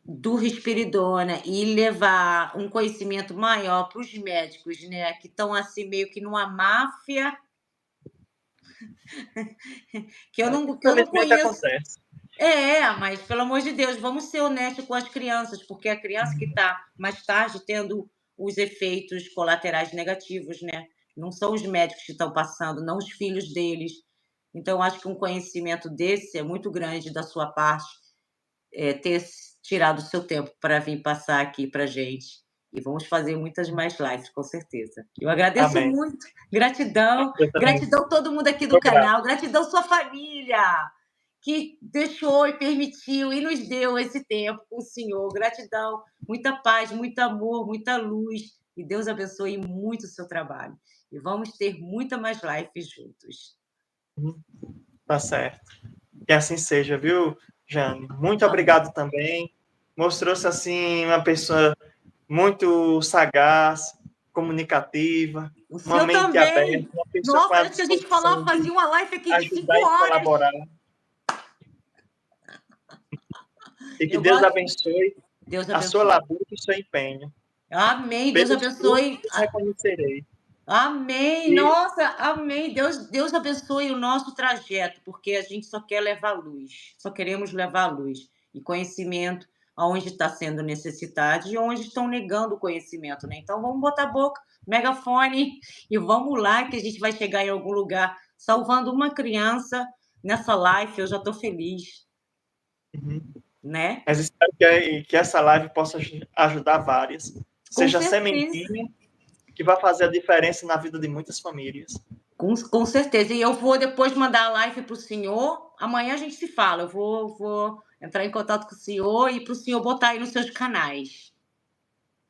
do Risperidona e levar um conhecimento maior para os médicos, né, que estão assim meio que numa máfia, que eu não Infelizmente conheço. acontece. Mas pelo amor de Deus, vamos ser honestos com as crianças, porque é a criança que está mais tarde tendo os efeitos colaterais negativos, né? Não são os médicos que estão passando, não os filhos deles. Então, acho que um conhecimento desse é muito grande da sua parte, ter tirado o seu tempo para vir passar aqui para gente. E vamos fazer muitas mais lives, com certeza. Eu agradeço Amém. muito. Gratidão. Eu também Gratidão todo mundo aqui do estou grato. canal. Gratidão sua família, que deixou e permitiu e nos deu esse tempo com o Senhor. Gratidão. Muita paz, muito amor, muita luz. E Deus abençoe muito o seu trabalho. E vamos ter muita mais lives juntos. Tá certo. Que assim seja, viu, Jane? Muito Amém. obrigado também. Mostrou-se, assim, uma pessoa muito sagaz, comunicativa, O uma seu mente aberta, também. uma pessoa com Nossa, a antes que a gente falava, disposição fazia de uma live aqui de ajudar cinco e horas. colaborar. E que Eu Deus gosto. abençoe Deus a sua abençoe. labor e o seu empenho. Amém. Deus Pelos frutos abençoe. os reconhecerei. Amém. E Nossa, amém. Deus abençoe o nosso trajeto, porque a gente só quer levar luz. Só queremos levar luz e conhecimento aonde está sendo necessidade e onde estão negando o conhecimento, né? Então vamos botar a boca, megafone e vamos lá que a gente vai chegar em algum lugar salvando uma criança nessa live. Eu já estou feliz, uhum. né? Mas espero que essa live possa ajudar várias. Com Seja a certeza. sementinha que vai fazer a diferença na vida de muitas famílias. Com certeza. E eu vou depois mandar a live para o senhor. Amanhã a gente se fala. Eu vou entrar em contato com o senhor e para o senhor botar aí nos seus canais.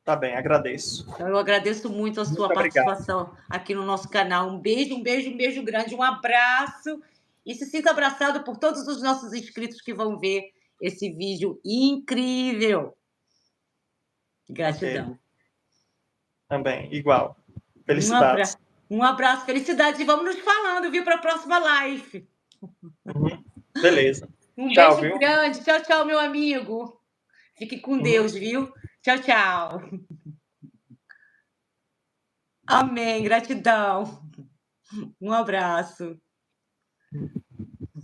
Tá bem, agradeço. Então, eu agradeço muito a sua Muito obrigado. participação aqui no nosso canal. Um beijo, um beijo, um beijo grande, um abraço. E se sinta abraçado por todos os nossos inscritos que vão ver esse vídeo incrível. Gratidão. Ok. Também, igual. Um Felicidades. abraço, felicidades e vamos nos falando, viu, para a próxima live. Uhum. Beleza. Um Tchau, beijo viu? grande. Tchau, tchau, meu amigo. Fique com Deus, viu? Tchau, tchau. Amém. Gratidão. Um abraço.